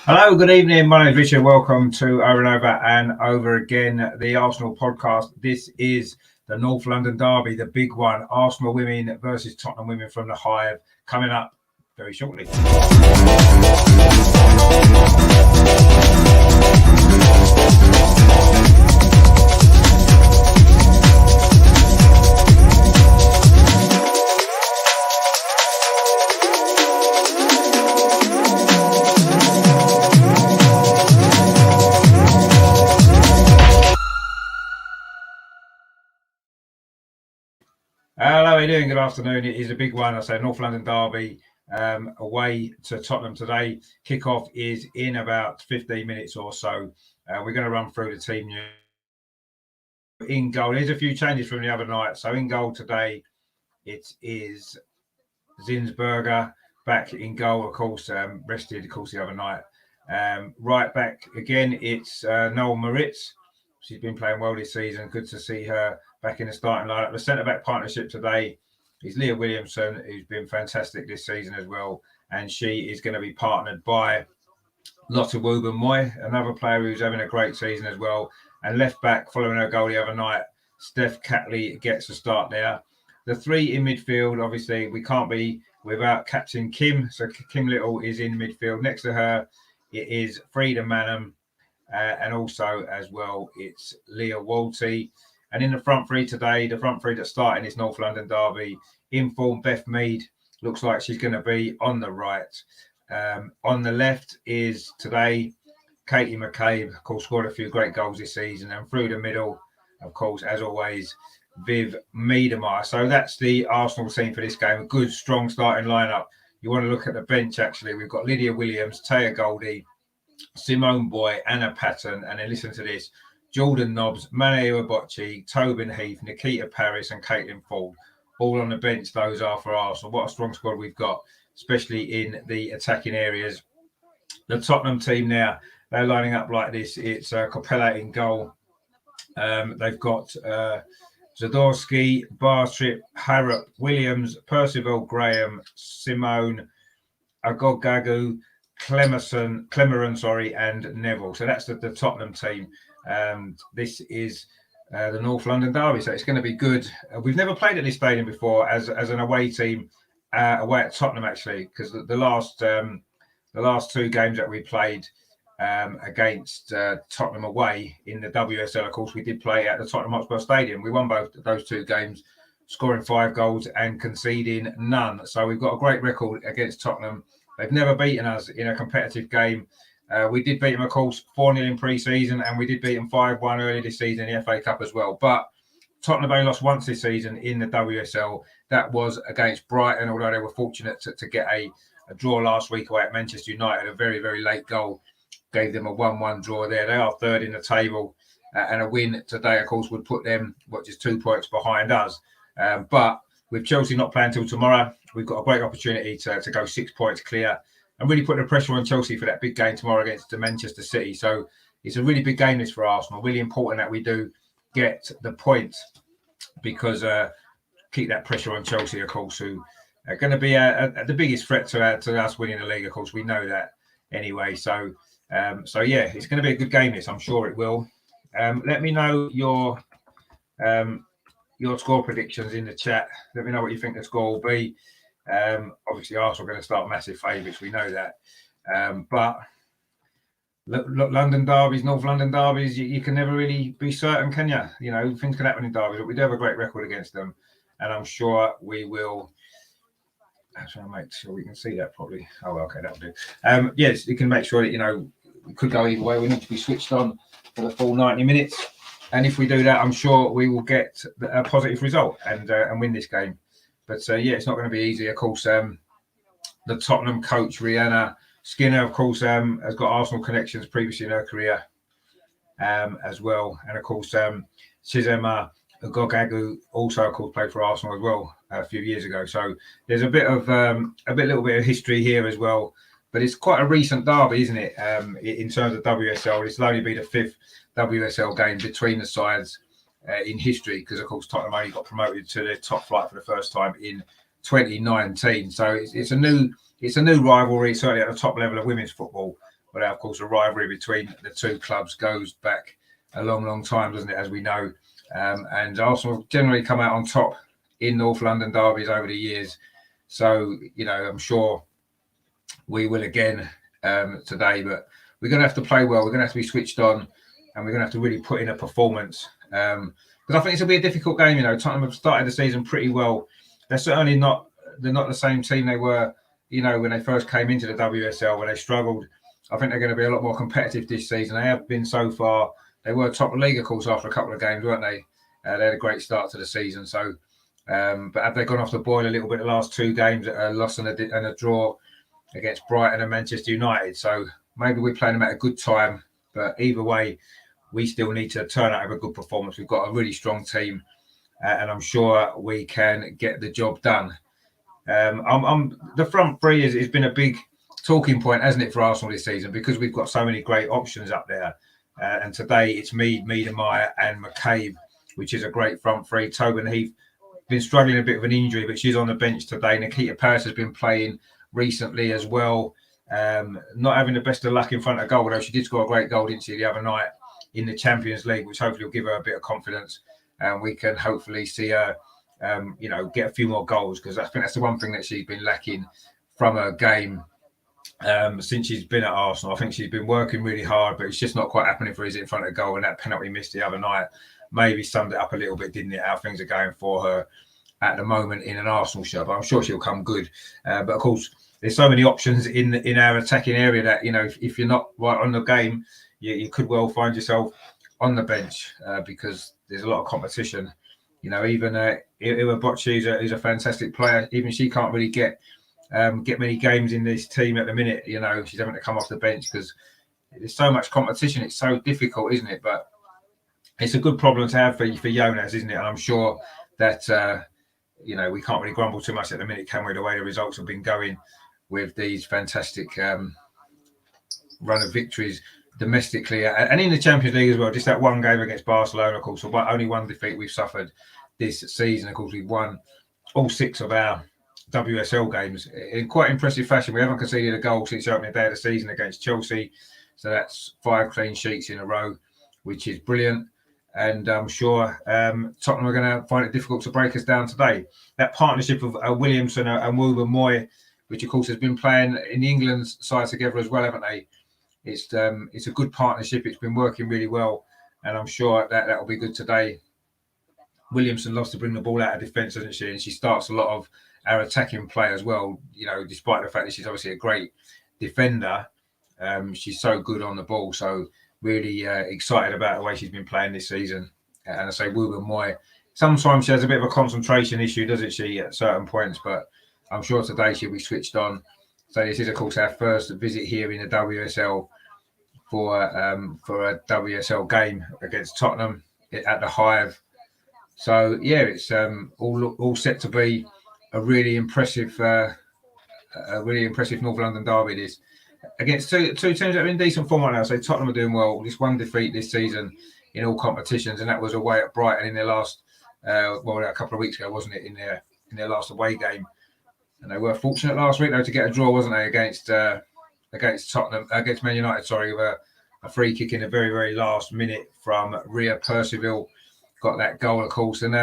Hello, good evening. My name is Richard. Welcome to Over and Over Again, the Arsenal podcast. This is the North London derby, the big one. Arsenal women versus Tottenham women from the Hive, coming up very shortly. Hello, how are you doing? Good afternoon. It is a big one. I say North London derby away to Tottenham today. Kickoff is in about 15 minutes or so. We're going to run through the team news. In goal, there's a few changes from the other night. So in goal today, it is Zinsberger back in goal, of course, rested, of course, the other night. Right back again, it's Noel Moritz. She's been playing well this season. Good to see her back in the starting lineup. The centre-back partnership today is Leah Williamson, who's been fantastic this season as well. And she is going to be partnered by Lotte Wooben-Moy, another player who's having a great season as well. And left back, following her goal the other night, Steph Catley gets a start there. The three in midfield, obviously, we can't be without Captain Kim. So Kim Little is in midfield. Next to her, it is Frida Manham. And also, as well, it's Leah Walty. And in the front three today, the front three that's starting this North London derby, informed Beth Mead, looks like she's going to be on the right. On the left is today Katie McCabe, of course, scored a few great goals this season. And through the middle, of course, as always, Viv Miedemar. So that's the Arsenal team for this game. A good, strong starting lineup. You want to look at the bench, actually. We've got Lydia Williams, Taya Goldie, Simone Boy, Anna Patton, and then listen to this: Jordan Nobbs, Mane Uwabocci, Tobin Heath, Nikita Paris, and Caitlin Ford. All on the bench, those are for Arsenal. What a strong squad we've got, especially in the attacking areas. The Tottenham team now, they're lining up like this. It's Capella in goal. They've got Zadorsky, Bartrip, Harrop, Williams, Percival, Graham, Simone, Agogagu, Clemeron, and Neville. So that's the Tottenham team. This is the North London derby, so it's going to be good. We've never played at this stadium before as an away team, away at Tottenham, actually, because the last two games that we played against Tottenham away in the WSL, of course, we did play at the Tottenham Hotspur Stadium. We won both those two games, scoring 5 goals and conceding none. So we've got a great record against Tottenham. They've never beaten us in a competitive game. We did beat them, of course, 4-0 in pre-season, and we did beat them 5-1 early this season in the FA Cup as well. But Tottenham only lost once this season in the WSL. That was against Brighton, although they were fortunate to get a draw last week away at Manchester United. A very, very late goal gave them a 1-1 draw there. They are third in the table, and a win today, of course, would put them, just 2 points behind us. But with Chelsea not playing till tomorrow, we've got a great opportunity to go 6 points clear and really put the pressure on Chelsea for that big game tomorrow against Manchester City. So it's a really big game this for Arsenal. Really important that we do get the points, because keep that pressure on Chelsea, of course, who are going to be the biggest threat to us winning the league. Of course, we know that anyway. So yeah, it's going to be a good game. This, I'm sure it will. Let me know your score predictions in the chat. Let me know what you think the score will be. Obviously, Arsenal are going to start massive favourites. We know that. But look, London derbies, North London derbies, you can never really be certain, can you? You know, things can happen in derbies, but we do have a great record against them. And I'm sure we will. I'm trying to make sure we can see that properly. Oh, okay, that'll do. Yes, you can make sure that, we could go either way. We need to be switched on for the full 90 minutes. And if we do that, I'm sure we will get a positive result and win this game. But it's not going to be easy. Of course, the Tottenham coach, Rihanna Skinner, of course, has got Arsenal connections previously in her career as well. And of course, Chizema Gogagu also, of course, played for Arsenal as well a few years ago. So there's a little bit of history here as well. But it's quite a recent derby, isn't it? In terms of WSL, this will only be the 5th WSL game between the sides in history, because of course Tottenham only got promoted to the top flight for the first time in 2019. So it's a new rivalry, certainly at the top level of women's football. But of course, the rivalry between the two clubs goes back a long, long time, doesn't it? As we know, and Arsenal generally come out on top in North London derbies over the years. So I'm sure we will again today, but we're going to have to play well. We're going to have to be switched on, and we're going to have to really put in a performance. Because I think it'll be a difficult game. Tottenham have started the season pretty well. They're certainly not the same team they were, when they first came into the WSL, where they struggled. I think they're going to be a lot more competitive this season. They have been so far. They were top of the league, of course, after a couple of games, weren't they? They had a great start to the season. So, but have they gone off the boil a little bit the last two games? A loss and a draw against Brighton and Manchester United. So maybe we're playing them at a good time. But either way, we still need to turn out a good performance. We've got a really strong team, and I'm sure we can get the job done. The front three has been a big talking point, hasn't it, for Arsenal this season, because we've got so many great options up there. And today it's Miedemeier and McCabe, which is a great front three. Tobin Heath been struggling a bit of an injury, but she's on the bench today. Nikita Paris has been playing recently as well. Not having the best of luck in front of goal, although she did score a great goal, didn't she, the other night in the Champions League, which hopefully will give her a bit of confidence. And we can hopefully see her, get a few more goals, because I think that's the one thing that she's been lacking from her game since she's been at Arsenal. I think she's been working really hard, but it's just not quite happening for her in front of goal. And that penalty missed the other night maybe summed it up a little bit, didn't it? How things are going for her at the moment in an Arsenal shirt. But I'm sure she'll come good. But of course, there's so many options in our attacking area that if you're not right on the game, you could well find yourself on the bench because there's a lot of competition. Even Iwa Bocci, who's a fantastic player, even she can't really get many games in this team at the minute. She's having to come off the bench because there's so much competition. It's so difficult, isn't it? But it's a good problem to have for Jonas, isn't it? And I'm sure that we can't really grumble too much at the minute, can we? The way the results have been going with these fantastic run of victories domestically and in the Champions League as well. Just that one game against Barcelona, of course, so only one defeat we've suffered this season. Of course, we've won all 6 of our WSL games in quite impressive fashion. We haven't conceded a goal since the opening day of the season against Chelsea, so that's 5 clean sheets in a row, which is brilliant. And I'm sure Tottenham are going to find it difficult to break us down today. That partnership of Williamson and Wouba Moy, which of course has been playing in the England's side together as well, haven't they? It's a good partnership. It's been working really well, and I'm sure that will be good today. Williamson loves to bring the ball out of defence, doesn't she? And she starts a lot of our attacking play as well. Despite the fact that she's obviously a great defender, she's so good on the ball. So really excited about the way she's been playing this season. And I say Wouba Moy, sometimes she has a bit of a concentration issue, doesn't she, at certain points, but I'm sure today she'll be switched on. So this is, of course, our first visit here in the WSL for a WSL game against Tottenham at the Hive. So yeah, it's all set to be a really impressive North London derby. This against two teams that are in decent form right now. So Tottenham are doing well. Just one defeat this season in all competitions, and that was away at Brighton in their last a couple of weeks ago, wasn't it? In their last away game, and they were fortunate last week though to get a draw, wasn't they, against Tottenham, against Man United. Sorry, with a free kick in the very, very last minute from Rhea Percival. Got that goal, of course, and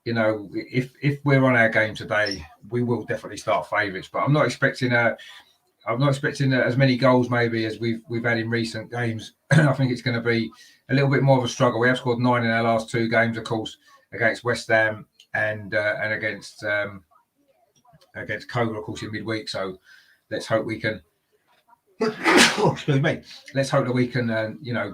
if we're on our game today, we will definitely start favourites. But I'm not expecting as many goals maybe as we've had in recent games. I think it's going to be a little bit more of a struggle. We have scored 9 in our last 2 games, of course, against West Ham and against Cobra, of course, in midweek. So let's hope we can. Excuse me. Let's hope that we can,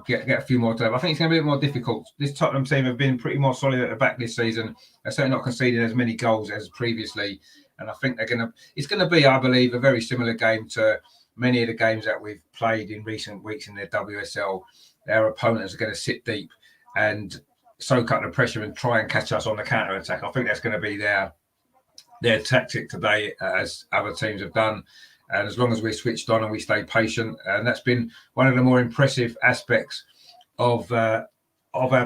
get a few more today. I think it's going to be a bit more difficult. This Tottenham team have been pretty more solid at the back this season. They're certainly not conceding as many goals as previously, and I think it's going to be, I believe, a very similar game to many of the games that we've played in recent weeks in their WSL. Their opponents are going to sit deep and soak up the pressure and try and catch us on the counter attack. I think that's going to be their tactic today, as other teams have done. And as long as we're switched on and we stay patient, and that's been one of the more impressive aspects of our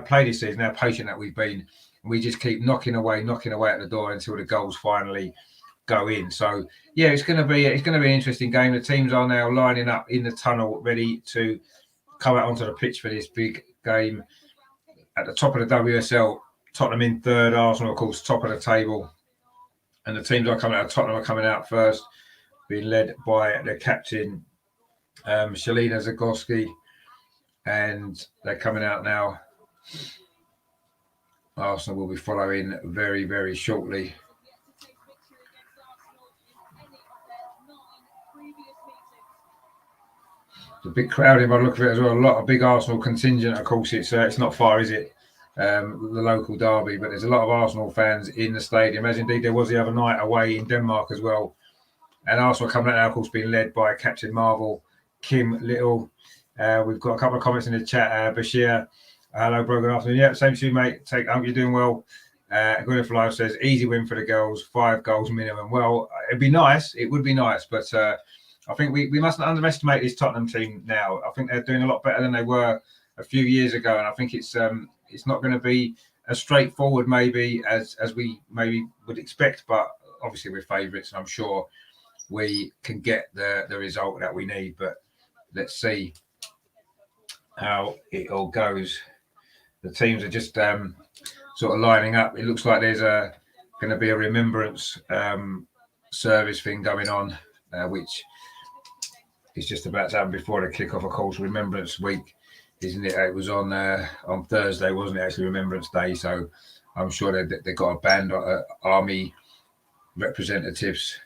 play this season, how patient that we've been. We just keep knocking away at the door until the goals finally go in. So yeah, it's going to be an interesting game. The teams are now lining up in the tunnel, ready to come out onto the pitch for this big game. At the top of the WSL, Tottenham in third, Arsenal of course top of the table, and the teams are coming out. Tottenham are coming out first, being led by their captain Shalina Zagorski, and they're coming out now. Arsenal will be following very, very shortly. The big crowd in by the look of it as well. A lot of big Arsenal contingent. Of course, it's not far, is it? The local derby, but there's a lot of Arsenal fans in the stadium, as indeed there was the other night away in Denmark as well. And Arsenal coming out now, of course, being led by Captain Marvel, Kim Little. We've got a couple of comments in the chat. Bashir, hello, bro, good afternoon. Yeah, same to you, mate. I hope you're doing well. Gwyneth Live says, easy win for the girls, 5 goals minimum. Well, it'd be nice. It would be nice, but I think we mustn't underestimate this Tottenham team now. I think they're doing a lot better than they were a few years ago, and I think it's not going to be as straightforward maybe as we maybe would expect, but obviously we're favourites, and I'm sure we can get the result that we need. But let's see how it all goes. The teams are just sort of lining up. It looks like there's going to be a remembrance service thing going on, which is just about to happen before the kick-off, of course. Remembrance Week, isn't it? It was on Thursday, wasn't it? Actually, Remembrance Day. So I'm sure they've got a band of army representatives,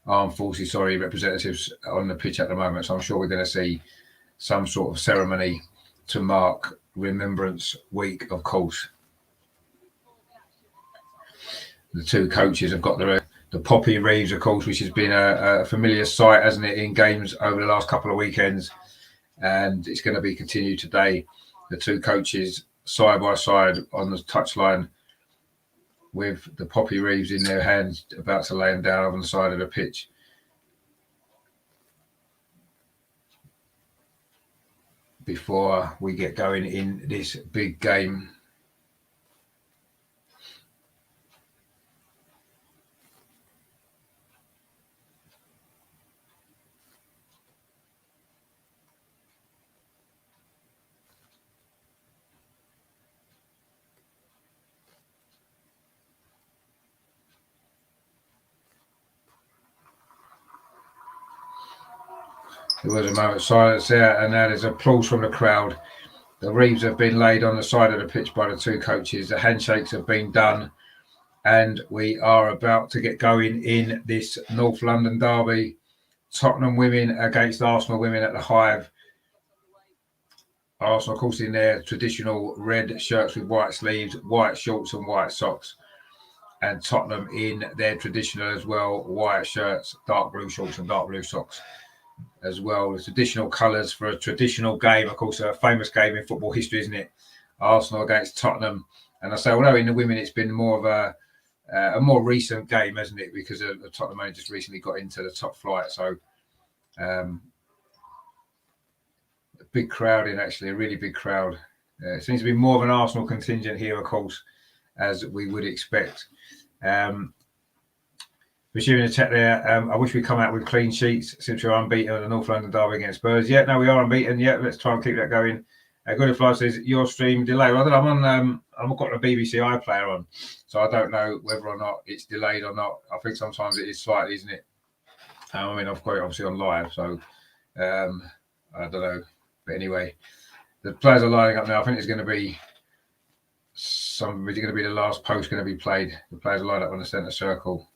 armed forces, representatives on the pitch at the moment. So I'm sure we're going to see some sort of ceremony to mark Remembrance Week, of course. The two coaches have got the Poppy Reeves, of course, which has been a familiar sight, hasn't it, in games over the last couple of weekends. And it's going to be continued today. The two coaches side by side on the touchline with the Poppy Reeves in their hands, about to lay them down on the side of the pitch. Before we get going in this big game. There was a moment of silence there, and now there's applause from the crowd. The Reeves have been laid on the side of the pitch by the two coaches. The handshakes have been done, and we are about to get going in this North London derby. Tottenham women against Arsenal women at the Hive. Arsenal, of course, in their traditional red shirts with white sleeves, white shorts and white socks. And Tottenham in their traditional as well, white shirts, dark blue shorts and dark blue socks as well. The traditional colours for a traditional game, of course, a famous game in football history, isn't it? Arsenal against Tottenham. And I say, although in the women it's been more of a more recent game, hasn't it? Because Tottenham only just recently got into the top flight. So a big crowd in, actually, a really big crowd. It seems to be more of an Arsenal contingent here, of course, as we would expect. Bashir in the chat there. I wish we'd come out with clean sheets since we're unbeaten at the North London derby against Spurs. Yeah, no, we are unbeaten. Yeah, let's try and keep that going. Good Fly says your stream delay. Well, I've got a BBC iPlayer on, so I don't know whether or not it's delayed or not. I think sometimes it is slightly, isn't it? I mean, I've got it obviously on live, so I don't know. But anyway, the players are lining up now. I think it's going to be the last post going to be played. The players are lined up on the centre circle.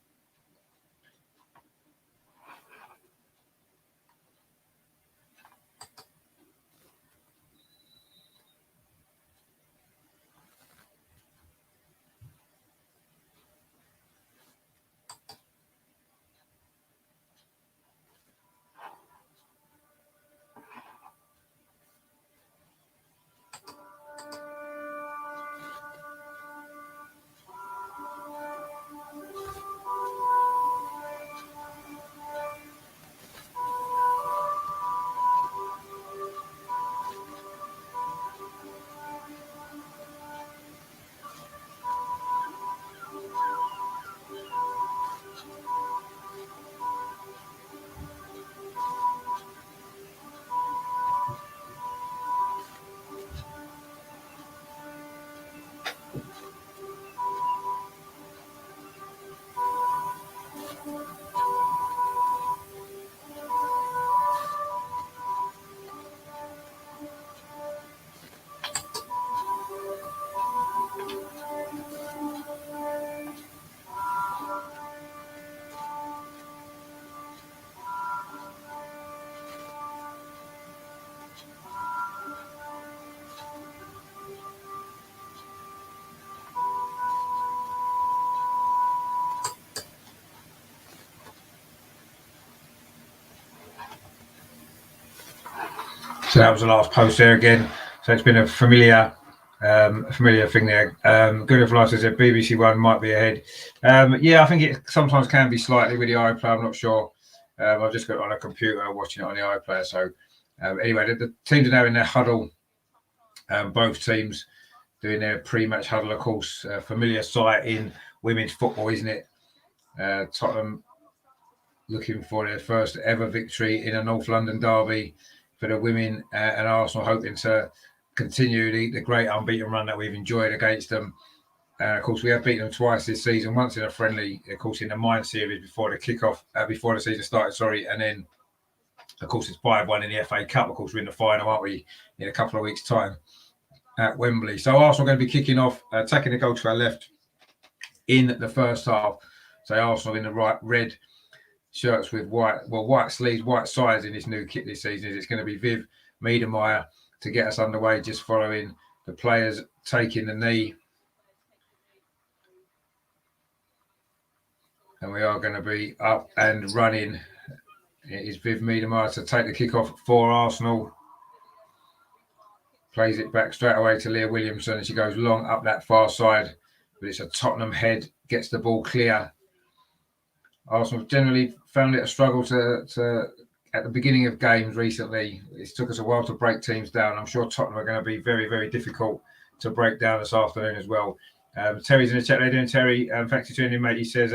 So that was the last post there again. So it's been a familiar thing there. Good of Life says that BBC One might be ahead. Yeah, I think it sometimes can be slightly with the iPlayer. I'm not sure. I've just got it on a computer watching it on the iPlayer. So anyway, the teams are now in their huddle. Both teams doing their pre-match huddle, of course. Familiar sight in women's football, isn't it? Tottenham looking for their first ever victory in a North London derby for the women, and Arsenal hoping to continue the great unbeaten run that we've enjoyed against them. Of course, we have beaten them twice this season. Once in a friendly, of course, in the Mind series before the kickoff, before the season started. Sorry, and then of course it's 5-1 in the FA Cup. Of course, we're in the final, aren't we? In a couple of weeks' time at Wembley. So Arsenal are going to be kicking off, attacking the goal to our left in the first half. So Arsenal in the right red shirts with white sleeves, white sides in this new kit this season. It's going to be Viv Miedemeier to get us underway, just following the players taking the knee. And we are going to be up and running. It is Viv Miedemeier to take the kickoff for Arsenal. Plays it back straight away to Leah Williamson, and she goes long up that far side. But it's a Tottenham head, gets the ball clear. Arsenal generally found it a struggle to at the beginning of games recently. It took us a while to break teams down. I'm sure Tottenham are going to be very, very difficult to break down this afternoon as well. Terry's in the chat. How you doing, Terry? Thanks for tuning in, mate. He says,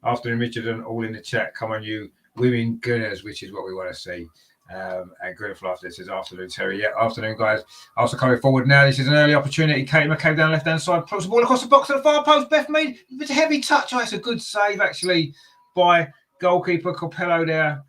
afternoon, Richard, and all in the chat. Come on, you women gunners, which is what we want to see. And good of Life says, afternoon, Terry. Yeah, afternoon, guys. Also coming forward now. This is an early opportunity. Katie McCabe down left-hand side. Puts the ball across the box to the far post. Beth made a heavy touch. Oh, it's a good save, actually, by goalkeeper Capello there.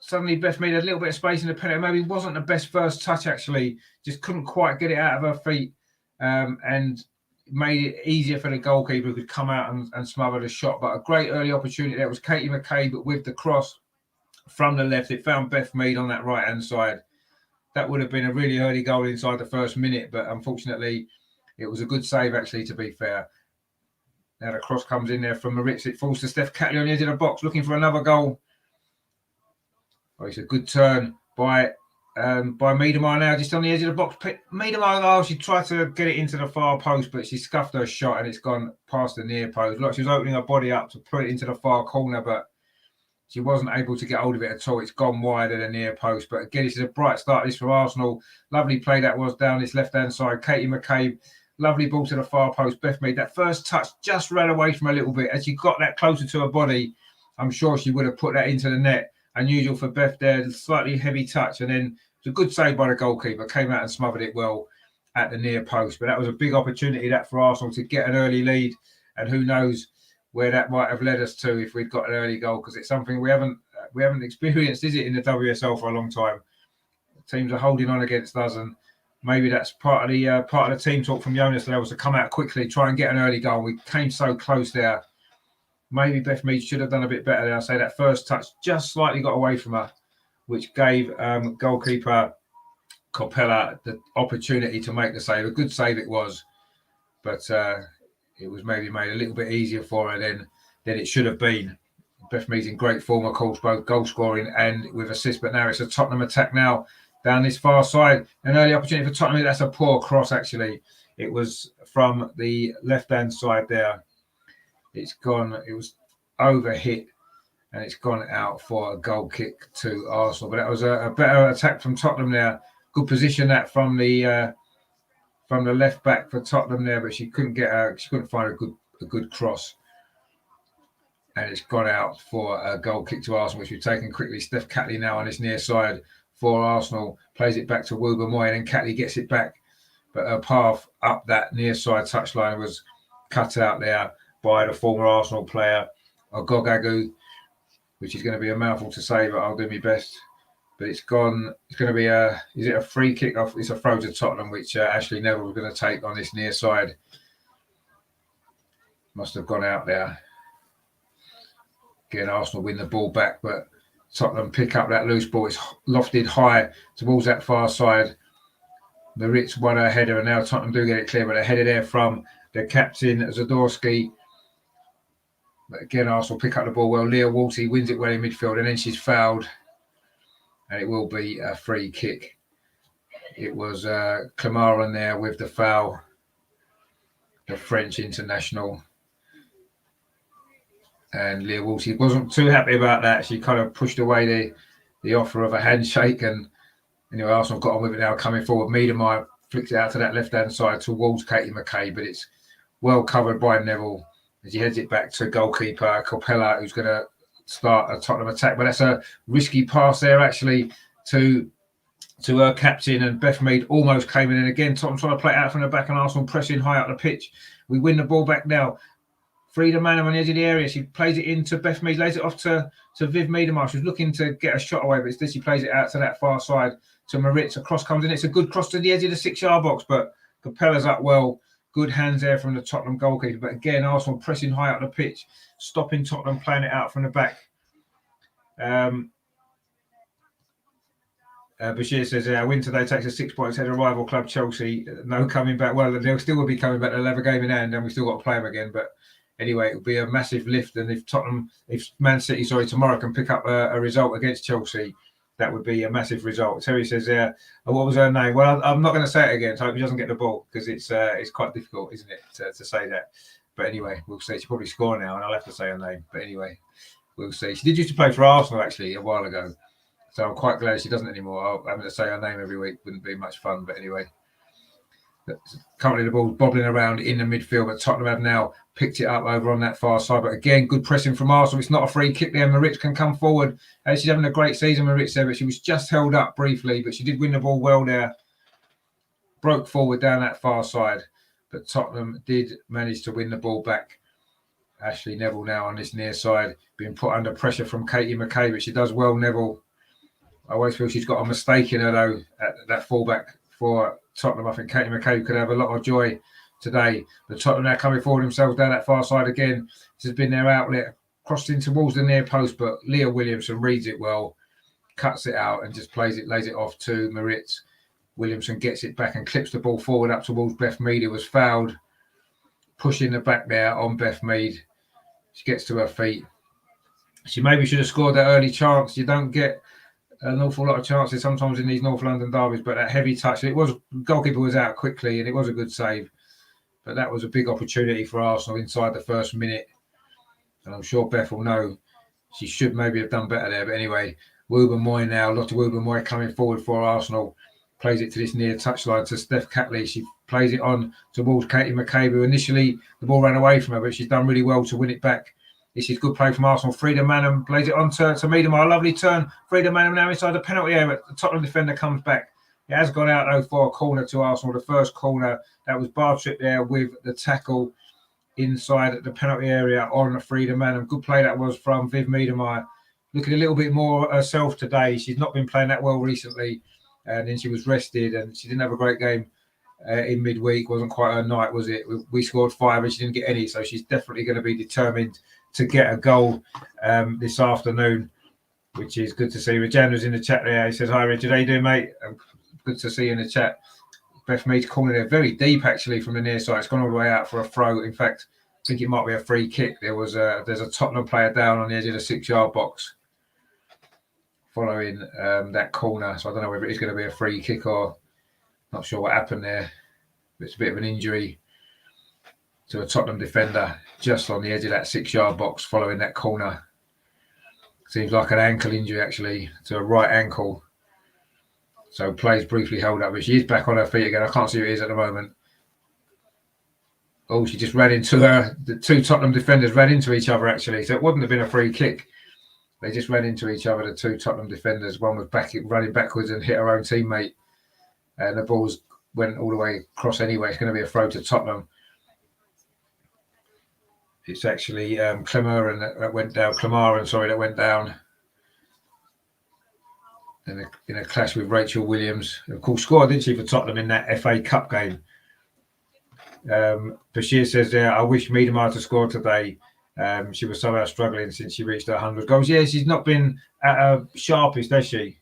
Suddenly, Beth made a little bit of space in the penalty. Maybe wasn't the best first touch, actually. Just couldn't quite get it out of her feet. And made it easier for the goalkeeper who could come out and smother the shot. But a great early opportunity there was Katie McCabe with the cross from the left. It found Beth Mead on that right-hand side. That would have been a really early goal inside the first minute, but unfortunately, it was a good save, actually, to be fair. Now the cross comes in there from Maritz. It falls to Steph Catley on the edge of the box, looking for another goal. Oh, it's a good turn by Miedemeier now, just on the edge of the box. Miedemeier, she tried to get it into the far post, but she scuffed her shot and it's gone past the near post. Like she was opening her body up to put it into the far corner, but she wasn't able to get hold of it at all. It's gone wide at the near post. But again, this is a bright start this for Arsenal. Lovely play that was down this left-hand side. Katie McCabe, lovely ball to the far post. Beth made that first touch, just ran away from her a little bit. As she got that closer to her body, I'm sure she would have put that into the net. Unusual for Beth there, slightly heavy touch. And then it's a good save by the goalkeeper. Came out and smothered it well at the near post. But that was a big opportunity that for Arsenal to get an early lead. And who knows where that might have led us to if we'd got an early goal, because it's something we haven't experienced, is it, in the WSL for a long time. Teams are holding on against us, and maybe that's part of the team talk from Jonas there was to come out quickly, try and get an early goal. We came so close there. Maybe Beth Mead should have done a bit better there. I say that first touch just slightly got away from her, which gave goalkeeper Capella the opportunity to make the save. A good save it was, but it was maybe made a little bit easier for her than it should have been. Beth Mead's in great form, of course, both goal scoring and with assists. But now it's a Tottenham attack now down this far side. An early opportunity for Tottenham. That's a poor cross, actually. It was from the left-hand side there. It's gone. It was overhit, and it's gone out for a goal kick to Arsenal. But that was a better attack from Tottenham there. Good position that from the left back for Tottenham there, but she couldn't find a good cross. And it's gone out for a goal kick to Arsenal, which we've taken quickly. Steph Catley now on his near side for Arsenal. Plays it back to Wouba Moy, and then Catley gets it back. But her path up that near side touchline was cut out there by the former Arsenal player, Ogogagu, which is going to be a mouthful to say, but I'll do my best. But it's gone. It's going to be is it a free kick off? It's a throw to Tottenham, which Ashley Neville was going to take on this near side. Must have gone out there. Again, Arsenal win the ball back, but Tottenham pick up that loose ball. It's lofted high towards that far side. Maritz won her header, and now Tottenham do get it clear, but a header there from the captain, Zadorski. But again, Arsenal pick up the ball well. Leah Wolsey wins it well in midfield, and then she's fouled. and it will be a free kick. It was Clamaran there with the foul, the French international. And Leah Wolsey wasn't too happy about that. She kind of pushed away the offer of a handshake, and anyway, Arsenal got on with it now, coming forward. Miedemar flicked it out to that left-hand side towards Katie McKay, but it's well covered by Neville as he heads it back to goalkeeper Capella, who's going to start a Tottenham attack. But that's a risky pass there, actually, to her captain, and Beth Mead almost came in. And again, Tottenham trying to play it out from the back, and Arsenal pressing high up the pitch. We win the ball back now. Frida Manham on the edge of the area. She plays it into Beth Mead, lays it off to Viv Miedemar. She was looking to get a shot away, but instead she plays it out to that far side to Maritz. A cross comes in. It's a good cross to the edge of the 6-yard box, but Capella's up well. Good hands there from the Tottenham goalkeeper. But again, Arsenal pressing high up the pitch, stopping Tottenham playing it out from the back. Bashir says, our win today takes us 6 points ahead of rival club Chelsea. No coming back. Well, they'll still be coming back. They'll have a game in hand, and we've still got to play them again. But anyway, it'll be a massive lift. And if Man City, tomorrow can pick up a result against Chelsea, that would be a massive result. Terry says, what was her name? Well, I'm not going to say it again. So I hope he doesn't get the ball, because it's quite difficult, isn't it, to say that. But anyway, we'll see. She'll probably score now, and I'll have to say her name. But anyway, we'll see. She did used to play for Arsenal, actually, a while ago. So I'm quite glad she doesn't anymore. Having to say her name every week wouldn't be much fun. But anyway, currently the ball's bobbling around in the midfield, but Tottenham have now picked it up over on that far side. But again, good pressing from Arsenal. It's not a free kick there. Maritz can come forward. She's having a great season, Maritz there, but she was just held up briefly. But she did win the ball well there. Broke forward down that far side. But Tottenham did manage to win the ball back. Ashley Neville now on this near side, being put under pressure from Katie McKay, but she does well, Neville. I always feel she's got a mistake in her, though, at that fullback for Tottenham. I think Katie McKay could have a lot of joy today. The Tottenham now coming forward themselves down that far side again. This has been their outlet, crossed in towards the near post, but Leah Williamson reads it well, cuts it out, and just lays it off to Maritz. Williamson gets it back and clips the ball forward up towards Beth Mead, who was fouled, pushing the back there on Beth Mead. She gets to her feet. She maybe should have scored that early chance. You don't get an awful lot of chances sometimes in these North London derbies, but that heavy touch, goalkeeper was out quickly, and it was a good save. But that was a big opportunity for Arsenal inside the first minute. And I'm sure Beth will know she should maybe have done better there. But anyway, Wouben-Moy now, Lotte Wouben-Moy coming forward for Arsenal. Plays it to this near touchline to Steph Catley. She plays it on towards Katie McKay, who initially the ball ran away from her, but she's done really well to win it back. This is good play from Arsenal. Frida Manham plays it on to Miedemar. Lovely turn. Frida Manham now inside the penalty area. The Tottenham defender comes back. It has gone out, though, for a corner to Arsenal. The first corner, that was Bartrip there with the tackle inside the penalty area on Frida Manham. Good play that was from Viv Miedemar. Looking a little bit more herself today. She's not been playing that well recently. And then she was rested, and she didn't have a great game in midweek. Wasn't quite her night, was it? We scored 5 and she didn't get any. So she's definitely going to be determined to get a goal this afternoon, which is good to see. Rajandra's in the chat there. He says, hi, Richard. How you doing, mate? Good to see you in the chat. Beth Mead's corner there, very deep, actually, from the near side. It's gone all the way out for a throw. In fact, I think it might be a free kick. There's a Tottenham player down on the edge of the 6-yard box following that corner. So I don't know whether it's going to be a free kick or not sure what happened there. It's a bit of an injury to a Tottenham defender just on the edge of that 6-yard box following that corner. Seems like an ankle injury, actually, to a right ankle. So play's briefly held up, but she is back on her feet again. I can't see who it is at the moment. Oh, she just ran into her. The two Tottenham defenders ran into each other, actually. So it wouldn't have been a free kick. They just ran into each other, the two Tottenham defenders. One was running backwards and hit her own teammate. And the balls went all the way across anyway. It's going to be a throw to Tottenham. It's actually Clamaran that went down. That went down in a clash with Rachel Williams. Of course, scored, didn't she, for Tottenham in that FA Cup game. Bashir says there, I wish Miedemar to score today. She was somehow struggling since she reached her 100 goals. Yeah, she's not been at her sharpest, has she,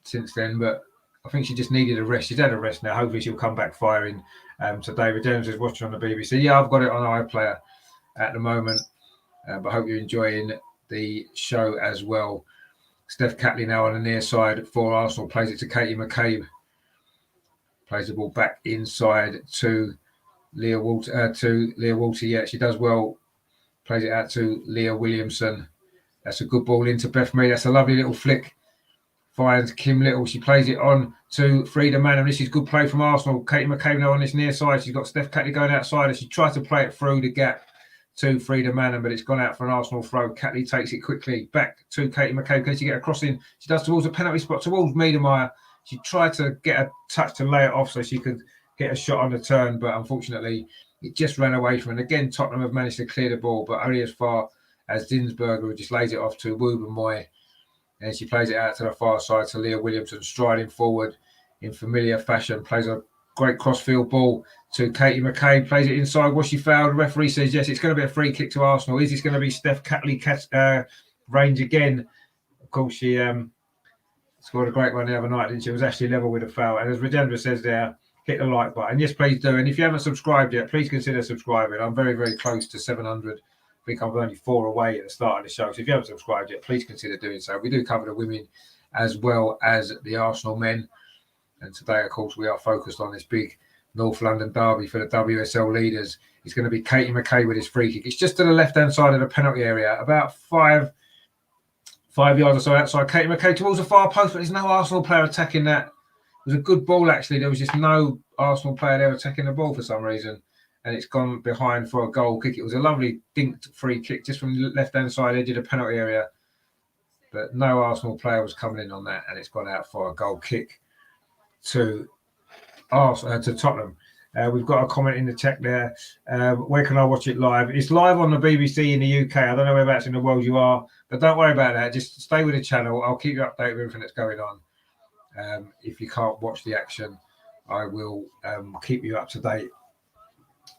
since then? But I think she just needed a rest. She's had a rest now. Hopefully she'll come back firing today. James is watching on the BBC. Yeah, I've got it on iPlayer at the moment. But I hope you're enjoying the show as well. Steph Catley now on the near side for Arsenal. Plays it to Katie McCabe. Plays the ball back inside to Leah Walter. Yeah, she does well. Plays it out to Leah Williamson. That's a good ball into Beth Mead. That's a lovely little flick. Finds Kim Little. She plays it on to Frida Manham. This is good play from Arsenal. Katie McCabe now on this near side. She's got Steph Catley going outside. And she tried to play it through the gap to Frida Manham, but it's gone out for an Arsenal throw. Catley takes it quickly back to Katie McCabe. Can she get a crossing? She does towards the penalty spot, towards Miedemeier. She tried to get a touch to lay it off so she could get a shot on the turn, but unfortunately it just ran away from her. And again, Tottenham have managed to clear the ball, but only as far as Zinsberger, who just lays it off to Woobenmoy. And she plays it out to the far side to Leah Williamson, striding forward in familiar fashion. Plays a great crossfield ball to Katie McCabe. Plays it inside. Was she fouled? The referee says yes. It's going to be a free kick to Arsenal. Is this going to be Steph Catley range again? Of course, she scored a great one the other night, didn't she? It was actually level with a foul. And as Rajendra says there, hit the like button. Yes, please do. And if you haven't subscribed yet, please consider subscribing. I'm very, very close to 700. I think I'm only 4 away at the start of the show. So if you haven't subscribed yet, please consider doing so. We do cover the women as well as the Arsenal men. And today, of course, we are focused on this big North London derby for the WSL leaders. It's going to be Katie McCabe with his free kick. It's just to the left-hand side of the penalty area, about 5 yards or so outside. Katie McCabe towards the far post, but there's no Arsenal player attacking that. It was a good ball, actually. There was just no Arsenal player there attacking the ball for some reason. And it's gone behind for a goal kick. It was a lovely dinked free kick just from the left-hand side edge of the penalty area. But no Arsenal player was coming in on that, and it's gone out for a goal kick to Tottenham. We've got a comment in the chat there. Where can I watch it live? It's live on the BBC in the UK. I don't know whereabouts in the world you are, but don't worry about that. Just stay with the channel. I'll keep you updated with everything that's going on. If you can't watch the action, I will keep you up to date.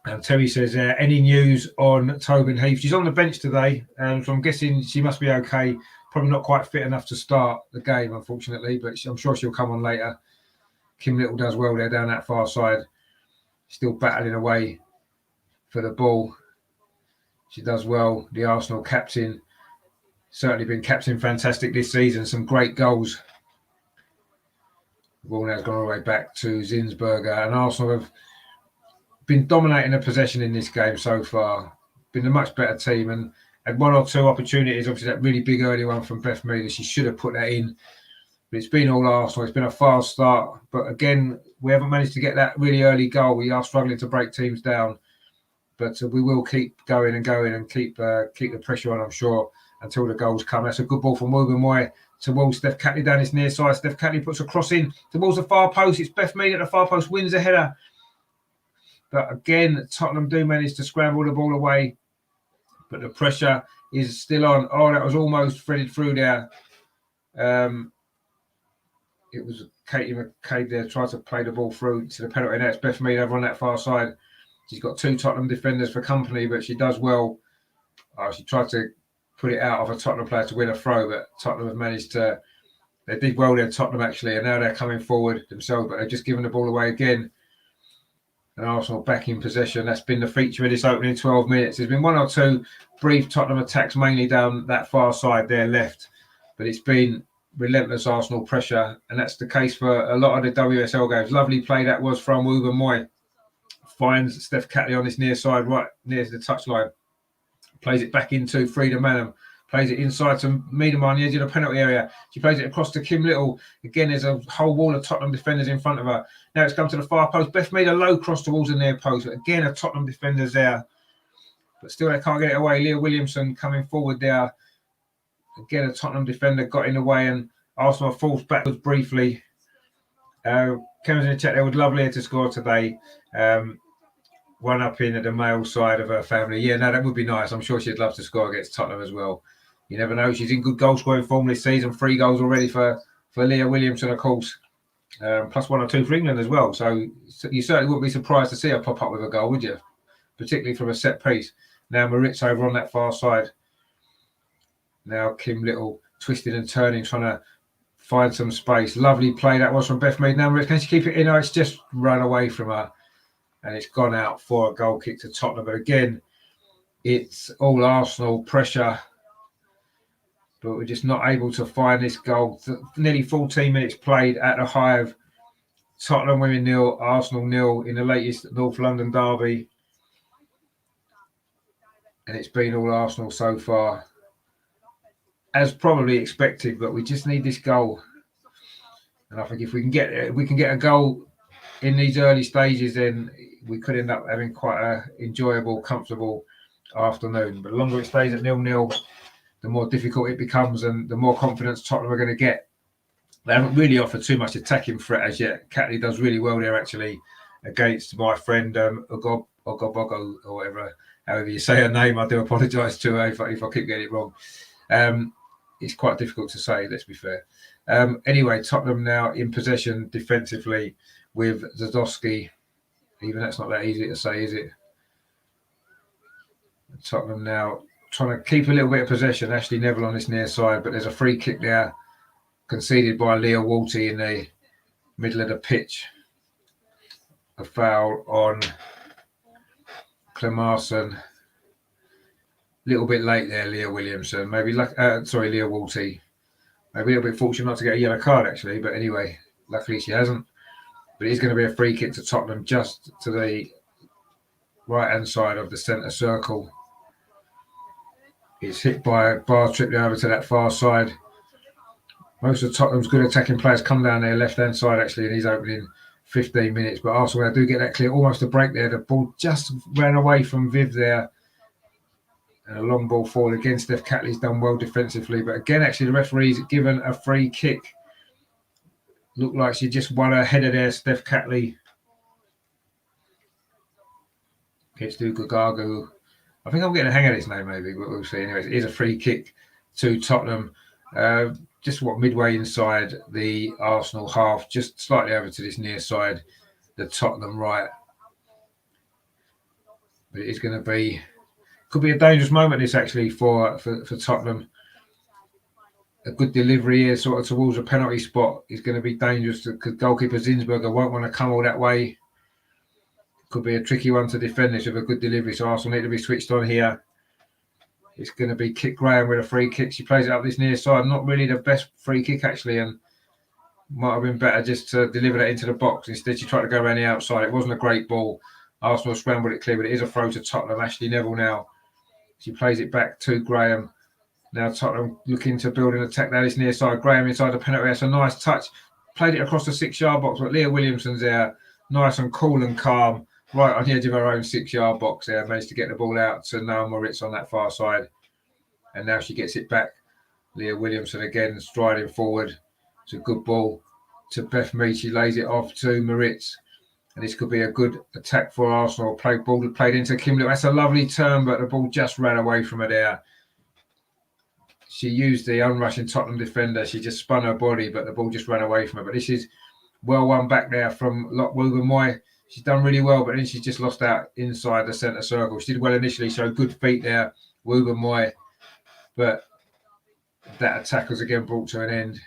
And Terry says, any news on Tobin Heath? She's on the bench today, so I'm guessing she must be okay. Probably not quite fit enough to start the game, unfortunately, but I'm sure she'll come on later. Kim Little does well there down that far side. Still battling away for the ball. She does well. The Arsenal captain, certainly been captain fantastic this season. Some great goals. The ball now has gone all the way back to Zinsberger, and Arsenal have been dominating the possession in this game so far. Been a much better team and had 1 or 2 opportunities. Obviously, that really big early one from Beth Mead. She should have put that in. But it's been all Arsenal. It's been a fast start. But again, we haven't managed to get that really early goal. We are struggling to break teams down. But we will keep going and keep the pressure on, I'm sure, until the goals come. That's a good ball from Woobenmoy towards Steph Catley down his near side. Steph Catley puts a cross in towards the far post. It's Beth Mead at the far post, wins the header. But again, Tottenham do manage to scramble the ball away. But the pressure is still on. Oh, that was almost threaded through there. It was Katie McCabe there, tried to play the ball through to the penalty. Now it's Beth Mead over on that far side. She's got 2 Tottenham defenders for company, but she does well. She tried to put it out of a Tottenham player to win a throw, but Tottenham have managed to. They did well there, Tottenham, actually, and now they're coming forward themselves, but they've just given the ball away again. And Arsenal back in possession. That's been the feature of this opening 12 minutes. There's been 1 or 2 brief Tottenham attacks, mainly down that far side there left. But it's been relentless Arsenal pressure, and that's the case for a lot of the WSL games. Lovely play that was from Woobenmoy. Finds Steph Catley on this near side, right near the touchline. Plays it back into Frida Manham. Plays it inside to Miedemeier on the edge of the penalty area. She plays it across to Kim Little. Again, there's a whole wall of Tottenham defenders in front of her. Now it's come to the far post. Beth made a low cross towards the near post. Again, a Tottenham defenders there. But still, they can't get it away. Leah Williamson coming forward there. Again, a Tottenham defender got in the way, and Arsenal forced backwards briefly. Kevin's in the chat there, would love Leah to score today. One up in at the male side of her family. Yeah, no, that would be nice. I'm sure she'd love to score against Tottenham as well. You never know. She's in good goal scoring form this season. 3 goals already for Leah Williamson, of course. Plus 1 or 2 for England as well. So you certainly wouldn't be surprised to see her pop up with a goal, would you? Particularly from a set piece. Now Maritz over on that far side. Now Kim Little twisting and turning, trying to find some space. Lovely play that was from Beth Mead. Now Maritz, can she keep it in? No, it's just run away from her. And it's gone out for a goal kick to Tottenham. But again, it's all Arsenal pressure. but we're just not able to find this goal. Nearly 14 minutes played at the Hive. Tottenham winning 0, Arsenal 0 in the latest North London derby. And it's been all Arsenal so far, as probably expected, but we just need this goal. And I think if we can get a goal in these early stages, then we could end up having quite an enjoyable, comfortable afternoon. But the longer it stays at 0-0, the more difficult it becomes and the more confidence Tottenham are going to get. They haven't really offered too much attacking threat as yet. Catley does really well there, actually, against my friend Ogobogo, or whatever, however you say her name. I do apologise to her if I keep getting it wrong. It's quite difficult to say, let's be fair. Anyway, Tottenham now in possession defensively with Zadowski. Even that's not that easy to say, is it? Tottenham now trying to keep a little bit of possession. Ashley Neville on this near side, but there's a free kick there conceded by Leo Walty in the middle of the pitch. A foul on Clemarson. A little bit late there, Leah Williamson. Maybe Leo Walty. Maybe a little bit fortunate not to get a yellow card, actually. But anyway, luckily she hasn't. But it is going to be a free kick to Tottenham, just to the right-hand side of the centre circle. It's hit by a bar trip over to that far side. Most of Tottenham's good attacking players come down their left-hand side, actually, in his opening 15 minutes. But Arsenal, they do get that clear, almost a break there. The ball just ran away from Viv there. And a long ball forward again. Steph Catley's done well defensively. But again, actually, the referee's given a free kick. Looked like she just won her header there, Steph Catley. Hits Gagagu. I think I'm getting a hang of this name, maybe, but we'll see. Anyways, it is a free kick to Tottenham. Just midway inside the Arsenal half, just slightly over to this near side, the Tottenham right. But it is going to be, could be a dangerous moment, this actually, for Tottenham. A good delivery here, sort of towards a penalty spot, is going to be dangerous because goalkeeper Zinsberger won't want to come all that way. Could be a tricky one to defend this with a good delivery, so Arsenal need to be switched on here. It's going to be Kit Graham with a free kick. She plays it up this near side. Not really the best free kick, actually, and might have been better just to deliver that into the box. Instead, she tried to go around the outside. It wasn't a great ball. Arsenal scrambled it clear, but it is a throw to Tottenham. Ashley Neville now. She plays it back to Graham. Now Tottenham looking to build an attack down this near side. Graham inside the penalty. That's a nice touch. Played it across the 6-yard box, but Leah Williamson's there. Nice and cool and calm. Right on the edge of her own 6-yard box there. Managed to get the ball out to Noah Moritz on that far side. And now she gets it back. Leah Williamson again striding forward. It's a good ball to Beth Mead. She lays it off to Moritz. And this could be a good attack for Arsenal. Ball played into Kim Little. That's a lovely turn, but the ball just ran away from her there. She used the unrushing Tottenham defender. She just spun her body, but the ball just ran away from her. But this is well won back there from Wogan Moy. She's done really well, but then she's just lost out inside the centre circle. She did well initially, so good feet there, Wogan Moy. But that attack was again brought to an end.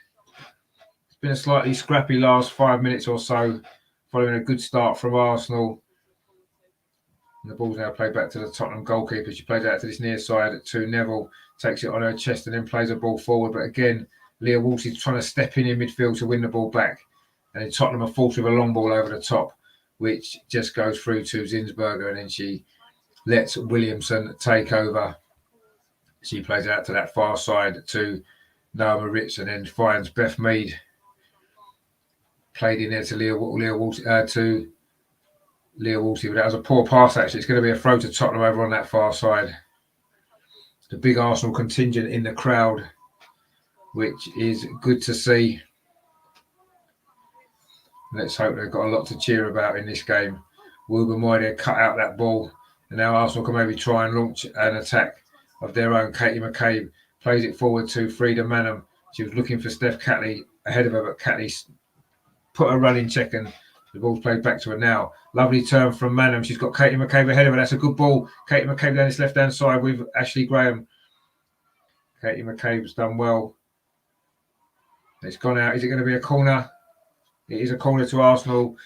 It's been a slightly scrappy last 5 minutes or so, following a good start from Arsenal. And the ball's now played back to the Tottenham goalkeeper. She plays it out to this near side to Neville, takes it on her chest and then plays the ball forward. But again, Leah Walsh trying to step in midfield to win the ball back. And then Tottenham are forced with a long ball over the top, which just goes through to Zinsberger, and then she lets Williamson take over. She plays it out to that far side to Noah Moritz and then finds Beth Mead. Played in there to Leah Walsh, but that was a poor pass, actually. It's going to be a throw to Tottenham over on that far side. The big Arsenal contingent in the crowd, which is good to see. Let's hope they've got a lot to cheer about in this game. Wogan Moy cut out that ball, and now Arsenal can maybe try and launch an attack of their own. Katie McCabe plays it forward to Frida Manham. She was looking for Steph Catley ahead of her, but Catley put a run in check and the ball's played back to her now. Lovely turn from Manham. She's got Katie McCabe ahead of her. That's a good ball. Katie McCabe down this left-hand side with Ashley Graham. Katie McCabe's done well. It's gone out. Is it going to be a corner? It is a corner to Arsenal.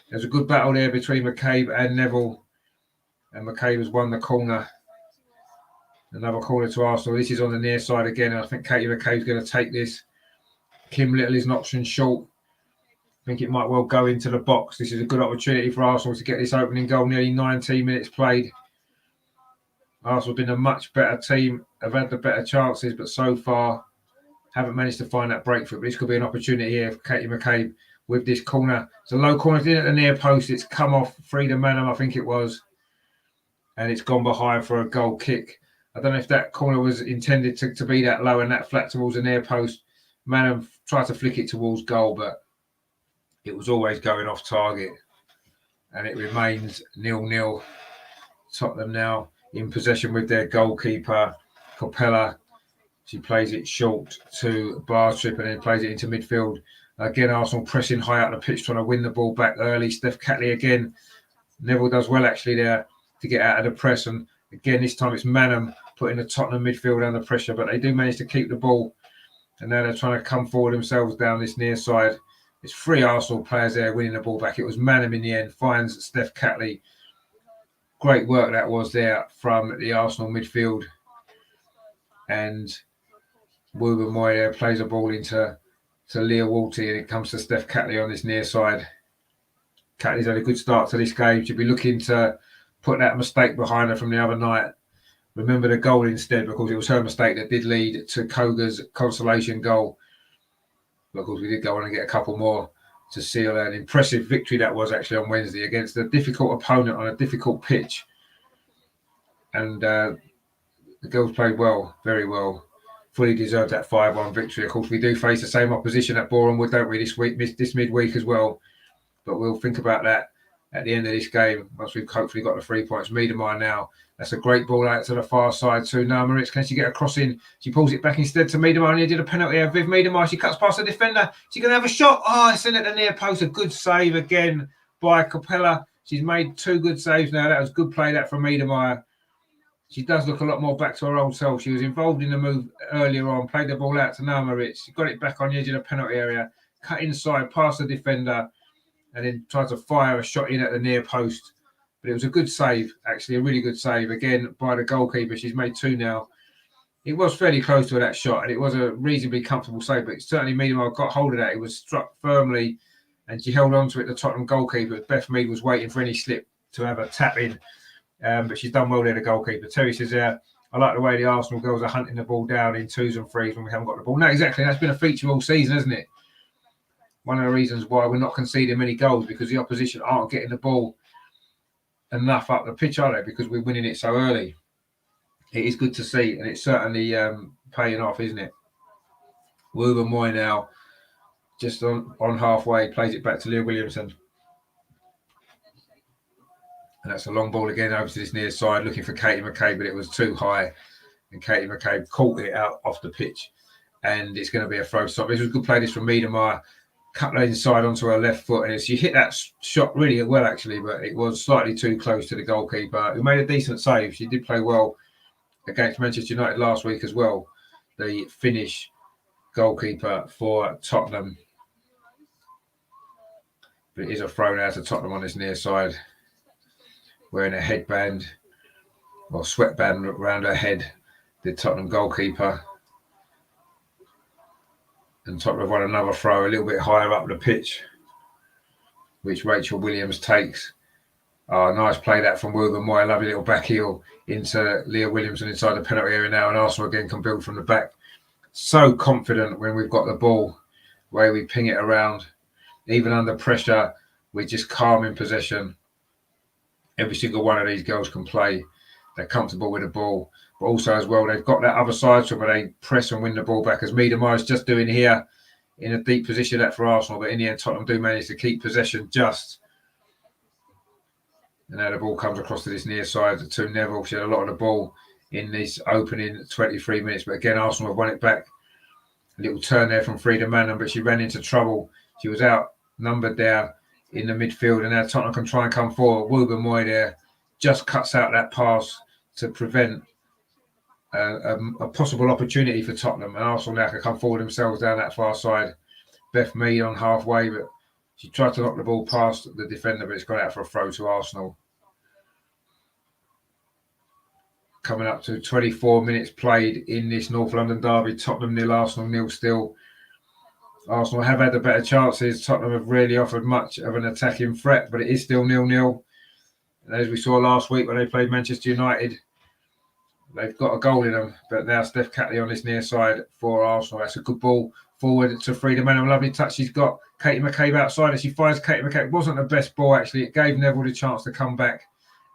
There's a good battle there between McCabe and Neville. And McCabe has won the corner. Another corner to Arsenal. This is on the near side again. I think Katie McCabe's going to take this. Kim Little is an option short. I think it might well go into the box. This is a good opportunity for Arsenal to get this opening goal. Nearly 19 minutes played. Arsenal have been a much better team. Have had the better chances, but so far haven't managed to find that breakthrough. But this could be an opportunity here for Katie McCabe with this corner. It's a low corner in at the near post. It's come off Frida Manham, I think it was. And it's gone behind for a goal kick. I don't know if that corner was intended to be that low and that flat towards the near post. Manham tried to flick it towards goal, but it was always going off target. And it remains 0-0. Tottenham now in possession with their goalkeeper, Capella. She plays it short to Bartrip and then plays it into midfield. Again, Arsenal pressing high up the pitch, trying to win the ball back early. Steph Catley again. Neville does well actually there to get out of the press. And again, this time it's Manham putting the Tottenham midfield under pressure, but they do manage to keep the ball. And now they're trying to come forward themselves down this near side. It's 3 Arsenal players there winning the ball back. It was Manham in the end, finds Steph Catley. Great work that was there from the Arsenal midfield. And Wouba Moy there plays a ball into Leah Walty, and it comes to Steph Catley on this near side. Catley's had a good start to this game. She'll be looking to put that mistake behind her from the other night. Remember the goal instead, because it was her mistake that did lead to Koga's consolation goal. But of course, we did go on and get a couple more to seal an impressive victory that was actually on Wednesday against a difficult opponent on a difficult pitch. And the girls played well, very well. Fully deserved that 5-1 victory. Of course, we do face the same opposition at Boreham Wood, don't we, this midweek as well. But we'll think about that at the end of this game, once we've hopefully got the 3 points. Miedemar now. That's a great ball out to the far side to Moritz. Can she get a cross in? She pulls it back instead to Miedemar, and he did a penalty here. Viv Miedemar, she cuts past the defender. She's going to have a shot. Oh, it's in at the near post. A good save again by Capella. She's made 2 good saves now. That was good play that from Miedemar. She does look a lot more back to her old self. She was involved in the move earlier on, played the ball out to Moritz. She got it back on the edge of the penalty area, cut inside, past the defender, and then tried to fire a shot in at the near post. But it was a good save, actually, a really good save, again, by the goalkeeper. She's made 2 now. It was fairly close to that shot, and it was a reasonably comfortable save, but certainly Miedemar got hold of that. It was struck firmly, and she held on to it, the Tottenham goalkeeper. Beth Mead was waiting for any slip to have a tap in, but she's done well there, the goalkeeper. Terry says, I like the way the Arsenal girls are hunting the ball down in 2s and 3s when we haven't got the ball. No, exactly. That's been a feature all season, hasn't it? One of the reasons why we're not conceding many goals, because the opposition aren't getting the ball enough up the pitch, are they? Because we're winning it so early. It is good to see, and it's certainly paying off, isn't it? Wouba Moy now, just on halfway, plays it back to Leah Williamson. And that's a long ball again over to this near side, looking for Katie McCabe, but it was too high. And Katie McCabe caught it out off the pitch. And it's going to be a throw stop. This was a good play, this from Miedemar. Cut that inside onto her left foot, and she hit that shot really well, actually, but it was slightly too close to the goalkeeper, who made a decent save. She did play well against Manchester United last week as well, the Finnish goalkeeper for Tottenham. But it is a throw now to Tottenham on this near side, wearing a headband or sweatband around her head, the Tottenham goalkeeper. And Tottenham have won another throw a little bit higher up the pitch, which Rachel Williams takes. Oh, nice play that from Wouba Moy. Lovely little back heel into Leah Williamson inside the penalty area now. And Arsenal again can build from the back. So confident when we've got the ball, the way we ping it around. Even under pressure, we're just calm in possession. Every single one of these girls can play. They're comfortable with the ball. But also as well, they've got that other side to where they press and win the ball back, as Miedemar is just doing here in a deep position that for Arsenal. But in the end, Tottenham do manage to keep possession just. And now the ball comes across to this near side to Neville. She had a lot of the ball in this opening 23 minutes. But again, Arsenal have won it back. A little turn there from Frida Manham, but she ran into trouble. She was outnumbered there in the midfield. And now Tottenham can try and come forward. Wouba Moy there just cuts out that pass to prevent a possible opportunity for Tottenham, and Arsenal now can come forward themselves down that far side. Beth Mead on halfway, but she tried to knock the ball past the defender, but it's gone out for a throw to Arsenal. coming up to 24 minutes played in this North London derby. Tottenham 0, Arsenal 0 still. Arsenal have had the better chances. Tottenham have really offered much of an attacking threat, but it is still 0-0. And as we saw last week when they played Manchester United, they've got a goal in them. But now Steph Catley on this near side for Arsenal. That's a good ball forward to Frida Manham. Lovely touch. She's got Katie McCabe outside as she finds Katie McCabe. It wasn't the best ball, actually. It gave Neville the chance to come back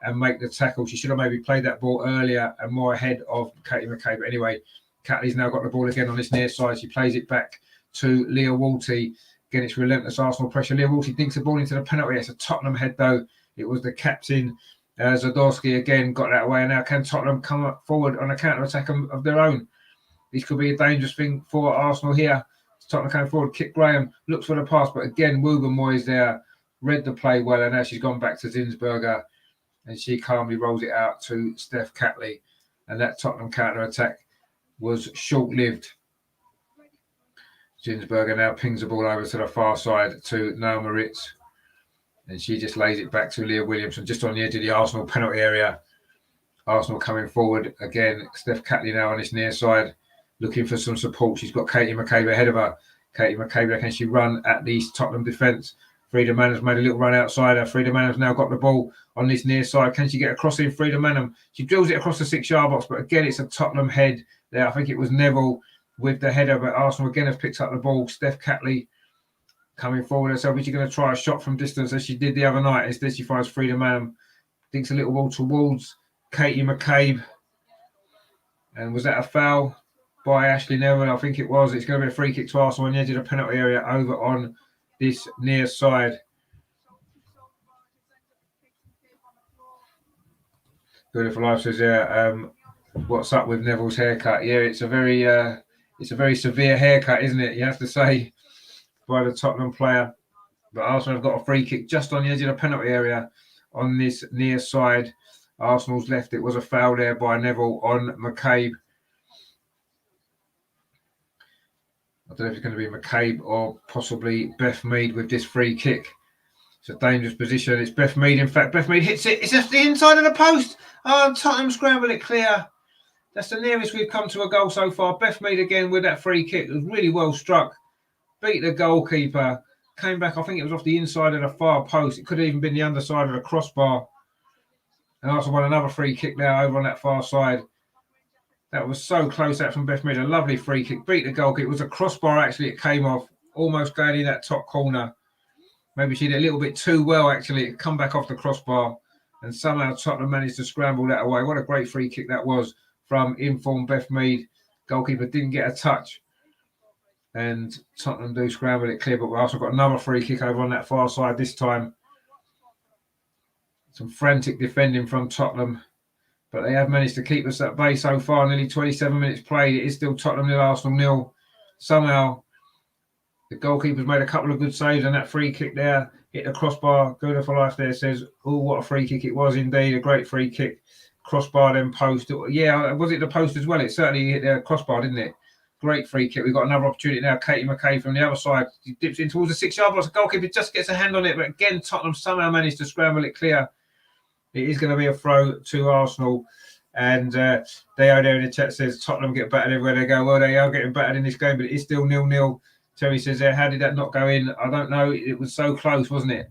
and make the tackle. She should have maybe played that ball earlier and more ahead of Katie McCabe. But anyway, Catley's now got the ball again on this near side. She plays it back to Leah Walty. Again, it's relentless Arsenal pressure. Leah Walty dinks the ball into the penalty. It's a Tottenham head, though. It was the captain, Zadorski, again, got that away. And now can Tottenham come up forward on a counter-attack of their own? This could be a dangerous thing for Arsenal here. Tottenham coming forward. Kit Graham looks for the pass, but again, Wouben is there. Read the play well, and now she's gone back to Zinsberger. And she calmly rolls it out to Steph Catley. And that Tottenham counter-attack was short-lived. Zinsberger now pings the ball over to the far side to Naomi Ritz. And she just lays it back to Leah Williamson, just on the edge of the Arsenal penalty area. Arsenal coming forward again. Steph Catley now on this near side, looking for some support. She's got Katie McCabe ahead of her. Katie McCabe, can she run at the Tottenham defence? Frida Manham's made a little run outside her. Frida Manham's now got the ball on this near side. Can she get across in? Frida Manham. She drills it across the 6-yard box, but again, it's a Tottenham head there. I think it was Neville with the header, but Arsenal again have picked up the ball. Steph Catley coming forward herself. She's going to try a shot from distance as she did the other night. Instead, she finds Frida Manham. Dinks a little ball towards Katie McCabe. And was that a foul by Ashley Neville? I think it was. It's going to be a free kick to Arsenal on the edge of the penalty area over on this near side. Beautiful Life says, what's up with Neville's haircut? Yeah, it's a very severe haircut, isn't it? You have to say, by the Tottenham player. But Arsenal have got a free kick just on the edge of the penalty area on this near side. Arsenal's left. It was a foul there by Neville on McCabe. I don't know if it's going to be McCabe or possibly Beth Mead with this free kick. It's a dangerous position. It's Beth Mead. In fact, Beth Mead hits it. It's just the inside of the post. Oh, Tottenham scramble it clear. That's the nearest we've come to a goal so far. Beth Mead again with that free kick. It was really well struck. Beat the goalkeeper. Came back. I think it was off the inside of the far post. It could have even been the underside of the crossbar. And Arsenal won another free kick now over on that far side. That was so close out from Beth Mead. A lovely free kick. Beat the goalkeeper. It was a crossbar, actually. It came off. Almost going in that top corner. Maybe she did a little bit too well, actually. It come back off the crossbar. And somehow Tottenham managed to scramble that away. What a great free kick that was from informed Beth Mead. Goalkeeper didn't get a touch. And Tottenham do scramble it clear. But we've also got another free kick over on that far side this time. Some frantic defending from Tottenham. But they have managed to keep us at bay so far. Nearly 27 minutes played. It is still Tottenham 0, Arsenal 0. Somehow, the goalkeeper's made a couple of good saves, and that free kick there hit the crossbar. Good for Life there says, oh, what a free kick it was indeed. A great free kick. Crossbar, then post. Yeah, was it the post as well? It certainly hit the crossbar, didn't it? Great free kick. We've got another opportunity now. Katie McCabe from the other side. She dips in towards the 6-yard box. The goalkeeper just gets a hand on it. But again, Tottenham somehow managed to scramble it clear. It is going to be a throw to Arsenal. And Deo there in the chat says Tottenham get battered everywhere they go. Well, they are getting battered in this game, but it is still 0-0. Terry says there, how did that not go in? I don't know. It was so close, wasn't it?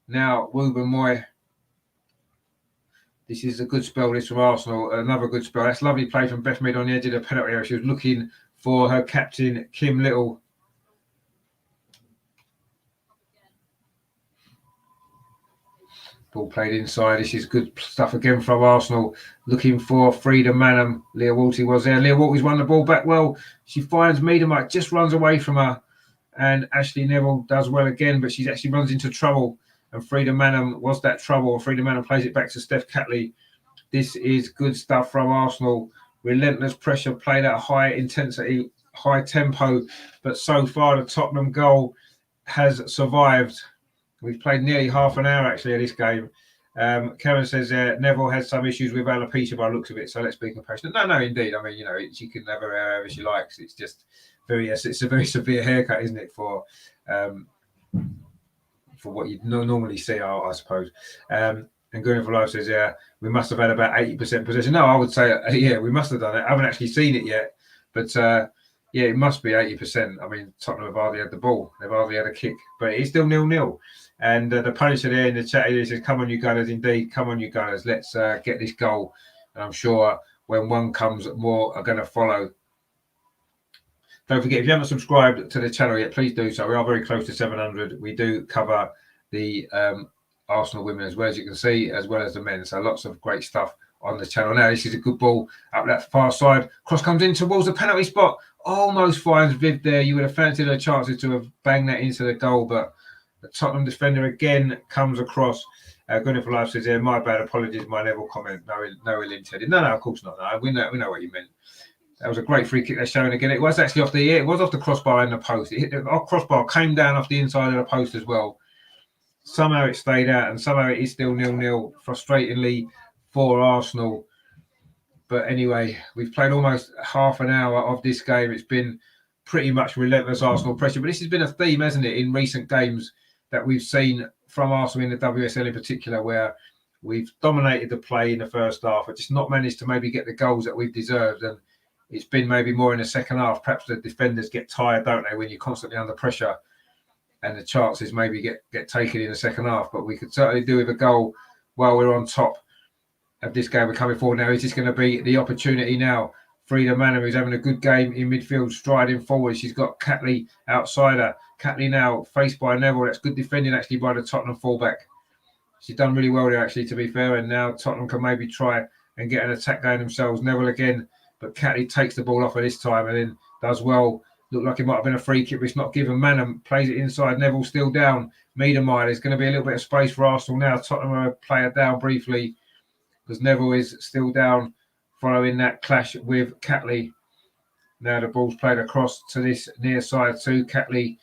Now, Wouben Moy. This is a good spell, this from Arsenal. Another good spell. That's lovely play from Beth Mead on the edge of the penalty area. She was looking for her captain, Kim Little. Ball played inside. This is good stuff again from Arsenal. Looking for Frida Manham. Leah Walty was there. Leah Walty's won the ball back well. She finds Miedemite, just runs away from her. And Ashley Neville does well again, but she actually runs into trouble. And Frida Manham was that trouble. Frida Manham plays it back to Steph Catley. This is good stuff from Arsenal. Relentless pressure played at high intensity, high tempo. But so far, the Tottenham goal has survived. We've played nearly half an hour, actually, of this game. Kevin says Neville has some issues with alopecia by the looks of it, so let's be compassionate. No, indeed. I mean, you know, she can have her hair however she likes. It's just it's a very severe haircut, isn't it, for what you normally see, I suppose. And Going for Life says, yeah, we must have had about 80% possession. No, I would say, yeah, we must have done it. I haven't actually seen it yet, but yeah, it must be 80%. I mean, Tottenham have hardly had the ball. They've hardly had a kick, but it's still 0-0. And the Punisher there in the chat he says, come on, you Gunners, indeed. Come on, you Gunners. Let's get this goal. And I'm sure when one comes, more are going to follow. Don't forget, if you haven't subscribed to the channel yet, please do so. We are very close to 700. We do cover the Arsenal women as well, as you can see, as well as the men. So lots of great stuff on the channel. Now, this is a good ball up that far side. Cross comes in towards the penalty spot. Almost finds Viv there. You would have fancied her chances to have banged that into the goal, but the Tottenham defender again comes across. Going for Life says, yeah, my bad, apologies, my Neville comment. No ill intended. No, of course not. No, we know what you meant. That was a great free kick they're showing again. It was actually off the crossbar and the post. It hit the crossbar, came down off the inside of the post as well. Somehow it stayed out, and somehow it is still 0-0, frustratingly for Arsenal. But anyway, we've played almost half an hour of this game. It's been pretty much relentless Arsenal pressure. But this has been a theme, hasn't it, in recent games that we've seen from Arsenal in the WSL in particular, where we've dominated the play in the first half, but just not managed to maybe get the goals that we've deserved. And it's been maybe more in the second half. Perhaps the defenders get tired, don't they, when you're constantly under pressure, and the chances maybe get taken in the second half. But we could certainly do with a goal while we're on top of this game we're coming forward now. Is this going to be the opportunity now? Frida Manor, who's having a good game in midfield, striding forward. She's got Catley outside her. Catley now faced by Neville. That's good defending actually by the Tottenham fullback. She's done really well there actually, to be fair. And now Tottenham can maybe try and get an attack going themselves. Neville again, but Catley takes the ball off her this time and then does well. Looked like it might have been a free kick, but it's not given. Manham plays it inside. Neville still down. Miedemeier, there's going to be a little bit of space for Arsenal now. Tottenham are a player down briefly because Neville is still down following that clash with Catley. Now the ball's played across to this near side to Catley.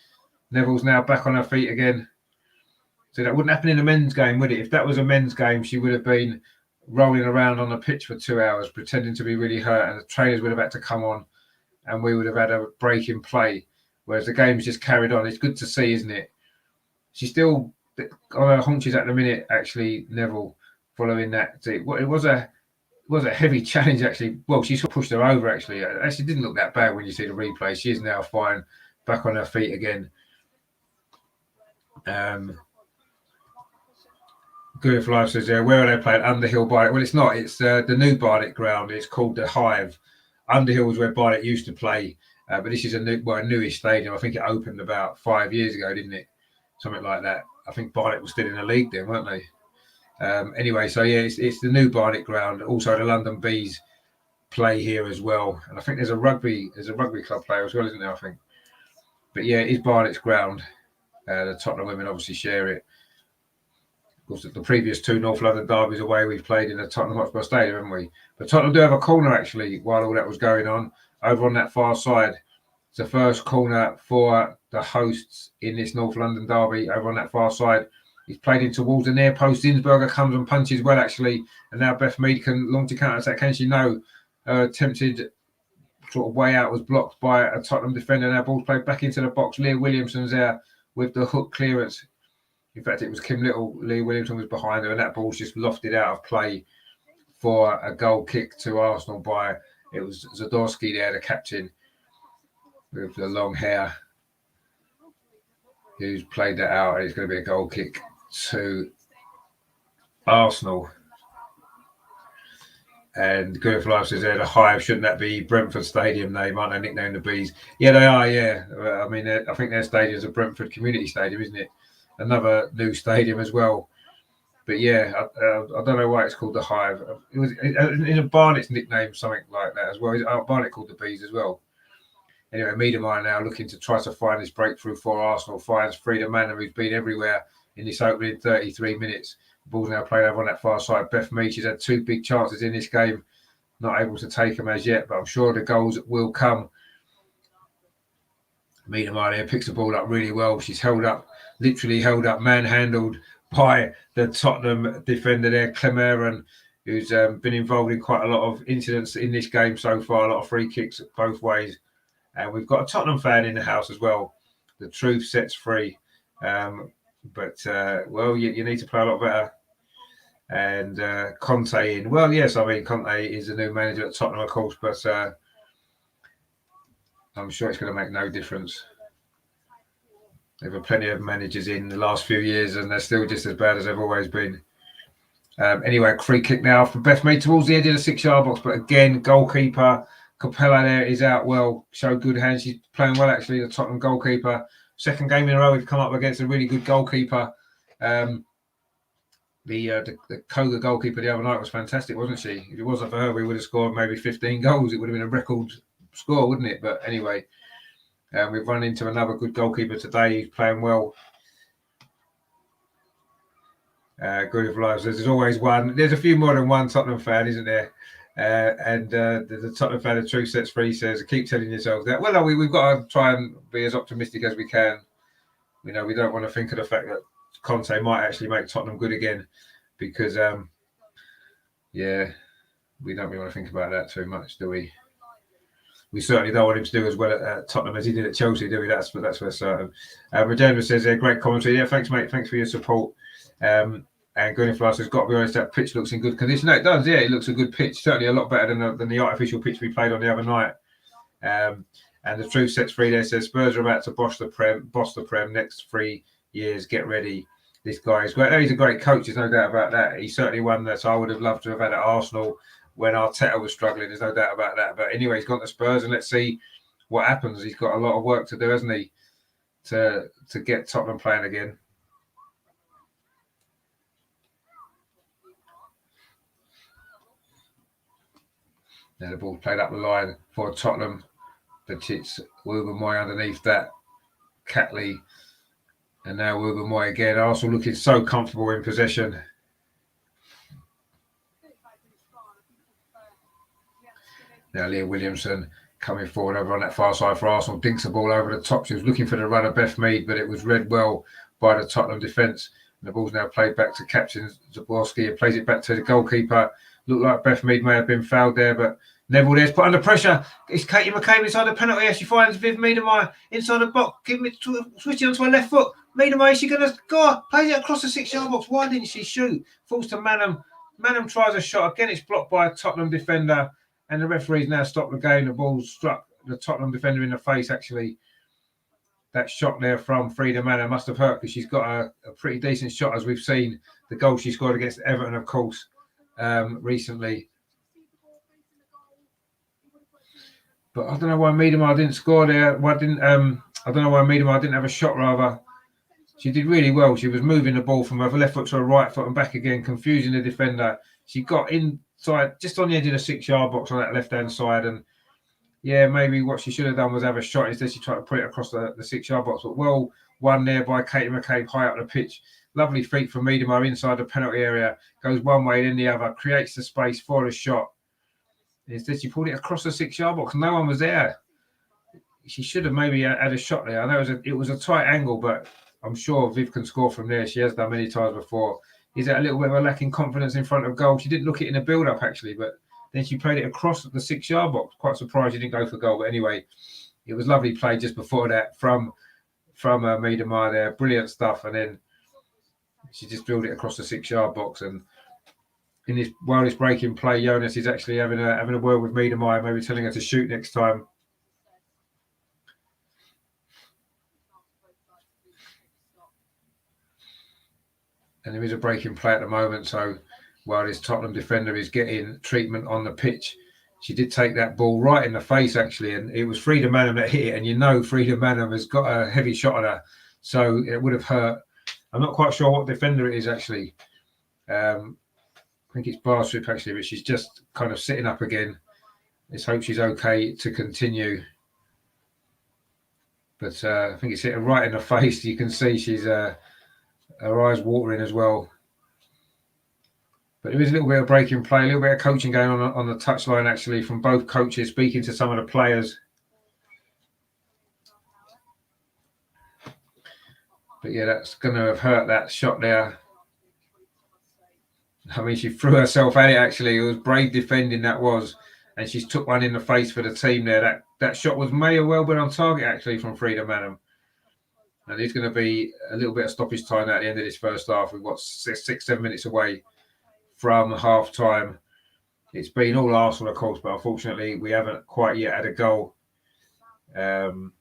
Neville's now back on her feet again. So that wouldn't happen in a men's game, would it? If that was a men's game, she would have been rolling around on the pitch for 2 hours, pretending to be really hurt, and the trainers would have had to come on and we would have had a break in play, whereas the game's just carried on. It's good to see, isn't it? She's still on her haunches at the minute, actually, Neville, following that. It was a heavy challenge, actually. Well, she sort of pushed her over, actually. It actually didn't look that bad when you see the replay. She is now fine, back on her feet again. Good for Life says, where are they playing? Underhill Barnet. Well, it's not. It's the new Barnet ground. It's called the Hive. Underhill was where Barnet used to play, but this is a newish stadium. I think it opened about 5 years ago, didn't it? Something like that. I think Barnet was still in the league then, weren't they? Anyway, so yeah, it's the new Barnet ground. Also, the London Bees play here as well, and I think there's a rugby club player as well, isn't there? I think, but yeah, it is Barnet's ground. The Tottenham women obviously share it. Of course, the previous two North London derbies away, we've played in the Tottenham Hotspur Stadium, haven't we? But Tottenham do have a corner, actually, while all that was going on, over on that far side. It's the first corner for the hosts in this North London derby, over on that far side. He's played in towards the near post. Zinsberger comes and punches well, actually. And now Beth Mead can launch a counter-attack. Can she? No. Attempted sort of way out was blocked by a Tottenham defender. Now ball's played back into the box. Leah Williamson's there with the hook clearance. In fact, it was Kim Little. Leah Williamson was behind her, and that ball's just lofted out of play for a goal kick to Arsenal by, it was Zadorski there, the captain, with the long hair, who's played that out, and it's going to be a goal kick to Arsenal. And Good for Life says there, the Hive, shouldn't that be Brentford Stadium name? Aren't they nicknamed the Bees? Yeah, they are, yeah. I mean, I think their stadium is a Brentford Community Stadium, isn't it? Another new stadium as well. But yeah, I don't know why it's called the Hive. It was in a Barnet's nickname, something like that as well. Barnet called the Bees as well. Anyway, Miedemeier now looking to try to find this breakthrough for Arsenal. Finds Frida Manor, who's been everywhere in this opening 33 minutes. The ball's now played over on that far side. Beth Mead, she's had two big chances in this game. Not able to take them as yet, but I'm sure the goals will come. Miedemeier here picks the ball up really well. She's literally held up, manhandled by the Tottenham defender there, Clemeren, who's been involved in quite a lot of incidents in this game so far, a lot of free kicks both ways. And we've got a Tottenham fan in the house as well. The truth sets free. Well, you need to play a lot better. and Conte in. Well, yes, I mean, Conte is the new manager at Tottenham, of course, but I'm sure it's going to make no difference. There were plenty of managers in the last few years, and they're still just as bad as they've always been. Anyway, free kick now for Bethmead towards the edge of the 6-yard box, but again, goalkeeper Capella there is out well, showed good hands. She's playing well, actually, the Tottenham goalkeeper. Second game in a row, we've come up against a really good goalkeeper. The Koga goalkeeper the other night was fantastic, wasn't she? If it wasn't for her, we would have scored maybe 15 goals. It would have been a record score, wouldn't it? But anyway, we've run into another good goalkeeper today. He's playing well. Good lives. There's always one. There's a few more than one Tottenham fan, isn't there? The Tottenham fan of Truth Sets Free says, keep telling yourself that. Well, no, we've got to try and be as optimistic as we can. You know, we don't want to think of the fact that Conte might actually make Tottenham good again, because, yeah, we don't really want to think about that too much, do we? We certainly don't want him to do as well at Tottenham as he did at Chelsea, do we? That's for certain. Regina says, great commentary. Yeah, thanks, mate. Thanks for your support. And Gunnar says, got to be honest, that pitch looks in good condition. No, it does, yeah. It looks a good pitch. Certainly a lot better than the artificial pitch we played on the other night. And the Truth Sets Free there says, Spurs are about to boss the Prem next 3 years. Get ready. This guy is great. He's a great coach. There's no doubt about that. He's certainly one that I would have loved to have had at Arsenal when Arteta was struggling. There's no doubt about that. But anyway, he's gone to Spurs, and let's see what happens. He's got a lot of work to do, hasn't he, to get Tottenham playing again. Now the ball played up the line for Tottenham, but it's Wilbermoy underneath that. Catley, and now Wilbermoy again. Arsenal looking so comfortable in possession. Now Leah Williamson coming forward over on that far side for Arsenal. Dinks the ball over the top. She was looking for the run of Beth Mead, but it was read well by the Tottenham defence. And the ball's now played back to captain Zaborski and plays it back to the goalkeeper. Looked like Beth Mead may have been fouled there, but Neville there's put under pressure. It's Katie McCabe inside the penalty area. She finds Viv Miedemeier inside the box. Switching onto her left foot. Miedemeier, she's going to go. Plays it across the 6-yard box. Why didn't she shoot? Falls to Manham. Manham tries a shot. Again, it's blocked by a Tottenham defender. And the referee's now stopped the game. The ball struck the Tottenham defender in the face, actually. That shot there from Frida Manham must have hurt, because she's got a pretty decent shot, as we've seen. The goal she scored against Everton, of course, recently. But I don't know why Miedemeier didn't score there. I don't know why Miedemeier didn't have a shot, rather. She did really well. She was moving the ball from her left foot to her right foot and back again, confusing the defender. She got inside, just on the edge of the 6-yard box on that left-hand side. And, yeah, maybe what she should have done was have a shot. Instead, she tried to put it across the 6-yard box. But well won there by Katie McCabe high up the pitch. Lovely feet from Miedemeier inside the penalty area. Goes one way, then the other. Creates the space for the shot. Instead, she pulled it across the 6-yard box. No one was there. She should have maybe had a shot there. I know it was a tight angle, but I'm sure Viv can score from there. She has done many times before. Is that a little bit of a lacking confidence in front of goal? She didn't look it in the build-up, actually, but then she played it across the 6-yard box. Quite surprised she didn't go for goal. But anyway, it was lovely play just before that from Miedemeier there. Brilliant stuff. And then she just drilled it across the 6-yard box. And in this wildest breaking play, Jonas is actually having a word with Miedemeier, maybe telling her to shoot next time. And there is a breaking play at the moment, so while this Tottenham defender is getting treatment on the pitch, she did take that ball right in the face, actually, and it was Frida Manham that hit it, and you know Frida Manham has got a heavy shot on her, so it would have hurt. I'm not quite sure what defender it is, actually. I think it's Barstrip, actually, but she's just kind of sitting up again. Let's hope she's okay to continue. But I think it's hit her right in the face. You can see she's... her eyes watering as well. But there is a little bit of breaking play, a little bit of coaching going on the touchline, actually, from both coaches speaking to some of the players. But yeah, that's going to have hurt, that shot there. I mean, she threw herself at it, actually. It was brave defending, that was. And she's took one in the face for the team there. That shot may have well been on target, actually, from Frida Manham. And there's going to be a little bit of stoppage time at the end of this first half. We've got 6-7 minutes away from half time. It's been all Arsenal, of course, but unfortunately we haven't quite yet had a goal. There's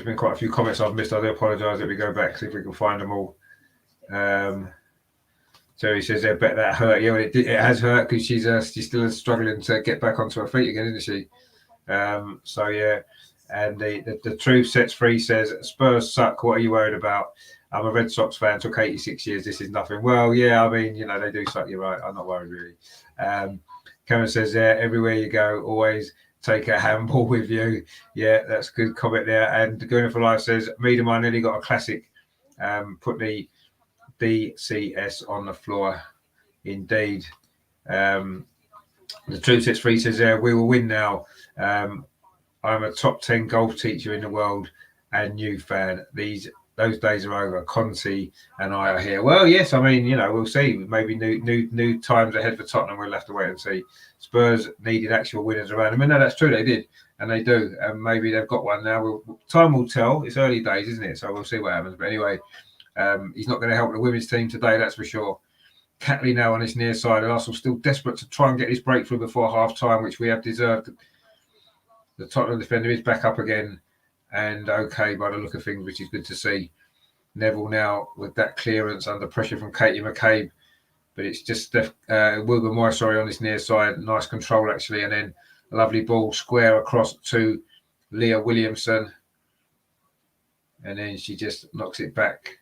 been quite a few comments I've missed. I do apologise if we go back, see if we can find them all. Jerry says, "I bet that hurt you." It has hurt because she's still struggling to get back onto her feet again, isn't she? So yeah. And the truth sets free says, "Spurs suck. What are you worried about? I'm a Red Sox fan. Took 86 years. This is nothing." Well, yeah. I mean, they do suck. You're right. I'm not worried really. Cameron says, "Yeah, everywhere you go, always take a handball with you." Yeah, that's a good comment there. And Going for Life says, "Miedemar nearly got a classic. Put the DCS on the floor." Indeed. The truth sets free says, "We will win now. I'm a top 10 golf teacher in the world and new fan. Those days are over. Conti and I are here." Well, yes, I mean, we'll see. Maybe new times ahead for Tottenham. We'll have to wait and see. Spurs needed actual winners around them. And no, that's true. They did. And they do. And maybe they've got one now. Time will tell. It's early days, isn't it? So we'll see what happens. But anyway, he's not going to help the women's team today, that's for sure. Catley now on his near side. And Arsenal still desperate to try and get this breakthrough before half-time, which we have deserved. The Tottenham defender is back up again and okay by the look of things, which is good to see. Neville now with that clearance under pressure from Katie McCabe, but it's just Wilbur Moore, on his near side. Nice control, actually, and then a lovely ball square across to Leah Williamson. And then she just knocks it back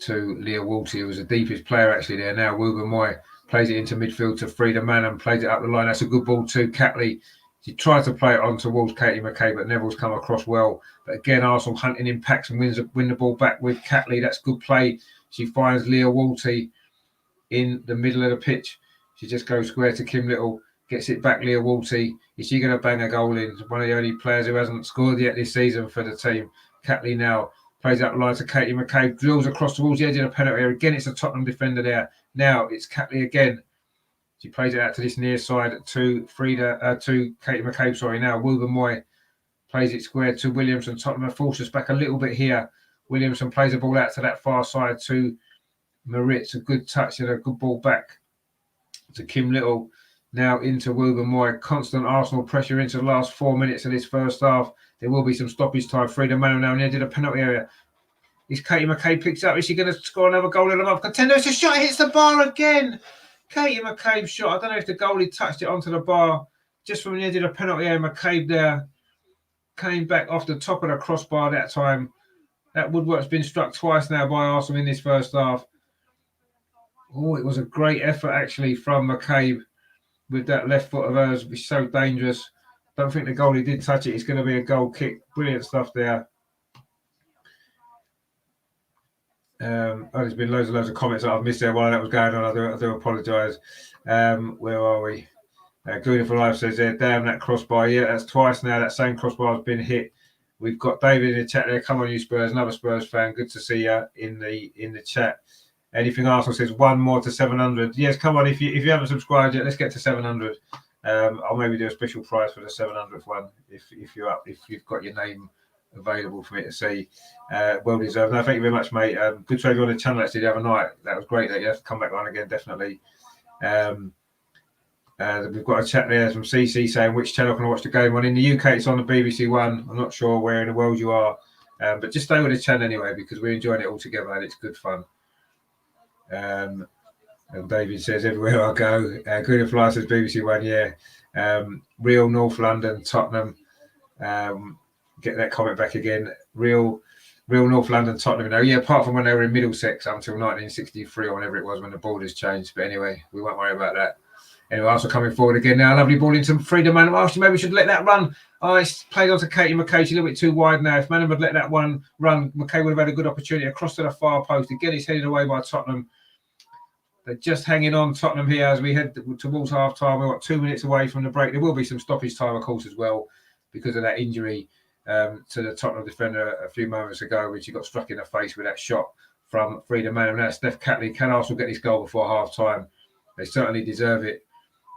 to Leah Walty, who was the deepest player, actually, there. Now Wilbur Moore plays it into midfield to Frida Manham, plays it up the line. That's a good ball to Catley. She tried to play it on towards Katie McCabe, but Neville's come across well. But again, Arsenal hunting impacts and win the ball back with Catley. That's good play. She finds Leah Walty in the middle of the pitch. She just goes square to Kim Little, gets it back, Leah Walty. Is she going to bang a goal in? One of the only players who hasn't scored yet this season for the team. Catley now plays out the line to Katie McCabe, drills across towards the edge of the penalty area. Again, it's a Tottenham defender there. Now it's Catley again. She plays it out to this near side to Katie McCabe. Now Wilbur Moore plays it square to Williamson. Tottenham force us back a little bit here. Williamson plays the ball out to that far side to Maritz. A good touch and a good ball back to Kim Little. Now into Wilbur Moore. Constant Arsenal pressure into the last 4 minutes of this first half. There will be some stoppage time. Frida Manham now near to the penalty area. Is Katie McCabe picks up? Is she going to score another goal in a month? Contender. It's a shot. Hits the bar again. Katie McCabe shot. I don't know if the goalie touched it onto the bar just from the edge of the penalty area. McCabe there came back off the top of the crossbar that time. That woodwork's been struck twice now by Arsenal in this first half. Oh, it was a great effort actually from McCabe with that left foot of hers, which is so dangerous. Don't think the goalie did touch it. It's going to be a goal kick. Brilliant stuff there. There's been loads of comments that I've missed there while that was going on. I do apologise. Where are we? Good for Life says there, damn that crossbar. Yeah, that's twice now. That same crossbar has been hit. We've got David in the chat there. Come on, you Spurs. Another Spurs fan. Good to see you in the chat. Anything Arsenal says one more to 700. Yes, come on. If you haven't subscribed yet, let's get to 700. I'll maybe do a special prize for the 700th one if you're up. If you've got your name available for me to see. Well deserved. No, thank you very much, mate. Good to have you on the channel actually the other night. That was great that you have to come back on again, definitely. We've got a chat there from CC saying which channel can I watch the game on. In the UK it's on the BBC One. I'm not sure where in the world you are, but just stay with the channel anyway because we're enjoying it all together and it's good fun. And David says everywhere I go. Green Fly says BBC One, yeah. Real North London, Tottenham. Get that comment back again. Real North London, Tottenham. Now, yeah, apart from when they were in Middlesex until 1963 or whenever it was when the borders changed. But anyway, we won't worry about that. Anyway, also coming forward again now. Lovely ball into Frida Manham. Oh, maybe we should let that run. Oh, it's played on to Katie McCabe. She's a little bit too wide now. If Manham had let that one run, McCabe would have had a good opportunity across to the far post. Again, it's headed away by Tottenham. They're just hanging on, Tottenham, here as we head towards half-time. We're 2 minutes away from the break. There will be some stoppage time, of course, as well, because of that injury to the Tottenham defender a few moments ago when she got struck in the face with that shot from Frida Manham. Now, Steph Catley, can Arsenal get this goal before half-time? They certainly deserve it.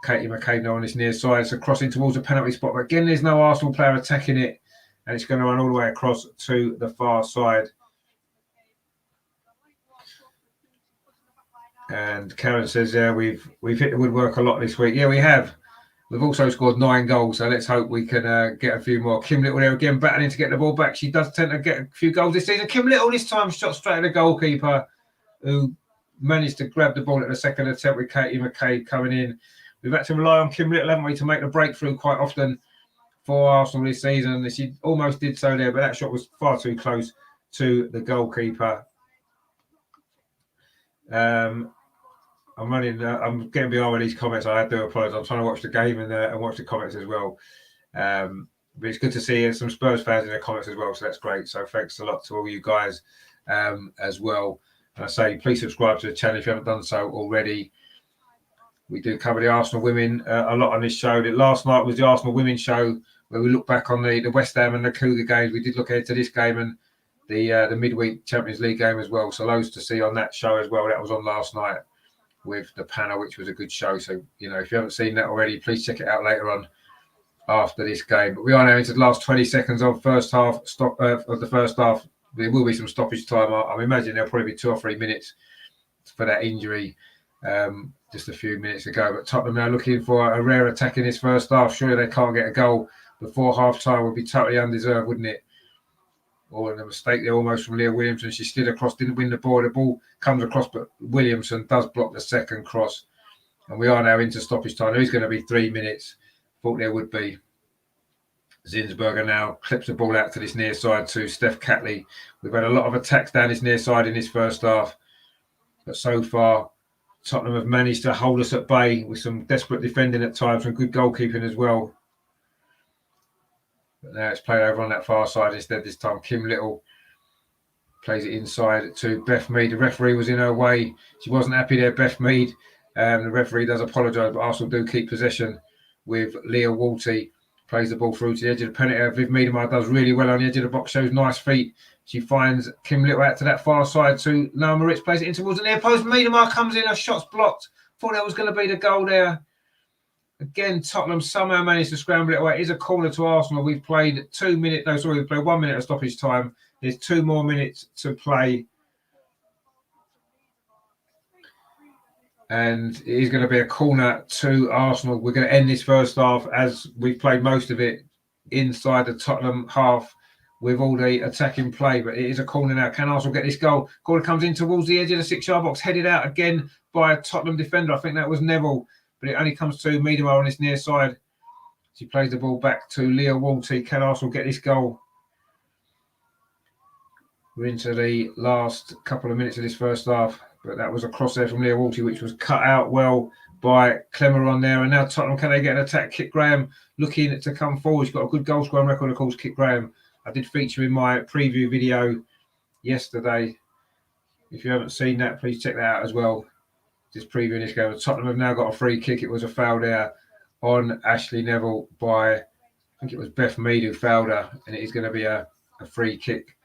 Katie McCabe now on this near side, so crossing towards the penalty spot. But again, there's no Arsenal player attacking it, and it's going to run all the way across to the far side. And Karen says, yeah, we've hit the woodwork a lot this week. Yeah, we have. We've also scored 9 goals, so let's hope we can get a few more. Kim Little there again, battling to get the ball back. She does tend to get a few goals this season. Kim Little this time shot straight at the goalkeeper, who managed to grab the ball at the second attempt with Katie McCabe coming in. We've had to rely on Kim Little, haven't we, to make the breakthrough quite often for Arsenal this season. She almost did so there, but that shot was far too close to the goalkeeper. I'm getting behind with these comments. I do apologise. I'm trying to watch the game and watch the comments as well. But it's good to see some Spurs fans in the comments as well. So that's great. So thanks a lot to all you guys as well. And I say, please subscribe to the channel if you haven't done so already. We do cover the Arsenal women a lot on this show. Last night was the Arsenal women's show where we look back on the West Ham and the Cougar games. We did look ahead to this game and the midweek Champions League game as well. So loads to see on that show as well. That was on last night with the panel, which was a good show. So, you know, if you haven't seen that already, please check it out later on after this game. But we are now into the last 20 seconds of first half of the first half. There will be some stoppage time. I'm imagining there'll probably be 2 or 3 minutes for that injury just a few minutes ago. But Tottenham now looking for a rare attack in this first half. Surely they can't get a goal before half time. Would be totally undeserved, wouldn't it? Or a mistake there almost from Leah Williamson. She slid across, didn't win the ball. The ball comes across, but Williamson does block the second cross. And we are now into stoppage time. There is going to be 3 minutes. Thought there would be. Zinsberger now clips the ball out to this near side to Steph Catley. We've had a lot of attacks down this near side in this first half. But so far, Tottenham have managed to hold us at bay with some desperate defending at times and good goalkeeping as well. But now it's played over on that far side instead this time. Kim Little plays it inside to Beth Mead. The referee was in her way. She wasn't happy there, Beth Mead. The referee does apologise, but Arsenal do keep possession with Leah Walty. Plays the ball through to the edge of the penalty. Viv Miedemar does really well on the edge of the box, shows nice feet. She finds Kim Little out to that far side to Noah Moritz, plays it in towards the near post. Miedemar comes in, her shot's blocked. Thought that was going to be the goal there. Again, Tottenham somehow managed to scramble it away. It is a corner to Arsenal. We've played 2 minutes. No, sorry, we've played 1 minute of stoppage time. There's 2 more minutes to play. And it is going to be a corner to Arsenal. We're going to end this first half as we've played most of it inside the Tottenham half with all the attacking play. But it is a corner now. Can Arsenal get this goal? Corner comes in towards the edge of the 6-yard box, headed out again by a Tottenham defender. I think that was Neville. But it only comes to Miedemar on this near side. She plays the ball back to Leah Walty. Can Arsenal get this goal? We're into the last couple of minutes of this first half. But that was a cross there from Leah Walty, which was cut out well by Clemeron there. And now Tottenham, can they get an attack? Kit Graham looking to come forward. He's got a good goal scoring record, of course, Kit Graham. I did feature in my preview video yesterday. If you haven't seen that, please check that out as well. Just previewing this game. Tottenham have now got a free kick. It was a foul there on Ashley Neville by, I think it was Beth Mead who fouled her. And it is going to be a free kick.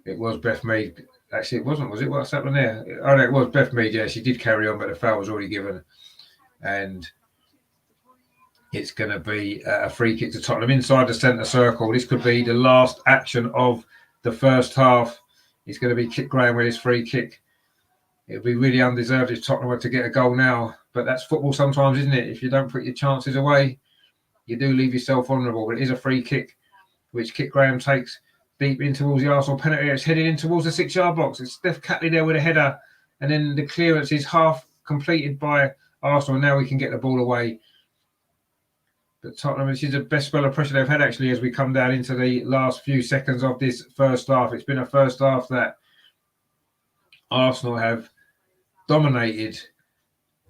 It was Beth Mead. Actually, it wasn't, was it? What's happened there? Oh, no, it was Beth Mead. Yeah, she did carry on, but the foul was already given. And it's going to be a free kick to Tottenham inside the centre circle. This could be the last action of the first half. It's going to be Kit Graham with his free kick. It would be really undeserved if Tottenham were to get a goal now. But that's football sometimes, isn't it? If you don't put your chances away, you do leave yourself vulnerable. But it is a free kick, which Kit Graham takes deep in towards the Arsenal penalty. It's headed in towards the 6-yard box. It's Steph Catley there with a header. And then the clearance is half completed by Arsenal. Now we can get the ball away. But Tottenham, this is the best spell of pressure they've had, actually, as we come down into the last few seconds of this first half. It's been a first half that Arsenal have dominated,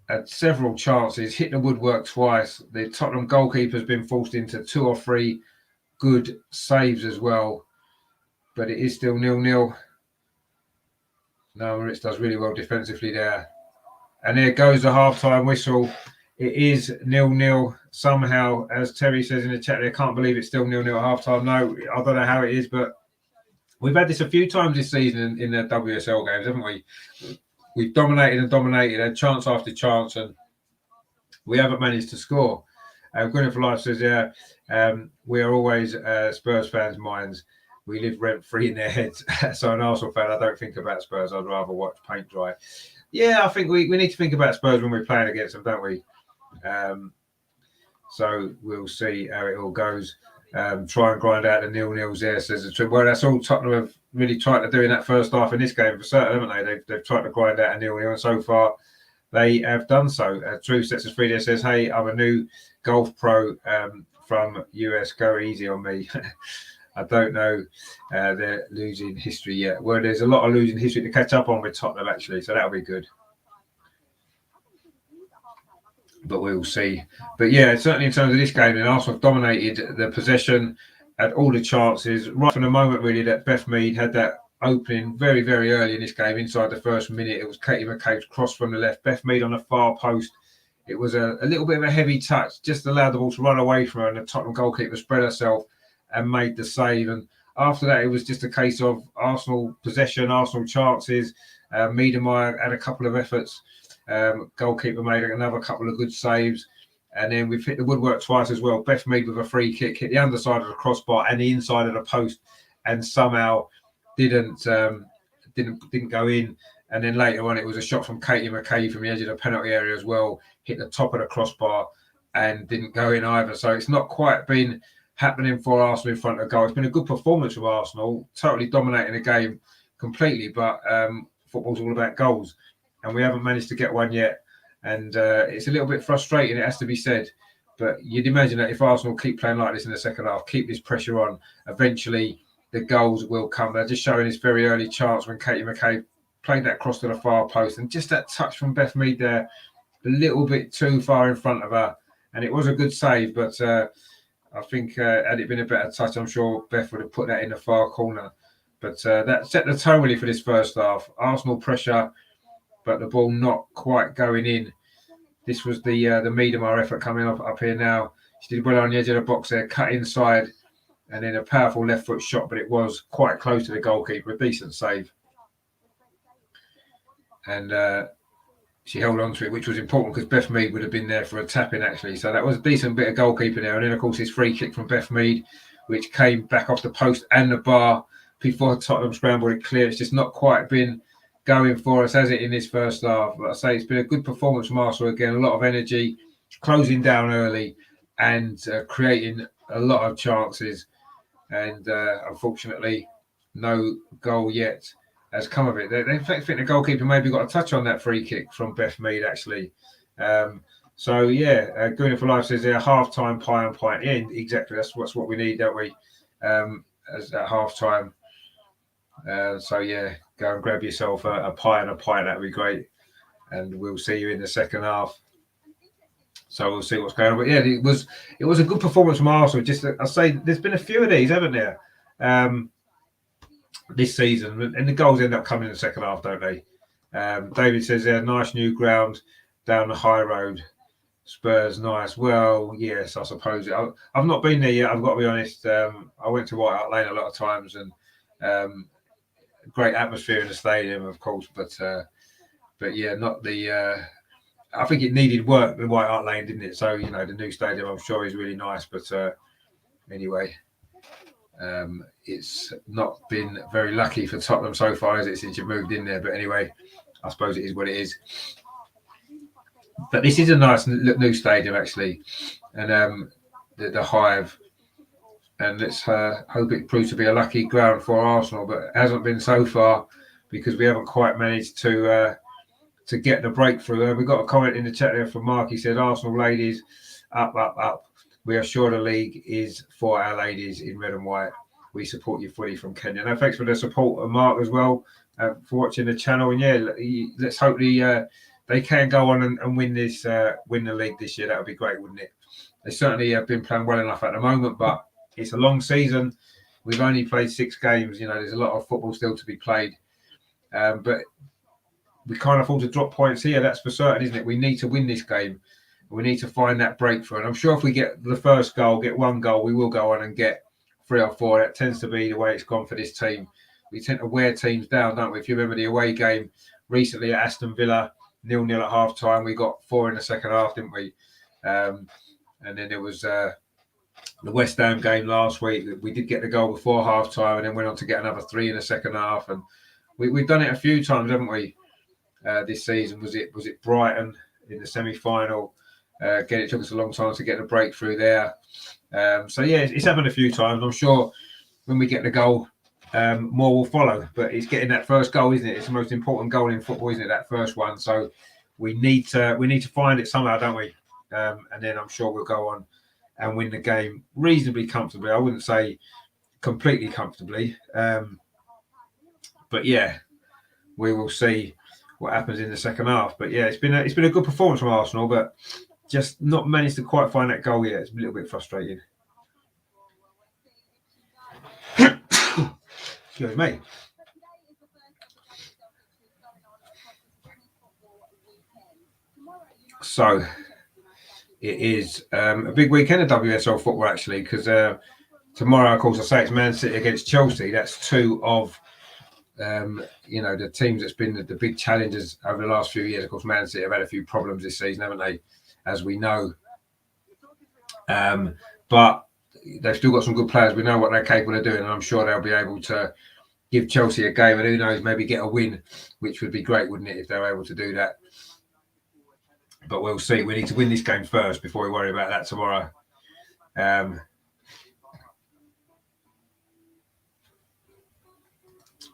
had several chances, hit the woodwork twice. The Tottenham goalkeeper's been forced into 2 or 3 good saves as well. But it is still 0-0. No, Moritz does really well defensively there. And there goes the half-time whistle. It is 0-0 somehow, as Terry says in the chat. I can't believe it's still 0-0 at half-time. No, I don't know how it is, but we've had this a few times this season in the WSL games, haven't we? We've dominated, had chance after chance, and we haven't managed to score. Gwyneth for Life says, yeah, we are always Spurs fans' minds. We live rent-free in their heads. So an Arsenal fan, I don't think about Spurs. I'd rather watch paint dry. Yeah, I think we need to think about Spurs when we're playing against them, don't we? So we'll see how it all goes. Try and grind out the 0-0s there, says the truth. Well, that's all Tottenham have really tried to do in that first half in this game for certain, haven't they? They've tried to grind out a 0-0, and so far they have done so. True sets us free there, says, hey, I'm a new golf pro from US. Go easy on me. I don't know their losing history yet. Well, there's a lot of losing history to catch up on with Tottenham, actually, so that'll be good. But we'll see. But yeah, certainly in terms of this game, Arsenal dominated the possession, had all the chances right from the moment really that Beth Mead had that opening very, very early in this game. Inside the first minute, it was Katie McCabe's cross from the left, Beth Mead on the far post. It was a little bit of a heavy touch, just allowed the ball to run away from her, and the Tottenham goalkeeper spread herself and made the save. And after that, it was just a case of Arsenal possession, Arsenal chances. Miedemeier had a couple of efforts. Goalkeeper made another couple of good saves, and then we've hit the woodwork twice as well. Beth Mead with a free kick hit the underside of the crossbar and the inside of the post, and somehow didn't go in. And then later on, it was a shot from Katie McCabe from the edge of the penalty area as well, hit the top of the crossbar and didn't go in either. So it's not quite been happening for Arsenal in front of goal. It's been a good performance from Arsenal, totally dominating the game completely, but football's all about goals, and we haven't managed to get one yet. And it's a little bit frustrating, it has to be said. But you'd imagine that if Arsenal keep playing like this in the second half, keep this pressure on, eventually the goals will come. They're just showing this very early chance when Katie McCabe played that cross to the far post, and just that touch from Beth Mead there, a little bit too far in front of her. And it was a good save, but I think had it been a better touch, I'm sure Beth would have put that in the far corner. But that set the tone really for this first half. Arsenal pressure, but the ball not quite going in. This was the Miedemeier effort coming up here now. She did well on the edge of the box there, cut inside, and then a powerful left foot shot, but it was quite close to the goalkeeper, a decent save. And she held on to it, which was important because Beth Mead would have been there for a tap-in, actually. So that was a decent bit of goalkeeping there. And then, of course, his free kick from Beth Mead, which came back off the post and the bar before Tottenham scrambled it clear. It's just not quite been going for us, has it, in this first half? But I say it's been a good performance from Arsenal again, a lot of energy, closing down early and creating a lot of chances. And unfortunately, no goal yet has come of it. They think the goalkeeper maybe got a touch on that free kick from Beth Mead, actually. So, yeah, Guna for Life says there, half-time, pie and pint. Yeah, exactly. That's what we need, don't we, as at half-time. So, yeah, go and grab yourself a pie and a pint. That would be great. And we'll see you in the second half. So we'll see what's going on. But, yeah, it was a good performance from Arsenal. Just, I say, there's been a few of these, haven't there? This season, and the goals end up coming in the second half, don't they? David says there, nice new ground down the high road. Spurs, nice. Well, yes, I suppose. I've not been there yet, I've got to be honest. I went to White Hart Lane a lot of times, and great atmosphere in the stadium, of course, but yeah, not the. I think it needed work, the White Hart Lane, didn't it? So, the new stadium, I'm sure, is really nice, but anyway. It's not been very lucky for Tottenham so far, is it, since you've moved in there? But anyway, I suppose it is what it is. But this is a nice new stadium, actually, and the Hive. And let's hope it proves to be a lucky ground for Arsenal, but it hasn't been so far because we haven't quite managed to get the breakthrough. We've got a comment in the chat there from Mark. He said, Arsenal ladies, up, up, up. We are sure the league is for our ladies in red and white. We support you fully from Kenya. Now, thanks for the support, Mark, as well, for watching the channel. And yeah, let's hope they can go on and win win the league this year. That would be great, wouldn't it? They certainly have been playing well enough at the moment, but it's a long season. We've only played 6 games. There's a lot of football still to be played. But we can't afford to drop points here. That's for certain, isn't it? We need to win this game. We need to find that breakthrough. And I'm sure if we get the first goal, get one goal, we will go on and get 3 or 4. That tends to be the way it's gone for this team. We tend to wear teams down, don't we? If you remember the away game recently at Aston Villa, 0-0 at half-time, we got 4 in the second half, didn't we? And then there was the West Ham game last week. We did get the goal before half-time and then went on to get another 3 in the second half. And we've done it a few times, haven't we? this season. Was it Brighton in the semi-final? Again, it took us a long time to get the breakthrough there. So yeah, it's happened a few times. I'm sure when we get the goal, more will follow. But it's getting that first goal, isn't it? It's the most important goal in football, isn't it? That first one. So we need to find it somehow, don't we? And then I'm sure we'll go on and win the game reasonably comfortably. I wouldn't say completely comfortably, but yeah, we will see what happens in the second half. But yeah, it's been a good performance from Arsenal, but just not managed to quite find that goal yet. It's a little bit frustrating. Excuse me. So it is a big weekend of WSL football actually, because tomorrow, of course, I say it's Man City against Chelsea. That's two of the teams that's been the big challenges over the last few years. Of course, Man City have had a few problems this season, haven't they? As we know. But they've still got some good players. We know what they're capable of doing, and I'm sure they'll be able to give Chelsea a game, and who knows, maybe get a win, which would be great, wouldn't it, if they were able to do that? But we'll see. We need to win this game first before we worry about that tomorrow.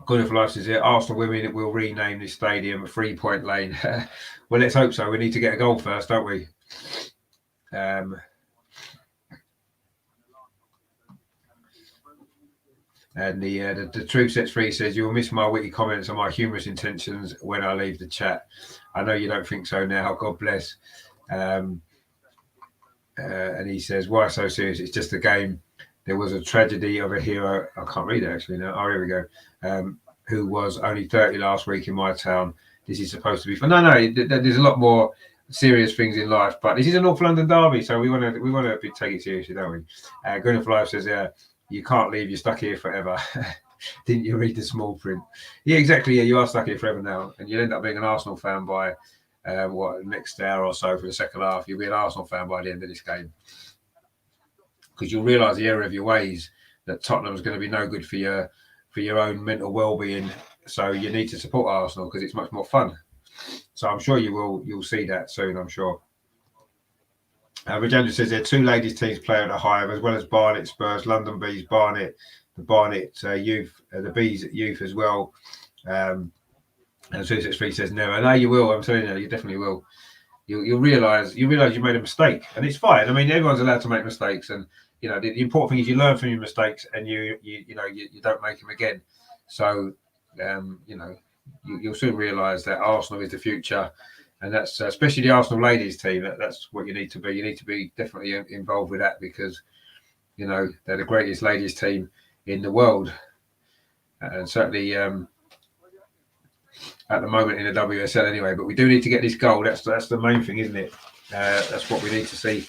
Good for Life says here, Arsenal women will rename this stadium 3 Point Lane. Well, let's hope so. We need to get a goal first, don't we? And the Truth Sets Free says, you will miss my witty comments and my humorous intentions when I leave the chat. I know you don't think so now. God bless. And he says, why so serious? It's just a game. There was a tragedy of a hero. I can't read it actually now. Oh, here we go. Who was only 30 last week in my town. This is supposed to be fun. No, there's a lot more serious things in life, but this is a North London derby, so we want to take it seriously, don't we? Going for Life says, you can't leave. You're stuck here forever. Didn't you read the small print? Yeah, exactly. Yeah, you are stuck here forever now, and you'll end up being an Arsenal fan by next hour or so for the second half. You'll be an Arsenal fan by the end of this game, because you'll realise the error of your ways, that Tottenham is going to be no good for your own mental well-being. So you need to support Arsenal because it's much more fun. So I'm sure you'll see that soon, I'm sure. Virginia says there are two ladies teams play at the Hive, as well as Barnet, Spurs, London Bees, Barnet, the Barnet youth, the Bees youth as well. And 263 says never. No, you will. I'm telling you, you definitely will. You'll realise you made a mistake, and it's fine. I mean, everyone's allowed to make mistakes, and the important thing is you learn from your mistakes and you don't make them again. So you'll soon realise that Arsenal is the future. And that's especially the Arsenal ladies team. That's what you need to be. You need to be definitely involved with that, because they're the greatest ladies team in the world, and certainly at the moment in the WSL anyway. But we do need to get this goal. That's the main thing, isn't it? That's what we need to see.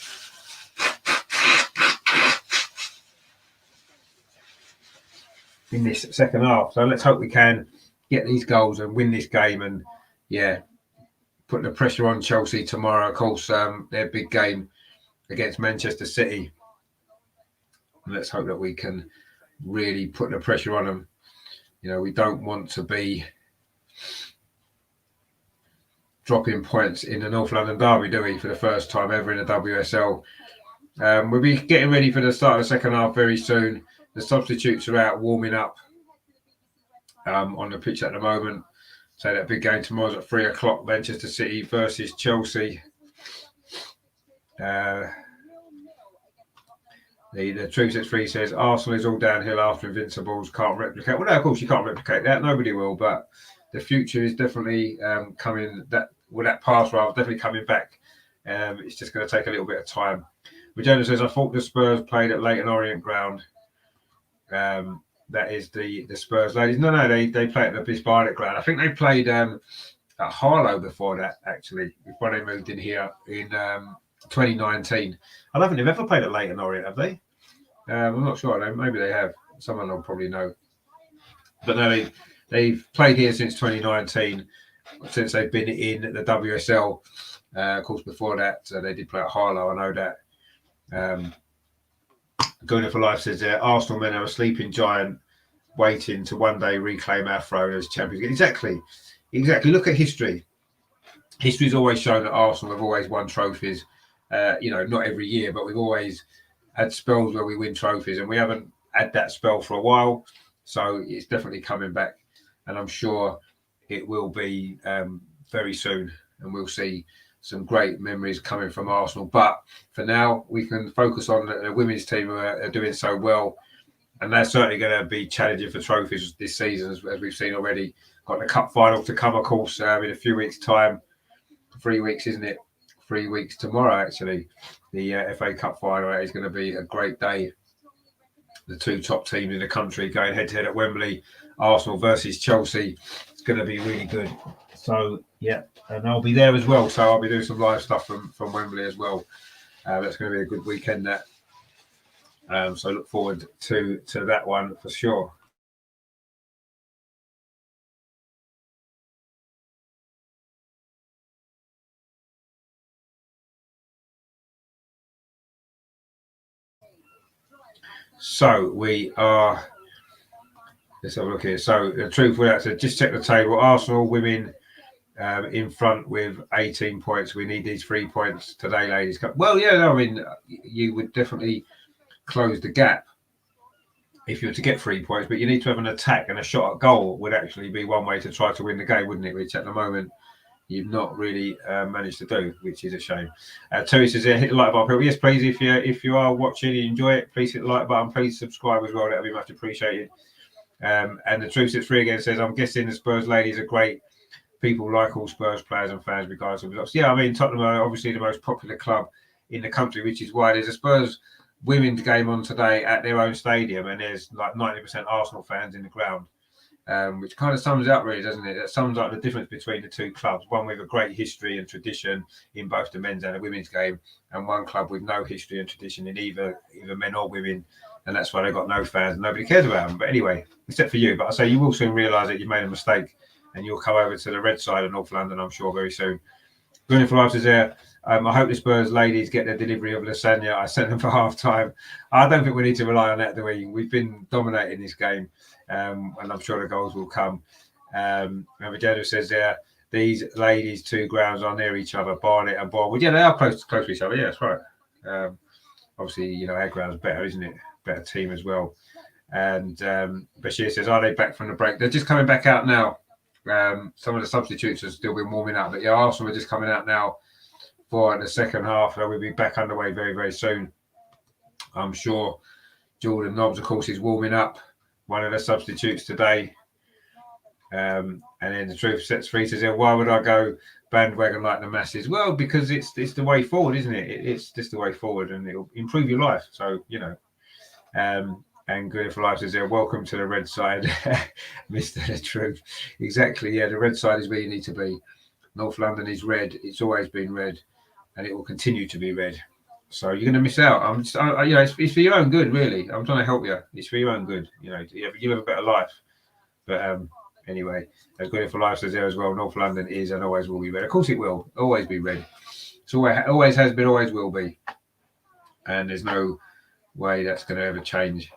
In this second half. So let's hope we can get these goals and win this game, and put the pressure on Chelsea tomorrow. Of course, their big game against Manchester City. And let's hope that we can really put the pressure on them. We don't want to be dropping points in the North London derby, do we, for the first time ever in the WSL. We'll be getting ready for the start of the second half very soon. The substitutes are out warming up on the pitch at the moment. So that big game tomorrow's at 3 o'clock, Manchester City versus Chelsea. The Truth Sets Free says Arsenal is all downhill after Invincibles, can't replicate. Well, no, of course you can't replicate that. Nobody will, but the future is definitely coming. That past rather definitely coming back. It's just going to take a little bit of time. Regina says I thought the Spurs played at Leighton Orient Ground. That is the Spurs ladies. No, they play at the Bismarck ground. I think they played at Harlow before that, actually, before they moved in here in 2019. I don't think they've ever played at Leighton Orient, have they? I'm not sure. Maybe they have. Someone will probably know. But no, they've played here since 2019, since they've been in the WSL. Of course, before that, they did play at Harlow. I know that. Going for Life says Arsenal men are a sleeping giant waiting to one day reclaim our throne as champions. Exactly. Look at history. history's always shown that Arsenal have always won trophies. Not every year, but we've always had spells where we win trophies, and we haven't had that spell for a while. So it's definitely coming back, and I'm sure it will be very soon, and we'll see some great memories coming from Arsenal. But for now, we can focus on the women's team who are doing so well, and they're certainly going to be challenging for trophies this season, as we've seen already. Got the cup final to come, of course, in a few weeks' time. 3 weeks, isn't it? 3 weeks tomorrow, actually. The FA Cup final is going to be a great day. The two top teams in the country going head to head at Wembley. Arsenal versus Chelsea. It's going to be really good. So, yeah, and I'll be there as well. So I'll be doing some live stuff from Wembley as well. That's going to be a good weekend, that. So look forward to that one for sure. So we are. Let's have a look here. So the truth without to just check the table. Arsenal women in front with 18 points. We need these 3 points today, ladies. Well, yeah, no, I mean, you would definitely close the gap if you were to get 3 points, but you need to have an attack, and a shot at goal would actually be one way to try to win the game, wouldn't it? Which at the moment you've not really managed to do, which is a shame. Terry says, hit the like button. Yes, please, if you are watching, you enjoy it, please hit the like button. Please subscribe as well. That would be much appreciated. And the Truth Sits Free again says, I'm guessing the Spurs ladies are great. People like all Spurs players and fans, regardless of results. Yeah, I mean, Tottenham are obviously the most popular club in the country, which is why there's a Spurs women's game on today at their own stadium, and there's like 90% Arsenal fans in the ground, which kind of sums it up, really, doesn't it? That sums up the difference between the two clubs. One with a great history and tradition in both the men's and the women's game, and one club with no history and tradition in either men or women, and that's why they've got no fans and nobody cares about them. But anyway, except for you. But I say you will soon realise that you made a mistake, and you'll come over to the red side of North London, I'm sure, very soon. Running for Life is there. I hope the Spurs ladies get their delivery of lasagna. I sent them for half time. I don't think we need to rely on that, do we? We've been dominating this game, and I'm sure the goals will come. Vijay says there, these ladies' two grounds are near each other, Barnet and Bournemouth. Yeah, they are close to each other. Yeah, that's right. Obviously, our ground's better, isn't it? Better team as well. And Bashir says, are they back from the break? They're just coming back out now. Some of the substitutes have still been warming up, but yeah, Arsenal are just coming out now for the second half. We'll be back underway very, very soon. I'm sure Jordan Nobbs, of course, is warming up, one of the substitutes today. And then the Truth Sets Free says, why would I go bandwagon like the masses? Well, because it's the way forward, isn't it? It's just the way forward, and it'll improve your life. So, and Good for Life says, welcome to the red side, Mr. The Truth. Exactly, yeah, the red side is where you need to be. North London is red. It's always been red, and it will continue to be red. So you're going to miss out. It's for your own good, really. I'm trying to help you. It's for your own good. You have a better life. But anyway, as Good for Life says there as well, North London is and always will be red. Of course it will. Always be red. It's always has been, always will be. And there's no way that's going to ever change.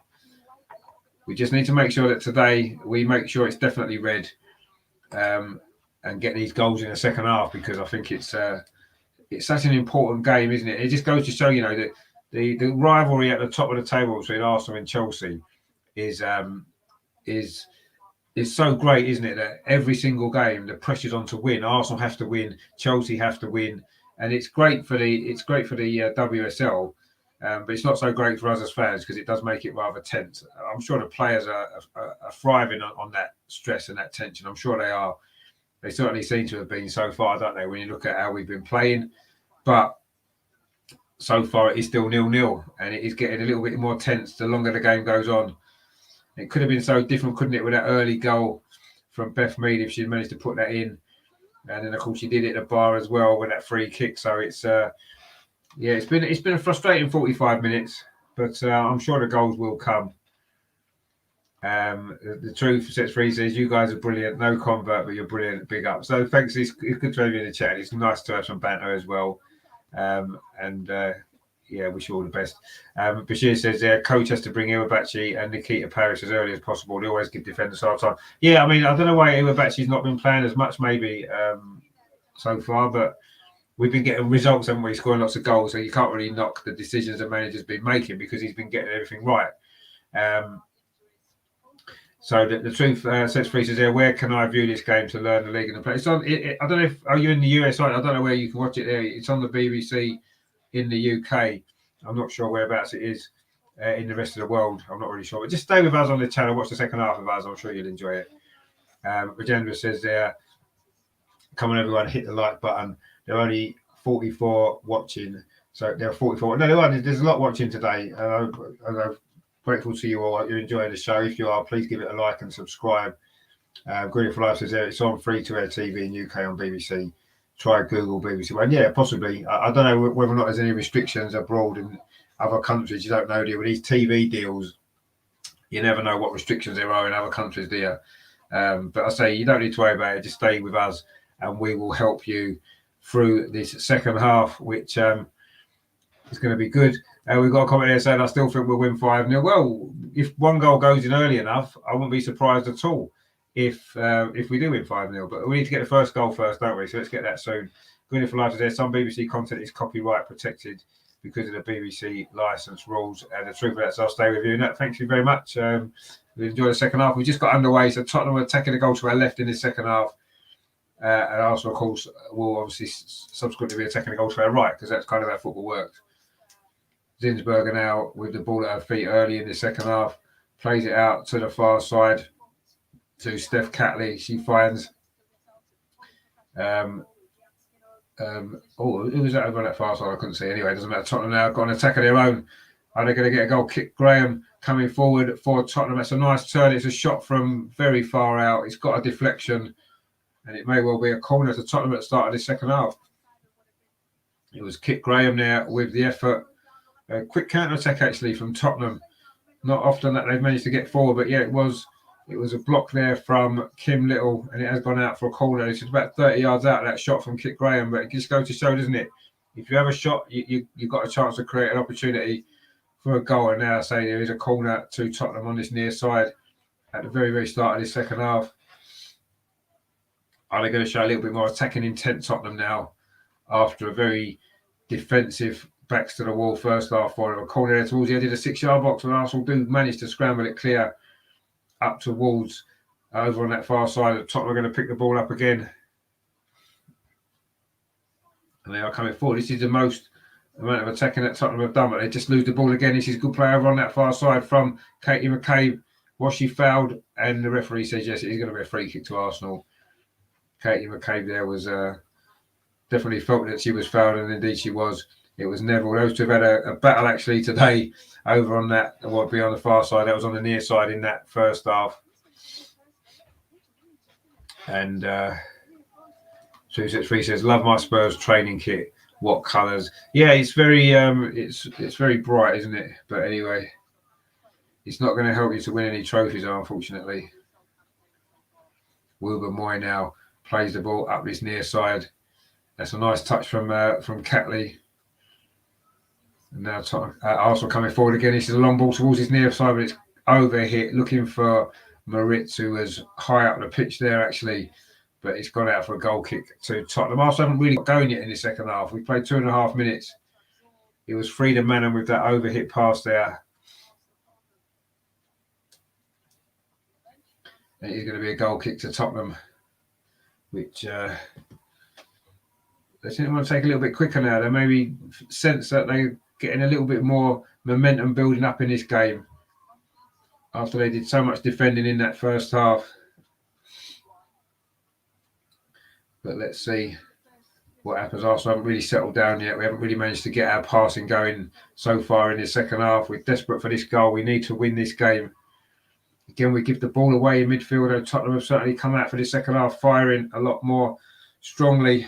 We just need to make sure that today we make sure it's definitely red, and get these goals in the second half, because I think it's such an important game, isn't it? It just goes to show, that the rivalry at the top of the table between Arsenal and Chelsea is so great, isn't it? That every single game the pressure's on to win. Arsenal have to win, Chelsea have to win, and it's great for the WSL. But it's not so great for us as fans, because it does make it rather tense. I'm sure the players are thriving on that stress and that tension. I'm sure they are. They certainly seem to have been so far, don't they, when you look at how we've been playing. But so far it is still 0-0, and it is getting a little bit more tense the longer the game goes on. It could have been so different, couldn't it, with that early goal from Beth Mead, if she'd managed to put that in. And then, of course, she did it at the bar as well with that free kick. So it's... it's been a frustrating 45 minutes, but I'm sure the goals will come. The Truth Sets Free says, you guys are brilliant. No convert, but you're brilliant. Big up. So thanks. It's good to have you in the chat. It's nice to have some banter as well. Wish you all the best. Bashir says, coach has to bring Iwabachi and Nikita Paris as early as possible. They always give defenders hard time. Yeah, I mean, I don't know why Iwabachi's not been playing as much, maybe. so far, but we've been getting results, haven't we? Scoring lots of goals, so you can't really knock the decisions the manager's been making because he's been getting everything right. So the truth sets free says there, where can I view this game to learn the league and the play? It's on. I don't know if are you in the US? I don't know where you can watch it there. It's on the BBC in the UK. I'm not sure whereabouts it is in the rest of the world. I'm not really sure. But just stay with us on the channel. Watch the second half of us. I'm sure you'll enjoy it. Rajendra says there, come on everyone, hit the like button. There are only 44 watching. So there are 44. No, there's a lot watching today. I'm grateful to you all. You're enjoying the show. If you are, please give it a like and subscribe. Green for Life says there, it's on free to air TV in UK on BBC. Try Google BBC One. Yeah, possibly. I don't know whether or not there's any restrictions abroad in other countries. You don't know, do you? With these TV deals, you never know what restrictions there are in other countries, do you? But I say you don't need to worry about it. Just stay with us and we will help you through this second half, which is going to be good. We've got a comment here saying, I still think we'll win 5-0. Well, if one goal goes in early enough, I wouldn't be surprised at all if we do win 5-0. But we need to get the first goal first, don't we? So let's get that soon. Green for Life is there. Some BBC content is copyright protected because of the BBC licence rules. And the truth of that is I'll stay with you. And thank you very much. We enjoy the second half. We just got underway. So Tottenham are taking the goal to our left in the second half. And Arsenal, of course, will obviously subsequently be attacking the goal to our right because that's kind of how football works. Zinsberger now with the ball at her feet early in the second half. Plays it out to the far side to Steph Catley. She finds... who was that over on that far side? I couldn't see. Anyway, it doesn't matter. Tottenham now got an attack of their own. Are they going to get a goal? Kick Graham coming forward for Tottenham. That's a nice turn. It's a shot from very far out. It's got a deflection. And it may well be a corner to Tottenham at the start of the second half. It was Kit Graham there with the effort. A quick counter-attack, actually, from Tottenham. Not often that they've managed to get forward, but yeah, it was a block there from Kim Little, and it has gone out for a corner. It's about 30 yards out of that shot from Kit Graham, but it just goes to show, doesn't it? If you have a shot, you've got a chance to create an opportunity for a goal. And now I say there is a corner to Tottenham on this near side at the very, very start of this second half. Are they going to show a little bit more attacking intent, Tottenham, now, after a very defensive backs to the wall first half for a corner there towards the edge of the 6-yard box, and Arsenal do manage to scramble it clear up towards over on that far side. Tottenham are going to pick the ball up again. And they are coming forward. This is the most amount of attacking that Tottenham have done, but they just lose the ball again. This is a good play over on that far side from Katie McCabe. Was she fouled? And the referee says yes, it is going to be a free kick to Arsenal. Katie McCabe there was definitely felt that she was fouled, and indeed she was. It was Neville. Those two have had a battle actually today over on that, what would be on the far side. That was on the near side in that first half. And 263 says, love my Spurs training kit. What colours? Yeah, it's very it's very bright, isn't it? But anyway, it's not going to help you to win any trophies, unfortunately. Wilbur Moy now plays the ball up this near side. That's a nice touch from Catley. And now Arsenal coming forward again. This is a long ball towards his near side, but it's over hit, looking for Moritz, who was high up the pitch there, actually. But it's gone out for a goal kick to Tottenham. Arsenal haven't really got going yet in the second half. We played 2.5 minutes. It was Frida Manning with that over hit pass there. It is going to be a goal kick to Tottenham, which they seem to want to take a little bit quicker now. They maybe sense that they're getting a little bit more momentum building up in this game after they did so much defending in that first half. But let's see what happens. Arsenal haven't really settled down yet. We haven't really managed to get our passing going so far in the second half. We're desperate for this goal. We need to win this game. Again, we give the ball away in midfield. Tottenham have certainly come out for the second half, firing a lot more strongly.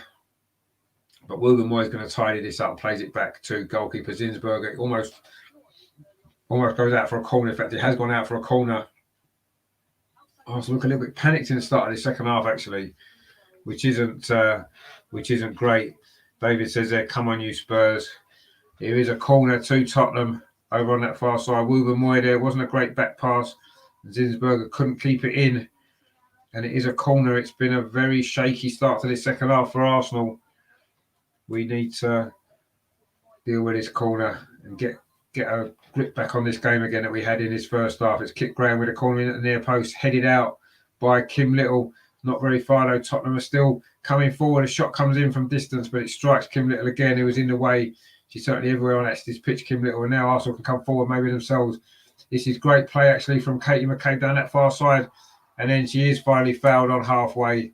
But Wilbur Moy is going to tidy this up and plays it back to goalkeeper Zinsberger. It almost goes out for a corner. In fact, it has gone out for a corner. Arsenal look a little bit panicked in the start of the second half, actually, which isn't great. David says there, come on you Spurs. Here is a corner to Tottenham over on that far side. Wilbur Moy there. Wasn't a great back pass. Zinsberger couldn't keep it in. and it is a corner. It's been a very shaky start to this second half for Arsenal. We need to deal with this corner and get a grip back on this game again that we had in this first half. It's kicked Graham with a corner in at the near post, headed out by Kim Little. Not very far though. Tottenham are still coming forward. A shot comes in from distance, but it strikes Kim Little again, who was in the way. She's certainly everywhere on this pitch, Kim Little. And now Arsenal can come forward maybe themselves. This is great play actually from Katie McCabe down that far side. And then she is finally fouled on halfway.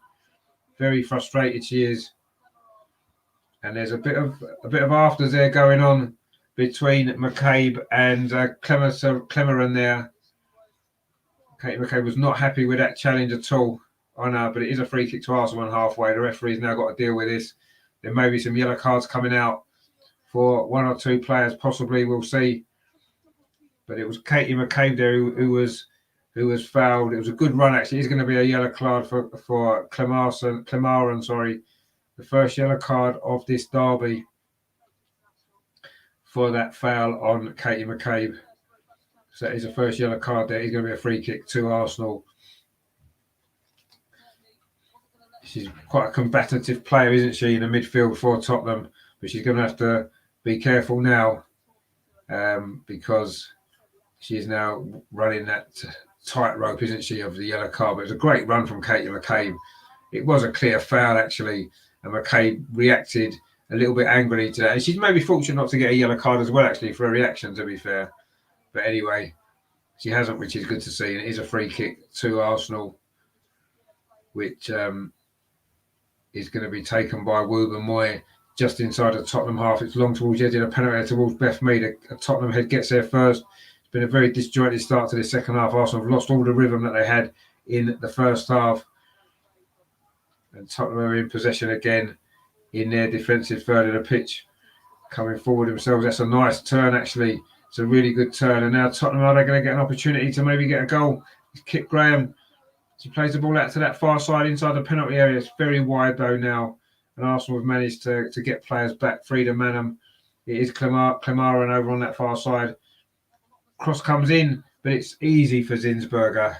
Very frustrated she is. And there's a bit of afters there going on between McCabe and Clemeron there. Katie McCabe was not happy with that challenge at all on her, but it is a free kick to Arsenal on halfway. The referee's now got to deal with this. There may be some yellow cards coming out for one or two players, possibly. We'll see. But it was Katie McCabe there who was fouled. It was a good run actually. It's going to be a yellow card for Clemaran, sorry. The first yellow card of this derby for that foul on Katie McCabe. So that is the first yellow card there. It's going to be a free kick to Arsenal. She's quite a combative player, isn't she, in the midfield for Tottenham? But she's going to have to be careful now because she is now running that tightrope, isn't she, of the yellow card. But it was a great run from Katie McCabe. It was a clear foul, actually. And McCabe reacted a little bit angrily to that. And she's maybe fortunate not to get a yellow card as well, actually, for her reaction, to be fair. But anyway, she hasn't, which is good to see. And it is a free kick to Arsenal, which is going to be taken by Woober Moy just inside the Tottenham half. It's long towards the edge of the penalty towards Beth Mead. A Tottenham head gets there first. It's been a very disjointed start to the second half. Arsenal have lost all the rhythm that they had in the first half. And Tottenham are in possession again in their defensive third of the pitch, coming forward themselves. That's a nice turn, actually. It's a really good turn. And now Tottenham, are they going to get an opportunity to maybe get a goal? Kit Graham. She plays the ball out to that far side inside the penalty area. It's very wide, though, now. And Arsenal have managed to get players back. Frida Manham. It is Clemaran over on that far side. Cross comes in, but it's easy for Zinsberger.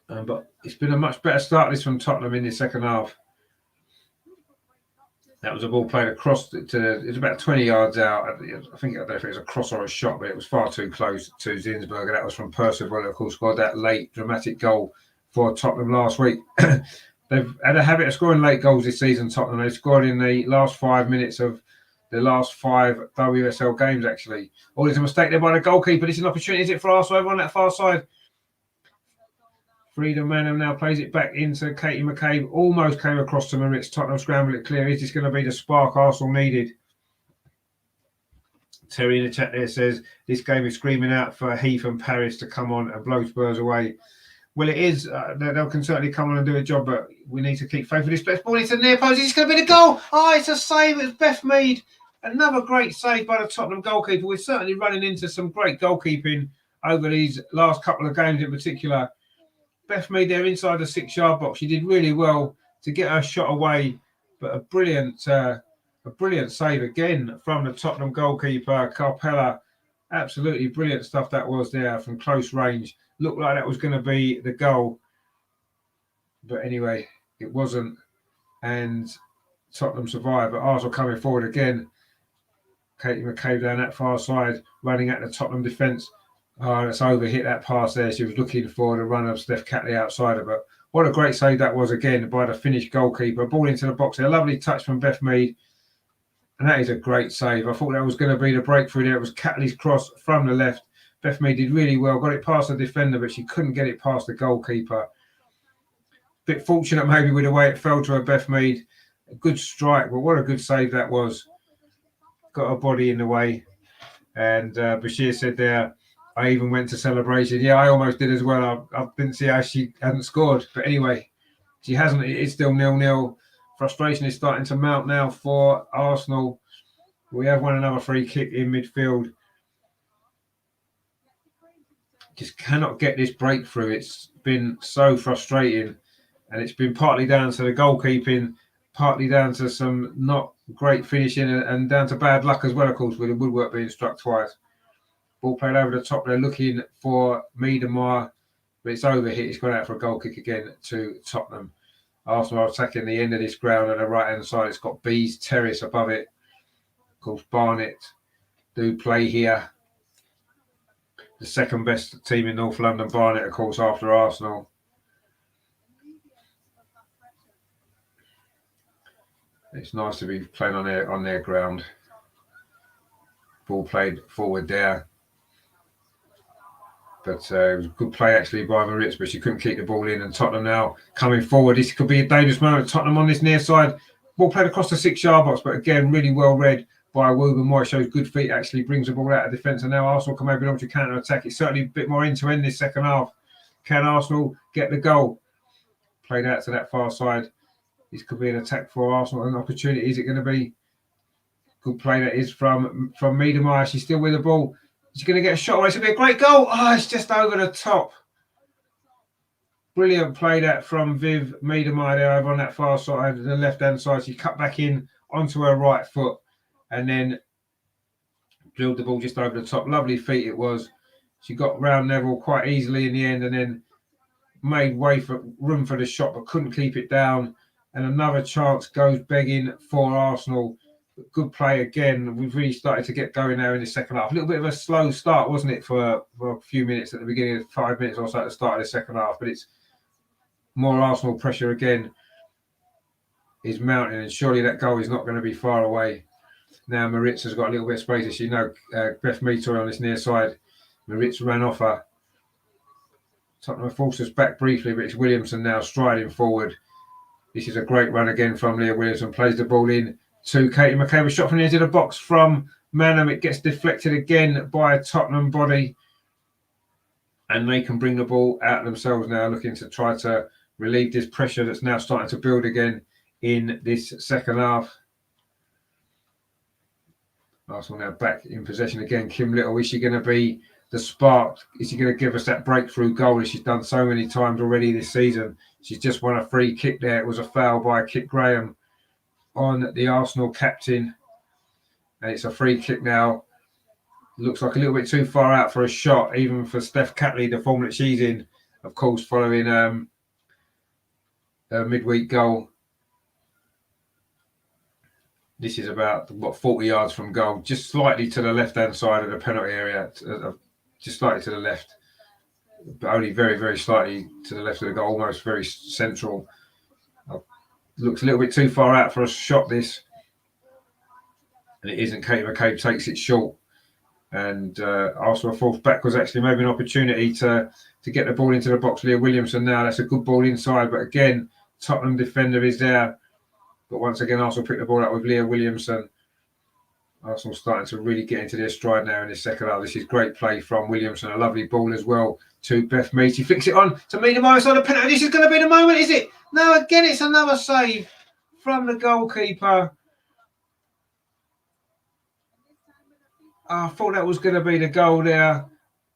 But it's been a much better start this from Tottenham in the second half. That was a ball played across it's about 20 yards out. I don't know if it was a cross or a shot, but it was far too close to Zinsberger. That was from Percival, of course, scored that late dramatic goal for Tottenham last week. They've had a habit of scoring late goals this season, Tottenham. They scored in the last 5 minutes of the last 5 WSL games, actually. Oh, there's a mistake there by the goalkeeper. This is an opportunity, is it, for Arsenal over on that far side? Frida Manham now plays it back into Katie McCabe. Almost came across to Maritz. Tottenham scrambled it clear. Is this going to be the spark Arsenal needed? Terry in the chat there says, this game is screaming out for Heath and Paris to come on and blow Spurs away. Well, it is. They can certainly come on and do a job, but we need to keep faith with this. Let's ball into the near post. Is this going to be the goal? Oh, it's a save. It's Beth Mead. Another great save by the Tottenham goalkeeper. We're certainly running into some great goalkeeping over these last couple of games in particular. Beth Mead there inside the 6-yard box. She did really well to get her shot away, but a brilliant save again from the Tottenham goalkeeper, Carpella. Absolutely brilliant stuff that was there from close range. Looked like that was going to be the goal, but anyway, it wasn't, and Tottenham survived. But Arsenal coming forward again. Katie McCabe down that far side, running at the Tottenham defence. Oh, that's over, hit that pass there. She was looking for the run of Steph Catley outside of it. What a great save that was again by the Finnish goalkeeper. Ball into the box there. A lovely touch from Beth Mead. And that is a great save. I thought that was going to be the breakthrough there. It was Catley's cross from the left. Beth Mead did really well. Got it past the defender, but she couldn't get it past the goalkeeper. Bit fortunate maybe with the way it fell to her, Beth Mead. A good strike, but what a good save that was. Got her body in the way. And Bashir said there, I even went to celebration. Yeah, I almost did as well. I didn't see how she hadn't scored. But anyway, she hasn't. It's still 0-0. Frustration is starting to mount now for Arsenal. We have won another free kick in midfield. Just cannot get this breakthrough. It's been so frustrating. And it's been partly down to the goalkeeping, partly down to some not great finishing, and down to bad luck as well, of course, with the woodwork being struck twice. Ball played over the top. They're looking for Miedemar. but it's overhit. It's gone out for a goal kick again to Tottenham. Arsenal are attacking the end of this ground on the right-hand side. It's got Bees Terrace above it. Of course, Barnet do play here. The second best team in North London, Barnet, of course, after Arsenal. It's nice to be playing on their ground. Ball played forward there. But it was a good play actually by Maritz, but she couldn't keep the ball in. And Tottenham now coming forward. This could be a dangerous moment. Tottenham on this near side. Ball played across the 6-yard box, but again, really well read by Woburn Moore. Shows good feet, actually brings the ball out of defence. And now Arsenal come over to counter attack. It's certainly a bit more end to end this second half. Can Arsenal get the goal? Played out to that far side. This could be an attack for Arsenal. An opportunity. Is it going to be? Good play that is from Miedemeier. She's still with the ball. She's going to get a shot away. It's going to be a great goal. Oh, it's just over the top. Brilliant play that from Viv Miedemeier there over on that far side, the left-hand side. She cut back in onto her right foot and then drilled the ball just over the top. Lovely feet it was. She got round Neville quite easily in the end and then made room for the shot but couldn't keep it down. And another chance goes begging for Arsenal. Good play again. We've really started to get going now in the second half. A little bit of a slow start, wasn't it, for a few minutes at the beginning, 5 minutes or so at the start of the second half. But it's more Arsenal pressure again is mounting, and surely that goal is not going to be far away. Now Maritz has got a little bit of space, as you know. Beth Meter on this near side. Maritz ran off her. Tottenham forced us back briefly, but it's Williamson now striding forward. This is a great run again from Leah Williamson. Plays the ball in to Katie McCabe. A shot from the edge of the box from Manham. It gets deflected again by a Tottenham body. And they can bring the ball out themselves now, looking to try to relieve this pressure that's now starting to build again in this second half. Arsenal now back in possession again. Kim Little, is she going to be the spark? Is she going to give us that breakthrough goal as she's done so many times already this season? She's just won a free kick there. It was a foul by Kit Graham on the Arsenal captain. And it's a free kick now. Looks like a little bit too far out for a shot, even for Steph Catley, the form that she's in, of course, following a midweek goal. This is about, 40 yards from goal, just slightly to the left-hand side of the penalty area, just slightly to the left, but only very, very slightly to the left of the goal, almost very central. Looks a little bit too far out for a shot, this. And it isn't. Katie McCabe takes it short. And Arsenal forced backwards, actually, maybe an opportunity to get the ball into the box. Leah Williamson now, that's a good ball inside. But again, Tottenham defender is there. But once again, Arsenal pick the ball up with Leah Williamson. Arsenal starting to really get into their stride now in the second half. This is great play from Williamson. A lovely ball as well to Beth Mead. She flicks it on to Miedemeier on the penalty. This is going to be the moment, is it? No, again, it's another save from the goalkeeper. I thought that was going to be the goal there.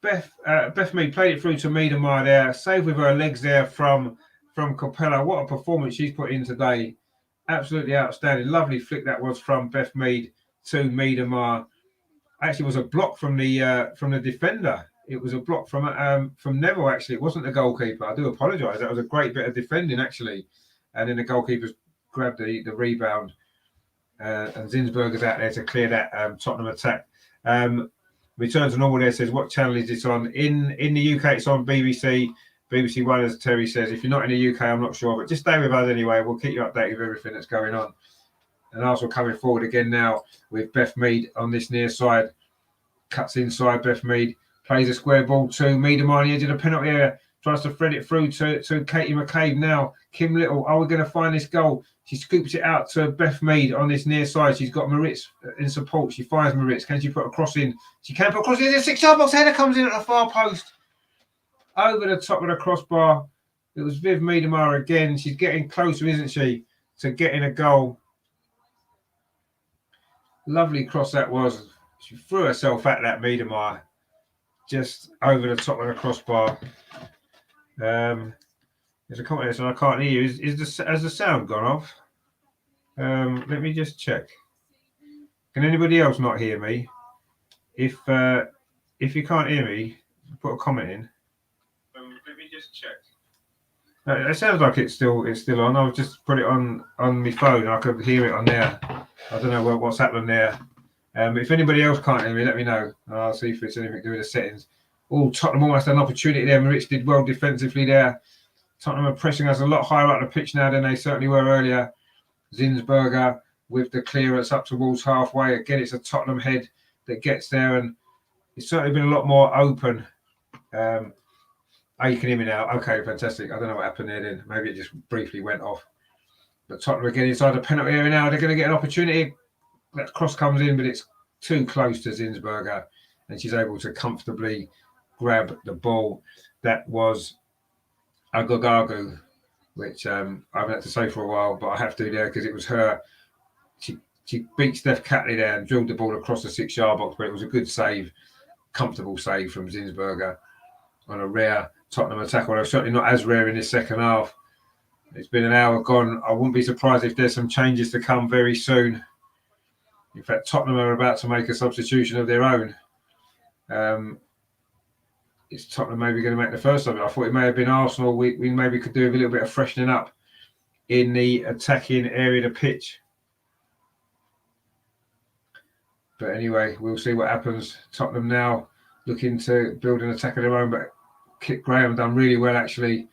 Beth Mead played it through to Miedemeier there. Save with her legs there from Capella. What a performance she's put in today. Absolutely outstanding. Lovely flick that was from Beth Mead to Miedemeier. Actually, it was a block from the defender. It was a block from Neville, actually. It wasn't the goalkeeper. I do apologise. That was a great bit of defending, actually. And then the goalkeeper's grabbed the rebound. And Zinsberger's out there to clear that Tottenham attack. Return to normal there says, what channel is this on? In the UK, it's on BBC One, as Terry says. If you're not in the UK, I'm not sure. But just stay with us anyway. We'll keep you updated with everything that's going on. And Arsenal coming forward again now with Beth Mead on this near side. Cuts inside, Beth Mead. Plays a square ball to Miedemeier on the edge of the penalty area. Tries to thread it through to Katie McCabe now. Kim Little, are we going to find this goal? She scoops it out to Beth Mead on this near side. She's got Maritz in support. She finds Maritz. Can she put a cross in? She can put a cross in. The 6-yard box. Header comes in at the far post. Over the top of the crossbar. It was Viv Miedemeier again. She's getting closer, isn't she, to getting a goal. Lovely cross that was. She threw herself at that Miedemeier. Just over the top of the crossbar. There's a comment there, so I can't hear you. Has the sound gone off? Let me just check. Can anybody else not hear me? If you can't hear me, put a comment in. Let me just It sounds like it's still on. I've just put it on my phone. I could hear it on there. I don't know what's happening there. If anybody else can't hear me, let me know. I'll see if it's anything to do with the settings. Oh, Tottenham almost had an opportunity there. Maritz did well defensively there. Tottenham are pressing us a lot higher up the pitch now than they certainly were earlier. Zinsberger with the clearance up towards halfway. Again, it's a Tottenham head that gets there, and it's certainly been a lot more open. You can hear me now. Okay, fantastic. I don't know what happened there then. Maybe it just briefly went off. But Tottenham again inside the penalty area now. They're going to get an opportunity. That cross comes in, but it's too close to Zinsberger, and she's able to comfortably grab the ball. That was Agogagu, which I haven't had to say for a while, but I have to there because it was her. She beat Steph Catley there and drilled the ball across the 6-yard box, but it was a good save, comfortable save from Zinsberger on a rare Tottenham attack, although certainly not as rare in this second half. It's been an hour gone. I wouldn't be surprised if there's some changes to come very soon. In fact, Tottenham are about to make a substitution of their own. It's Tottenham maybe going to make the first of it. I thought it may have been Arsenal. We maybe could do a little bit of freshening up in the attacking area of the pitch. But anyway, we'll see what happens. Tottenham now looking to build an attack of their own, but Kit Graham done really well actually.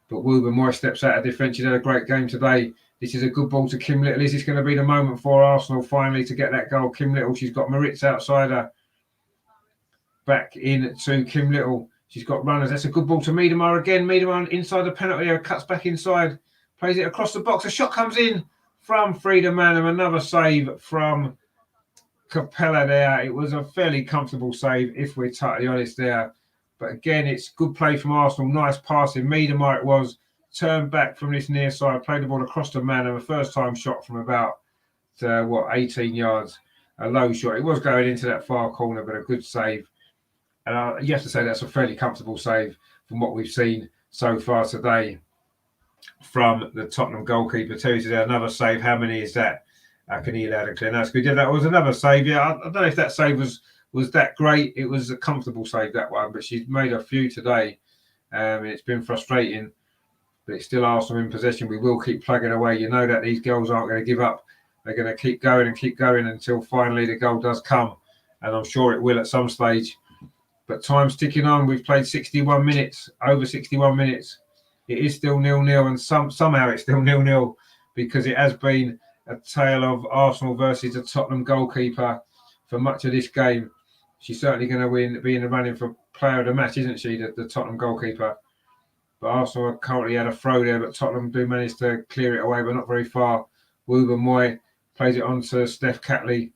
But Woober Moy steps out of defence. She's had a great game today. This is a good ball to Kim Little. Is this going to be the moment for Arsenal finally to get that goal? Kim Little, she's got Maritz outside her. Back in to Kim Little. She's got runners. That's a good ball to Miedemar again. Miedemar inside the penalty area, cuts back inside, plays it across the box. A shot comes in from Frida Manham. Another save from Capella there. It was a fairly comfortable save, if we're totally honest there. But again, it's good play from Arsenal. Nice passing. Miedemar it was. Turned back from this near side, played the ball across to Manham. A first-time shot from about, 18 yards. A low shot. It was going into that far corner, but a good save. And you have to say that's a fairly comfortable save from what we've seen so far today from the Tottenham goalkeeper. Terry said another save. How many is that? Can he loud and clear? That's good. Yeah, that was another save. Yeah, I don't know if that save was that great. It was a comfortable save, that one, but she's made a few today. It's been frustrating, but it's still Arsenal in possession. We will keep plugging away. You know that these girls aren't going to give up. They're going to keep going until finally the goal does come, and I'm sure it will at some stage. But time's ticking on. We've played 61 minutes, over 61 minutes. It is still 0-0, and somehow it's still 0-0 because it has been a tale of Arsenal versus a Tottenham goalkeeper for much of this game. She's certainly going to be in the running for player of the match, isn't she, the Tottenham goalkeeper? But Arsenal currently had a throw there, but Tottenham do manage to clear it away, but not very far. Woober Moy plays it on to Steph Catley.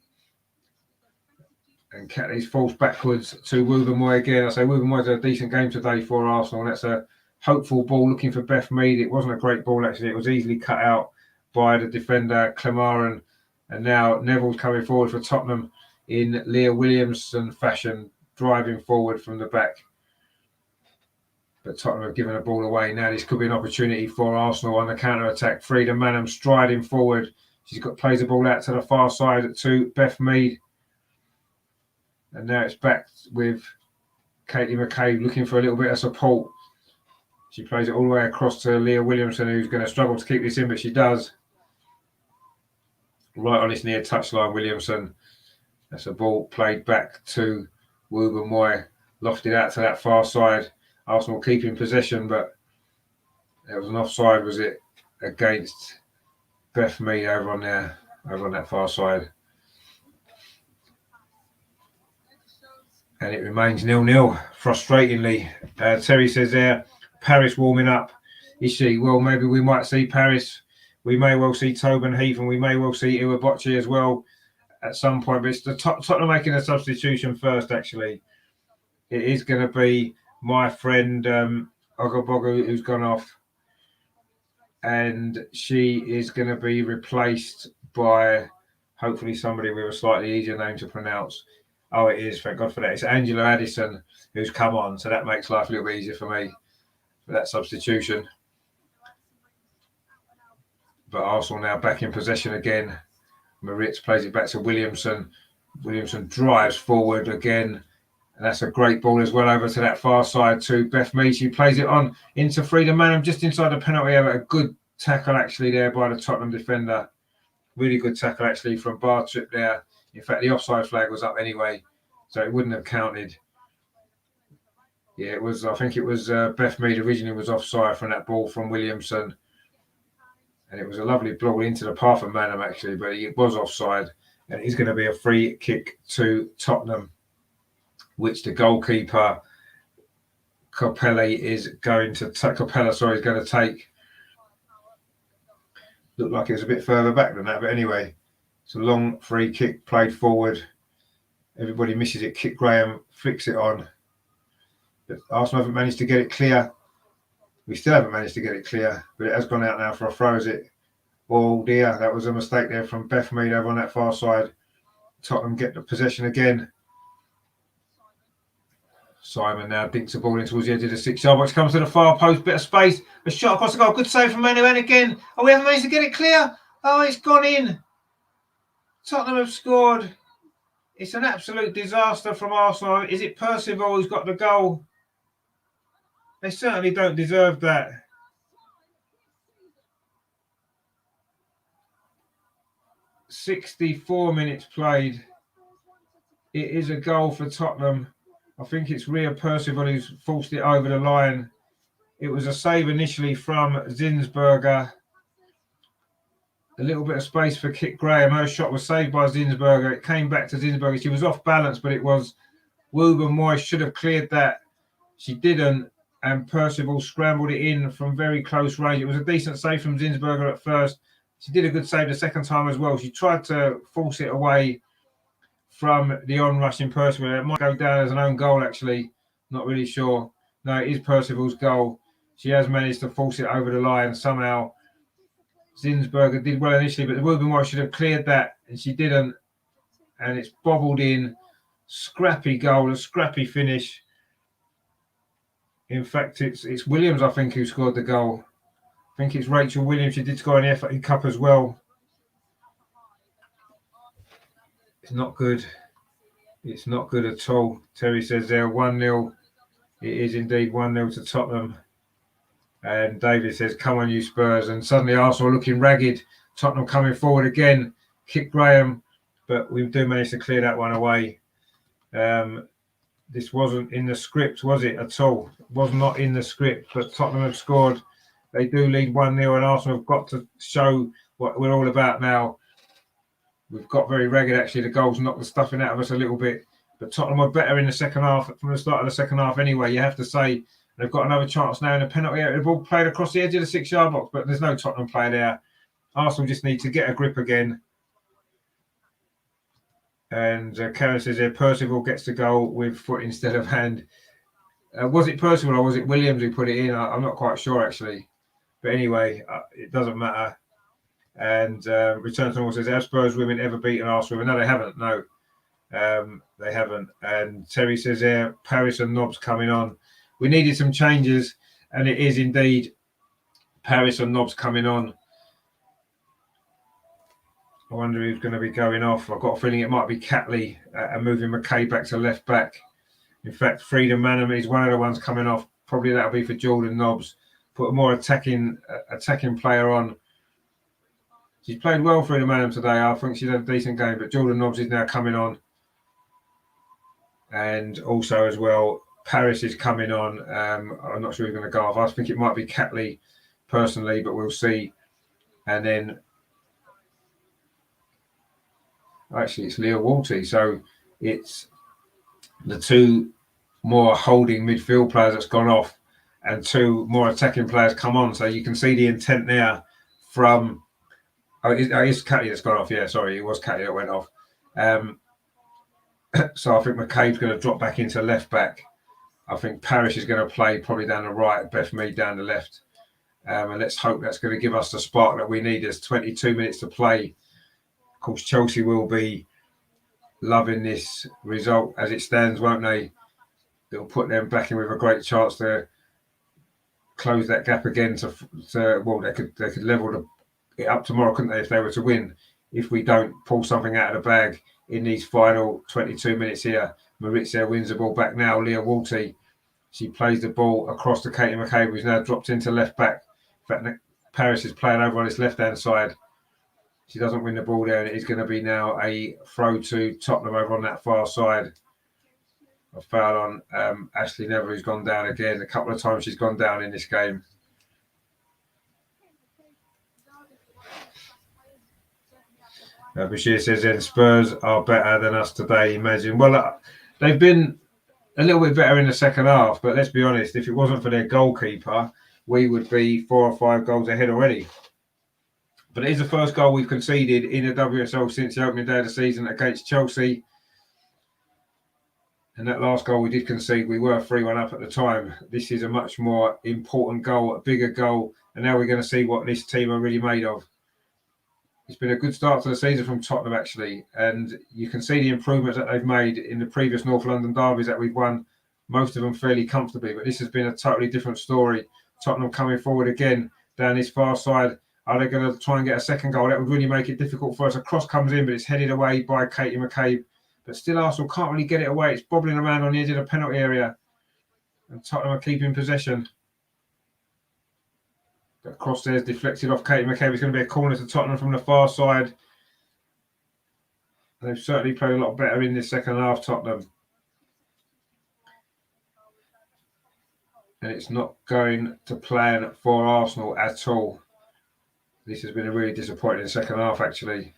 And Catley's falls backwards to Woober Moy again. I say Woober Moy's had a decent game today for Arsenal. And that's a hopeful ball looking for Beth Mead. It wasn't a great ball, actually. It was easily cut out by the defender, Clemaran. And now Neville's coming forward for Tottenham in Leah Williamson fashion, driving forward from the back. But Tottenham have given the ball away. Now this could be an opportunity for Arsenal on the counter-attack. Frida Manham striding forward. Plays the ball out to the far side to Beth Mead. And now it's back with Katie McCabe looking for a little bit of support. She plays it all the way across to Leah Williamson, who's going to struggle to keep this in, but she does. Right on this near touchline, Williamson. That's a ball played back to Woober Moy. Lofted out to that far side. Arsenal keeping possession, but there was an offside, was it, against Beth Mead over on that far side. And it remains 0-0, frustratingly. Terry says there, Paris warming up. Is she? Well, maybe we might see Paris. We may well see Tobin Heath, and we may well see Iwabochi as well at some point. But it's the Tottenham making a substitution first, actually. It is going to be my friend Ogobogu, who's gone off. And she is going to be replaced by hopefully somebody with a slightly easier name to pronounce. Oh, it is. Thank God for that. It's Angela Addison who's come on. So that makes life a little bit easier for me for that substitution. But Arsenal now back in possession again. Maritz plays it back to Williamson. Williamson drives forward again. And that's a great ball as well over to that far side to Beth Mead. She plays it on into Frida Manham just inside the penalty area. A good tackle actually there by the Tottenham defender. Really good tackle actually from Bartrip there. In fact, the offside flag was up anyway, so it wouldn't have counted. Yeah, it was. I think it was Beth Mead originally was offside from that ball from Williamson. And it was a lovely ball into the path of Manham actually, but it was offside. And it's going to be a free kick to Tottenham, which the goalkeeper Capelli is going to take. Looked like it was a bit further back than that, but anyway, it's a long free kick played forward. Everybody misses it. Kit Graham flicks it on. But Arsenal haven't managed to get it clear. We still haven't managed to get it clear, but it has gone out now for a throw, is it? Oh dear, that was a mistake there from Beth Mead over on that far side. Tottenham get the possession again. Simon now dinks the ball in towards the edge of the 6-yard box, comes to the far post, bit of space, a shot across the goal, good save from Manu, and again, oh, we haven't managed to get it clear. Oh, it's gone in. Tottenham have scored. It's an absolute disaster from Arsenal. Is it Percival who's got the goal? They certainly don't deserve that. "64 minutes played. It is a goal for Tottenham. I think it's Rhea Percival who's forced it over the line. It was a save initially from Zinsberger. A little bit of space for Kit Graham. Her shot was saved by Zinsberger. It came back to Zinsberger. She was off balance, but it was Wooben Moyes should have cleared that. She didn't, and Percival scrambled it in from very close range. It was a decent save from Zinsberger at first. She did a good save the second time as well. She tried to force it away from the on-rushing Percival. It might go down as an own goal, actually. Not really sure. No, it is Percival's goal. She has managed to force it over the line somehow. Zinsberger did well initially, but the Wooben Moyes should have cleared that, and she didn't. And it's bobbled in. Scrappy goal, a scrappy finish. In fact, it's Williams, I think, who scored the goal. I think it's Rachel Williams. She did score in the FA Cup as well. It's not good. It's not good at all. Terry says there 1-0. It is indeed 1-0 to Tottenham. And David says, come on, you Spurs. And suddenly Arsenal looking ragged. Tottenham coming forward again. Kit Graham. But we do manage to clear that one away. This wasn't in the script, was it, at all? It was not in the script. But Tottenham have scored. They do lead 1-0. And Arsenal have got to show what we're all about now. We've got very ragged, actually. The goals knocked the stuffing out of us a little bit. But Tottenham were better in the second half, from the start of the second half anyway, you have to say. They've got another chance now in the penalty area. The ball played across the edge of the 6-yard box, but there's no Tottenham player there. Arsenal just need to get a grip again. And Karen says there, Percival gets the goal with foot instead of hand. Was it Percival or was it Williams who put it in? I'm not quite sure, actually. But anyway, it doesn't matter. And Return to Normal says, have Spurs women ever beaten Arsenal? No, they haven't. No, they haven't. And Terry says there, Paris and Nobbs coming on. We needed some changes, and it is indeed Paris and Nobbs coming on. I wonder who's going to be going off. I've got a feeling it might be Catley and moving McKay back to left back. In fact, Frida Manham is one of the ones coming off. Probably that'll be for Jordan Nobbs. Put a more attacking player on. She's played well for Frida Manham today. I think she's had a decent game, but Jordan Nobbs is now coming on. And also as well, Paris is coming on. I'm not sure who's going to go off. I think it might be Catley personally, but we'll see. And then actually it's Leah Walty. So it's the two more holding midfield players that's gone off and two more attacking players come on. So you can see the intent there from... it's Catley that's gone off. Yeah, sorry, it was Catley that went off. So I think McCabe's going to drop back into left back. I think Parrish is going to play probably down the right, Beth Mead down the left. And let's hope that's going to give us the spark that we need. There's 22 minutes to play. Of course, Chelsea will be loving this result as it stands, won't they? It'll put them back in with a great chance to close that gap again. Well, they could level it up tomorrow, couldn't they, if they were to win? If we don't pull something out of the bag in these final 22 minutes here. Maurizio wins the ball back now. Leah Walty. She plays the ball across to Katie McCabe, who's now dropped into left back. In fact, Paris is playing over on his left-hand side. She doesn't win the ball there, and it is going to be now a throw to Tottenham over on that far side. A foul on Ashley Neville, who's gone down again. A couple of times she's gone down in this game. Bashir says, then Spurs are better than us today, imagine. Well, they've been a little bit better in the second half, but let's be honest, if it wasn't for their goalkeeper, we would be 4 or 5 goals ahead already. But it is the first goal we've conceded in the WSL since the opening day of the season against Chelsea. And that last goal we did concede, we were 3-1 up at the time. This is a much more important goal, a bigger goal, and now we're going to see what this team are really made of. It's been a good start to the season from Tottenham, actually, and you can see the improvements that they've made in the previous North London derbies that we've won, most of them fairly comfortably, but this has been a totally different story. Tottenham coming forward again down this far side. Are they going to try and get a second goal? That would really make it difficult for us. A cross comes in, but it's headed away by Katie McCabe. But still, Arsenal can't really get it away. It's bobbling around on the edge of the penalty area, and Tottenham are keeping possession. The cross there is deflected off Katie McCabe. It's going to be a corner to Tottenham from the far side. They've certainly played a lot better in this second half, Tottenham. And it's not going to plan for Arsenal at all. This has been a really disappointing second half, actually.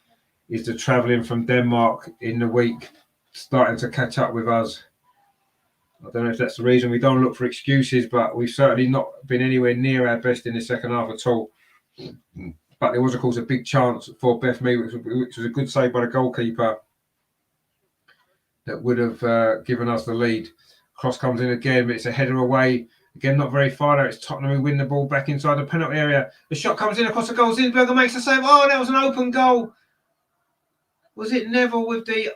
Is the travelling from Denmark in the week starting to catch up with us? I don't know if that's the reason. We don't look for excuses, but we've certainly not been anywhere near our best in the second half at all. But there was, of course, a big chance for Beth Mead, which was a good save by the goalkeeper that would have given us the lead. Cross comes in again, but it's a header away. Again, not very far there. It's Tottenham who win the ball back inside the penalty area. The shot comes in across the goal. Zinsberger makes the save. Oh, that was an open goal. Was it Neville with the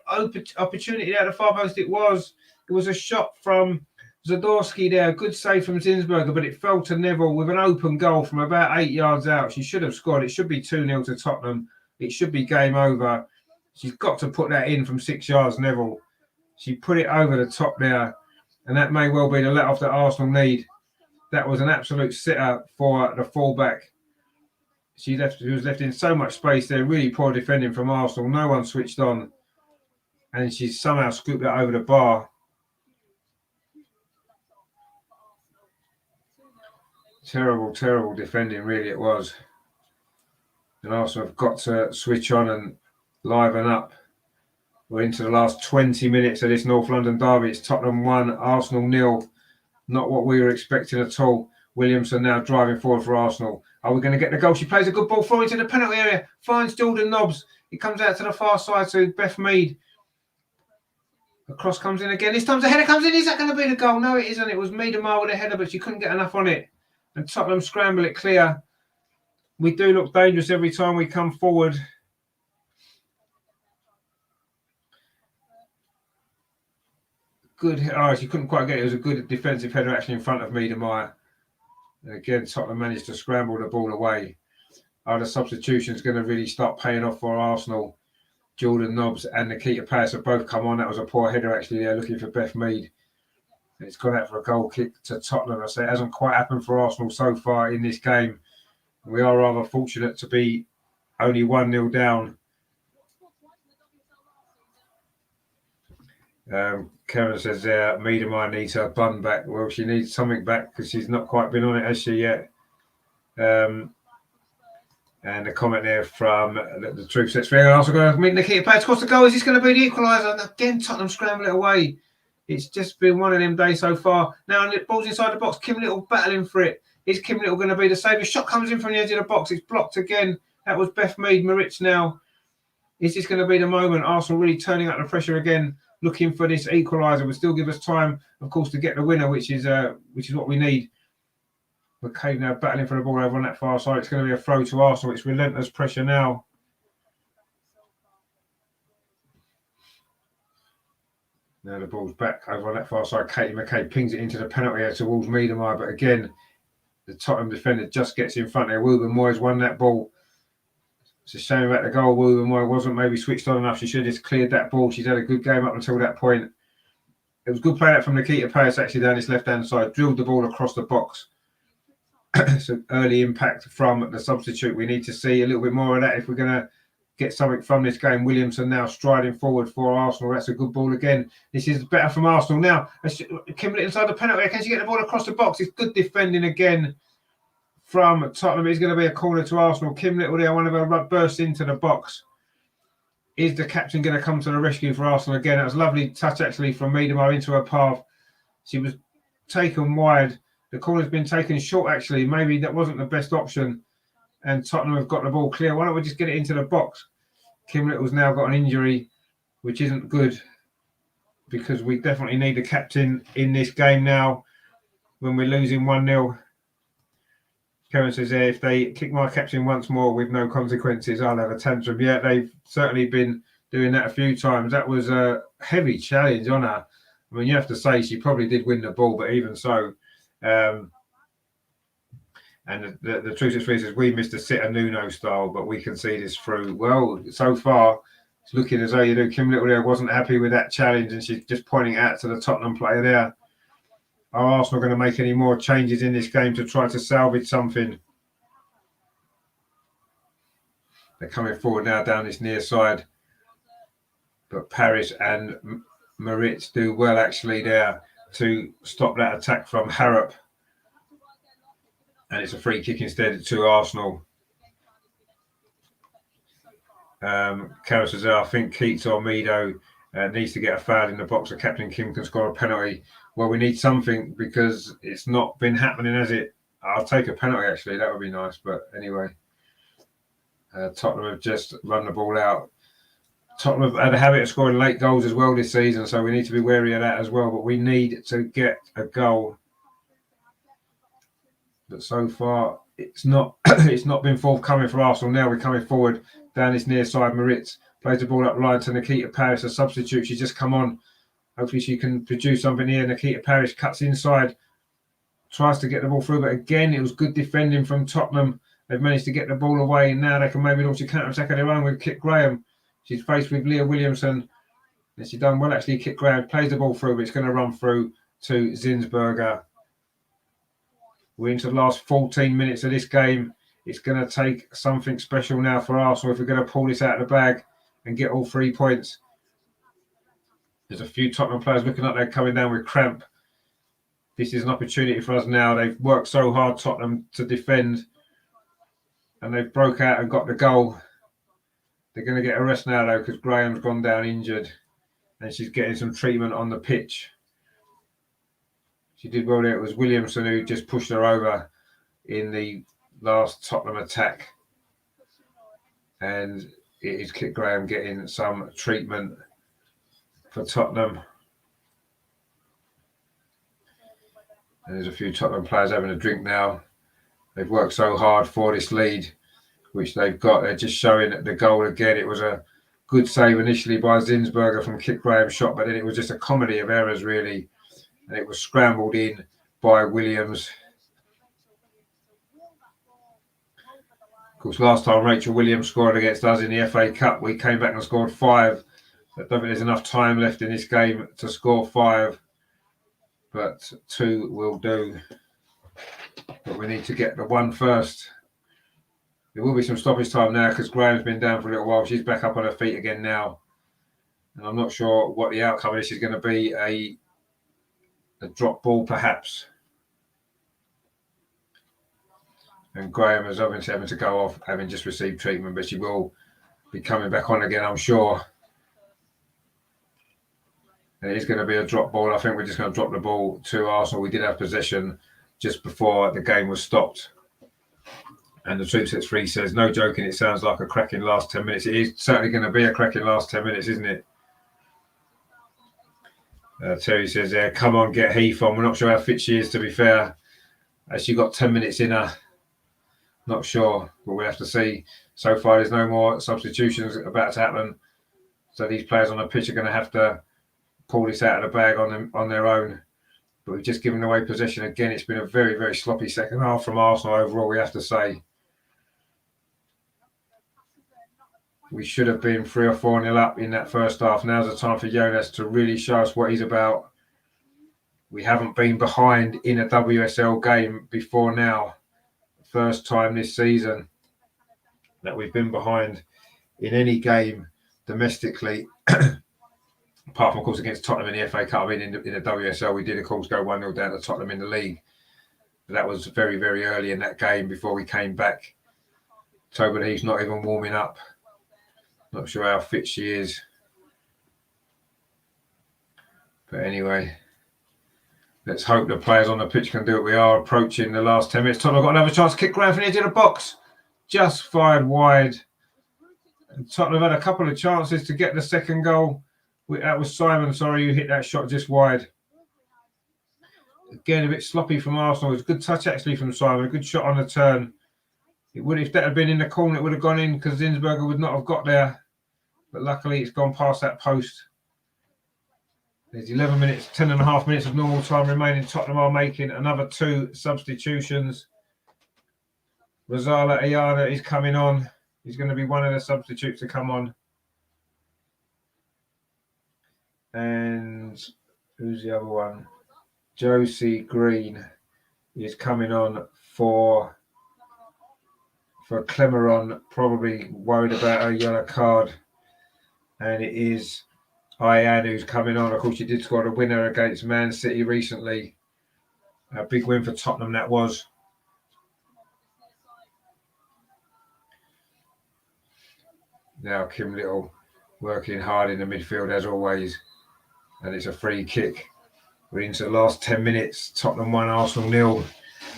opportunity at the far post? It was. It was a shot from Zadorski there. Good save from Zinsberger, but it fell to Neville with an open goal from about 8 yards out. She should have scored. It should be 2-0 to Tottenham. It should be game over. She's got to put that in from 6 yards, Neville. She put it over the top there, and that may well be the let-off that Arsenal need. That was an absolute sitter for the fullback. She was left in so much space there. Really poor defending from Arsenal. No one switched on, and she somehow scooped that over the bar. Terrible, terrible defending, really it was. And Arsenal have got to switch on and liven up. We're into the last 20 minutes of this North London derby. It's Tottenham 1, Arsenal 0. Not what we were expecting at all. Williamson now driving forward for Arsenal. Are we going to get the goal? She plays a good ball forward into the penalty area. Finds Jordan Nobbs. It comes out to the far side to Beth Mead. The cross comes in again. This time the header comes in. Is that going to be the goal? No, it isn't. It was Miedemar with a header, but she couldn't get enough on it. And Tottenham scramble it clear. We do look dangerous every time we come forward. Good. Oh, she couldn't quite get it. It was a good defensive header actually in front of Miedemar. And again, Tottenham managed to scramble the ball away. The substitution's going to really start paying off for Arsenal. Jordan Nobbs and Nikita Paris have both come on. That was a poor header actually there, looking for Beth Mead. And it's gone out for a goal kick to Tottenham. I say it hasn't quite happened for Arsenal so far in this game. We are rather fortunate to be only 1-0 down. Karen says Miedemar needs her bun back. Well, she needs something back because she's not quite been on it, has she, yet? And a comment there from the Truth Sets Free. Also going to meet Nikita Paris across the goal. Is this going to be the equaliser? Again, Tottenham scramble it away. It's just been one of them days so far. Now, the ball's inside the box. Kim Little battling for it. Is Kim Little going to be the saviour? Shot comes in from the edge of the box. It's blocked again. That was Beth Mead. Maritz now. Is this going to be the moment? Arsenal really turning up the pressure again, looking for this equaliser. Will still give us time, of course, to get the winner, which is what we need. McCabe now battling for the ball over on that far side. It's going to be a throw to Arsenal. It's relentless pressure now. Now the ball's back over on that far side. Katie McCabe pings it into the penalty area towards Miedemar, but again, the Tottenham defender just gets in front there. Wilbur Moyes won that ball. It's a shame about the goal. Wilbur Moyes wasn't maybe switched on enough. She should have just cleared that ball. She's had a good game up until that point. It was good playing out from Nikita Paris actually down his left-hand side, drilled the ball across the box. So early impact from the substitute. We need to see a little bit more of that if we're going to get something from this game. Williamson now striding forward for Arsenal. That's a good ball again. This is better from Arsenal now. Kimberley inside the penalty. Can she get the ball across the box? It's good defending again from Tottenham. It's going to be a corner to Arsenal. Kim Little there, one of her bursts into the box. Is the captain going to come to the rescue for Arsenal again? That was a lovely touch actually from Miedemar into her path. She was taken wide. The corner's been taken short actually. Maybe that wasn't the best option. And Tottenham have got the ball clear. Why don't we just get it into the box? Kim Little's now got an injury, which isn't good because we definitely need the captain in this game now when we're losing 1-0. Karen says there, if they kick my captain once more with no consequences, I'll have a tantrum. Yeah, they've certainly been doing that a few times. That was a heavy challenge on her. I mean, you have to say she probably did win the ball, but even so, and the truth is, says we missed a Sitter Nuno style, but we can see this through. Well, so far, it's looking as though Kim Little there wasn't happy with that challenge, and she's just pointing out to the Tottenham player there. Are Arsenal going to make any more changes in this game to try to salvage something? They're coming forward now down this near side, but Paris and Moritz do well actually there to stop that attack from Harrop. And it's a free kick instead to Arsenal. Carol says, I think Keats or Mido needs to get a foul in the box so Captain Kim can score a penalty. Well, we need something because it's not been happening, has it? I'll take a penalty, actually. That would be nice. But anyway, Tottenham have just run the ball out. Tottenham have had a habit of scoring late goals as well this season, so we need to be wary of that as well. But we need to get a goal. But so far, it's not been forthcoming for Arsenal. Now we're coming forward down this near side. Moritz plays the ball up line to Nikita Paris, a substitute. She's just come on. Hopefully she can produce something here. Nikita Paris cuts inside, tries to get the ball through, but again, it was good defending from Tottenham. They've managed to get the ball away, and now they can maybe launch a counter-attack of their own with Kit Graham. She's faced with Leah Williamson. And she's done well, actually. Kit Graham plays the ball through, but it's going to run through to Zinsberger. We're into the last 14 minutes of this game. It's going to take something special now for Arsenal if we're going to pull this out of the bag and get all 3 points. There's a few Tottenham players looking like they're coming down with cramp. This is an opportunity for us now. They've worked so hard, Tottenham, to defend. And they've broke out and got the goal. They're going to get a rest now, though, because Graham's gone down injured. And she's getting some treatment on the pitch. She did well there. It was Williamson who just pushed her over in the last Tottenham attack. And it is Kit Graham getting some treatment for Tottenham. And there's a few Tottenham players having a drink now. They've worked so hard for this lead, which they've got. They're just showing the goal again. It was a good save initially by Zinsberger from Kit Graham's shot, but then it was just a comedy of errors, really. And it was scrambled in by Williams. Of course, last time Rachel Williams scored against us in the FA Cup, we came back and scored 5. I don't think there's enough time left in this game to score 5, but 2 will do. But we need to get the 1 first. There will be some stoppage time now because Graham's been down for a little while. She's back up on her feet again now. And I'm not sure what the outcome of this is going to be. A drop ball, perhaps. And Graham is obviously having to go off, having just received treatment, but she will be coming back on again, I'm sure. And it is going to be a drop ball. I think we're just going to drop the ball to Arsenal. We did have possession just before the game was stopped. And the Troops at 3 says, no joking, it sounds like a cracking last 10 minutes. It is certainly going to be a cracking last 10 minutes, isn't it? Terry says, come on, get Heath on. We're not sure how fit she is, to be fair. She got 10 minutes in her. Not sure, but we'll have to see. So far, there's no more substitutions about to happen. So these players on the pitch are going to have to pull this out of the bag on their own. But we've just given away possession again. It's been a very, very sloppy second half from Arsenal overall, we have to say. We should have been 3 or 4-0 up in that first half. Now's the time for Jonas to really show us what he's about. We haven't been behind in a WSL game before now. First time this season that we've been behind in any game domestically, apart from, of course, against Tottenham in the FA Cup. I mean, in the WSL, we did, of course, go 1-0 down to Tottenham in the league. But that was very, very early in that game before we came back. Tobin Heath's not even warming up. Not sure how fit she is. But anyway, let's hope the players on the pitch can do it. We are approaching the last 10 minutes. Tottenham got another chance to kick ground from the edge of the box. Just fired wide. And Tottenham had a couple of chances to get the second goal. That was Simon, who hit that shot just wide. Again, a bit sloppy from Arsenal. It was a good touch actually from Simon. A good shot on the turn. It would, if that had been in the corner, it would have gone in because Zinsberger would not have got there. But luckily, it's gone past that post. There's 11 minutes, 10 and a half minutes of normal time remaining. Tottenham are making another 2 substitutions. Rosala Ayana is coming on. He's going to be one of the substitutes to come on. And who's the other one? Josie Green is coming on for Clemeron, probably worried about a yellow card. And it is Ayan who's coming on. Of course, she did score a winner against Man City recently. A big win for Tottenham, that was. Now Kim Little working hard in the midfield as always. And it's a free kick. We're into the last 10 minutes. Tottenham 1, Arsenal 0.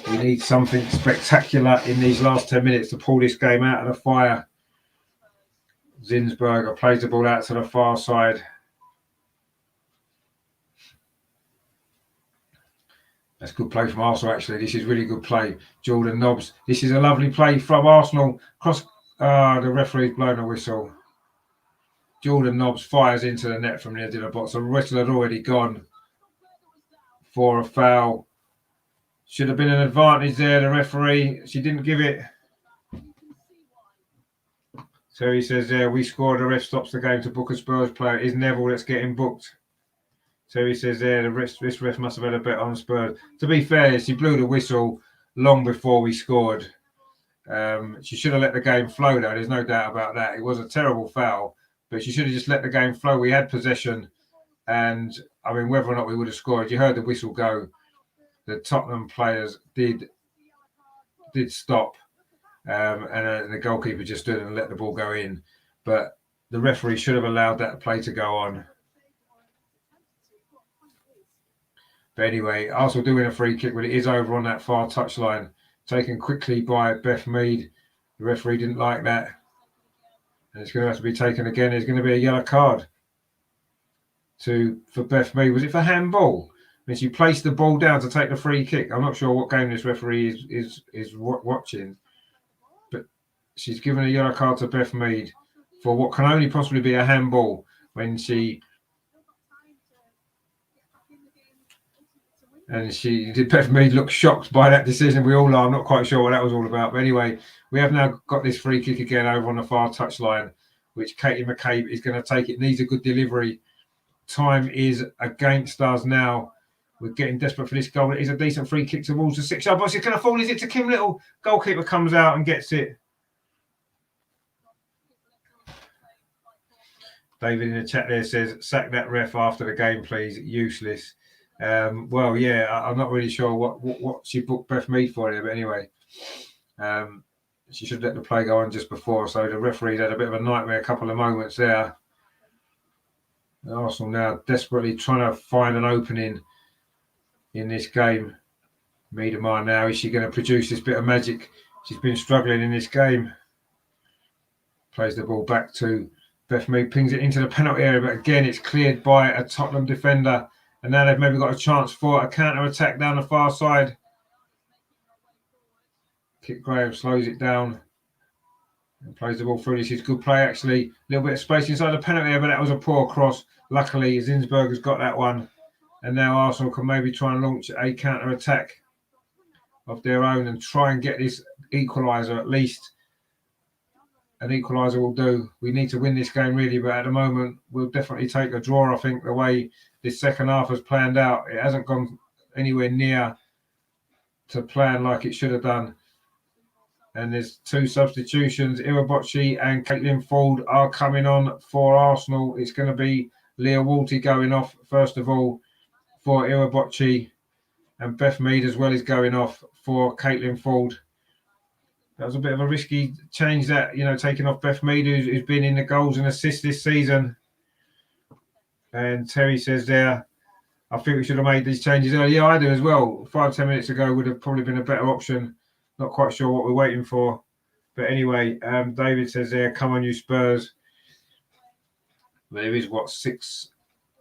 We need something spectacular in these last 10 minutes to pull this game out of the fire. Zinsberger plays the ball out to the far side. That's good play from Arsenal, actually. This is really good play. Jordan Nobbs. This is a lovely play from Arsenal. The referee's blown a whistle. Jordan Nobbs fires into the net from the edge of the box. The whistle had already gone for a foul. Should have been an advantage there, the referee. She didn't give it. So he says, we scored, the ref stops the game to book a Spurs player. It is Neville that's getting booked. So he says, this ref must have had a bet on Spurs. To be fair, she blew the whistle long before we scored. She should have let the game flow, though. There's no doubt about that. It was a terrible foul, but she should have just let the game flow. We had possession, and I mean, whether or not we would have scored, you heard the whistle go. The Tottenham players did stop, and the goalkeeper just stood and let the ball go in. But the referee should have allowed that play to go on. But anyway, Arsenal doing a free kick, but it is over on that far touchline, taken quickly by Beth Mead. The referee didn't like that, and it's going to have to be taken again. There's going to be a yellow card for Beth Mead. Was it for handball? I mean, she placed the ball down to take the free kick. I'm not sure what game this referee is watching, but she's given a yellow card to Beth Mead for what can only possibly be a handball when she. And Beth Mead look shocked by that decision. We all are. I'm not quite sure what that was all about. But anyway, we have now got this free kick again over on the far touchline, which Katie McCabe is going to take. It needs a good delivery. Time is against us now. We're getting desperate for this goal. It is a decent free kick towards the 6-yard box. It's going to fall. Is it to Kim Little? Goalkeeper comes out and gets it. David in the chat there says, sack that ref after the game, please. Useless. Well, yeah, I'm not really sure what she booked Beth Mead for there, but anyway, she should let the play go on just before. So the referee's had a bit of a nightmare, a couple of moments there. Arsenal now desperately trying to find an opening in this game. Miedemar now, is she going to produce this bit of magic? She's been struggling in this game. Plays the ball back to Beth Mead, pings it into the penalty area, but again, it's cleared by a Tottenham defender. And now they've maybe got a chance for a counter-attack down the far side. Kit Graham slows it down and plays the ball through. This is good play, actually. A little bit of space inside the penalty area, but that was a poor cross. Luckily, Zinsberger's got that one. And now Arsenal can maybe try and launch a counter-attack of their own and try and get this equaliser at least. An equaliser will do. We need to win this game, really, but at the moment, we'll definitely take a draw, I think, the way this second half has planned out. It hasn't gone anywhere near to plan like it should have done. And there's 2 substitutions. Iwabochi and Caitlin Ford are coming on for Arsenal. It's going to be Leah Walty going off, first of all, for Iwabochi. And Beth Mead as well is going off for Caitlin Ford. That was a bit of a risky change, that, taking off Beth Mead, who's been in the goals and assists this season. And Terry says there, I think we should have made these changes earlier. Yeah, I do as well. 5-10 minutes ago would have probably been a better option. Not quite sure what we're waiting for. But anyway, David says there, come on, you Spurs. There is,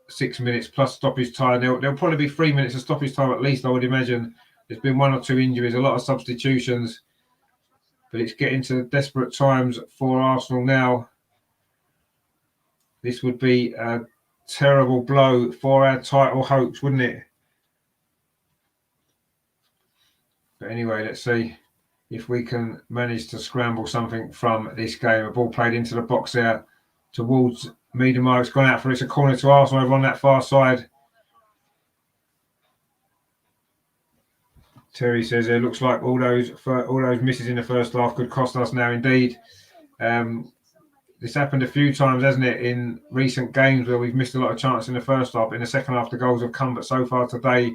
6 minutes plus stoppage time. There'll probably be 3 minutes of stoppage time at least, I would imagine. There's been 1 or 2 injuries, a lot of substitutions. But it's getting to desperate times for Arsenal now. This would be a terrible blow for our title hopes, wouldn't it? But anyway, let's see if we can manage to scramble something from this game. A ball played into the box there towards Miedemar. It's gone out for it's a corner to Arsenal over on that far side. Terry says it looks like all those misses in the first half could cost us now indeed. This happened a few times, hasn't it, in recent games where we've missed a lot of chances in the first half. In the second half, the goals have come, but so far today,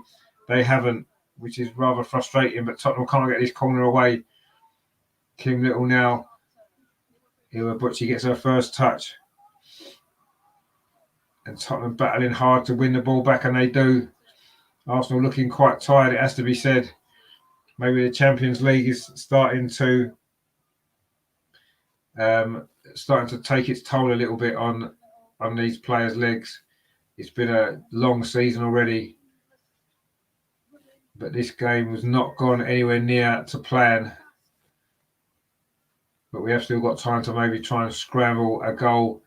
they haven't, which is rather frustrating. But Tottenham can't get this corner away. Kim Little now. Iwabochi gets her first touch. And Tottenham battling hard to win the ball back, and they do. Arsenal looking quite tired, it has to be said. Maybe the Champions League is starting to take its toll a little bit on these players' legs. It's been a long season already, but this game was not gone anywhere near to plan. But we have still got time to maybe try and scramble a goal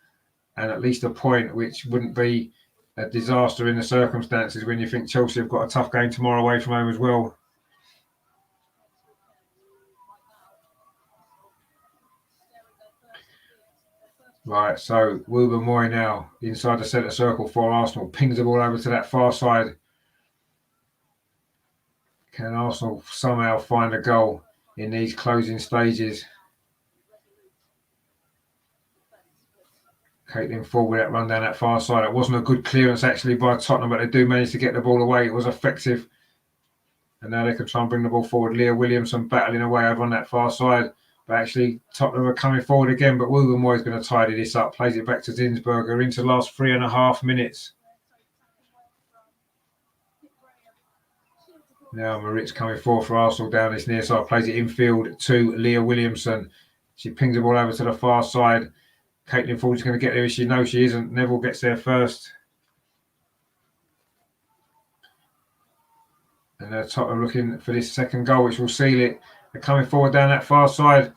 and at least a point, which wouldn't be a disaster in the circumstances when you think Chelsea have got a tough game tomorrow away from home as well. Right, so Wilbur Moy now inside the centre circle for Arsenal. Pings the ball over to that far side. Can Arsenal somehow find a goal in these closing stages? Caitlin Ford with that run down that far side. It wasn't a good clearance actually by Tottenham, but they do manage to get the ball away. It was effective. And now they can try and bring the ball forward. Leah Williamson battling away over on that far side. But actually, Tottenham are coming forward again. But Wilbur Moy is going to tidy this up. Plays it back to Zinsberger into the last 3.5 minutes. Now Maritz coming forward for Arsenal down this near side. Plays it infield to Leah Williamson. She pings the ball over to the far side. Caitlin Ford is going to get there. She knows she isn't. Neville gets there first. And Tottenham looking for this second goal, which will seal it. They're coming forward down that far side.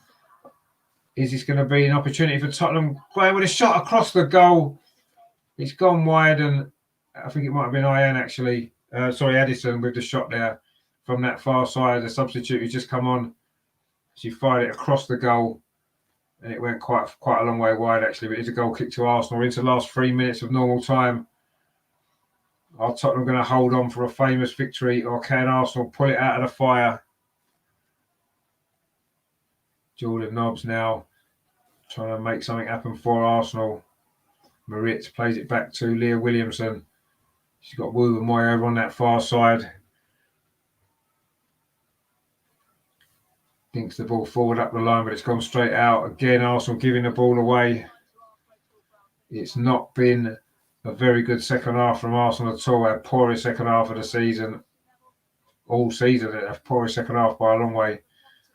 Is this going to be an opportunity for Tottenham? Graham with a shot across the goal. It's gone wide, and I think it might have been Ian actually. Addison with the shot there from that far side. The substitute who's just come on. She fired it across the goal, and it went quite a long way wide actually. But it's a goal kick to Arsenal into the last 3 minutes of normal time. Are Tottenham going to hold on for a famous victory, or can Arsenal pull it out of the fire? Jordan Nobbs now trying to make something happen for Arsenal. Maritz plays it back to Leah Williamson. She's got Wilbur Moy over on that far side. Dinks the ball forward up the line, but it's gone straight out. Again, Arsenal giving the ball away. It's not been a very good second half from Arsenal at all. Our poorest second half of the season. All season, a poorest second half by a long way.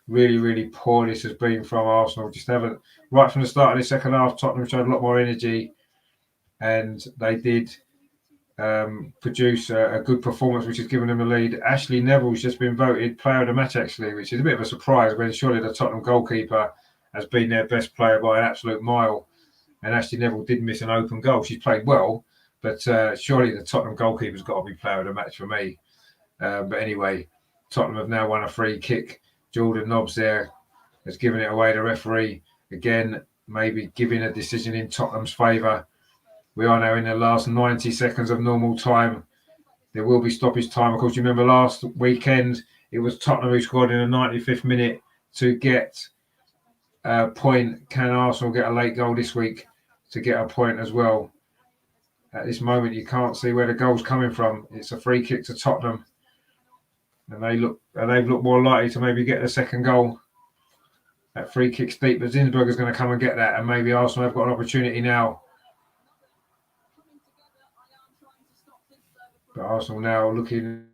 Really, really poor this has been from Arsenal. Just haven't, right from the start of the second half, Tottenham showed a lot more energy, and they did produce a good performance, which has given them the lead. Ashley Neville's just been voted player of the match, actually, which is a bit of a surprise when surely the Tottenham goalkeeper has been their best player by an absolute mile. And Ashley Neville did miss an open goal. She's played well, but surely the Tottenham goalkeeper's got to be player of the match for me. But anyway, Tottenham have now won a free kick. Jordan Nobbs there has given it away. The referee, again, maybe giving a decision in Tottenham's favour. We are now in the last 90 seconds of normal time. There will be stoppage time. Of course, you remember last weekend, it was Tottenham who scored in the 95th minute to get a point. Can Arsenal get a late goal this week to get a point as well? At this moment, you can't see where the goal's coming from. It's a free kick to Tottenham, and they've looked more likely to maybe get the second goal. That free kick's deep, but Zinsberger's going to come and get that, and maybe Arsenal have got an opportunity now. But Arsenal now looking,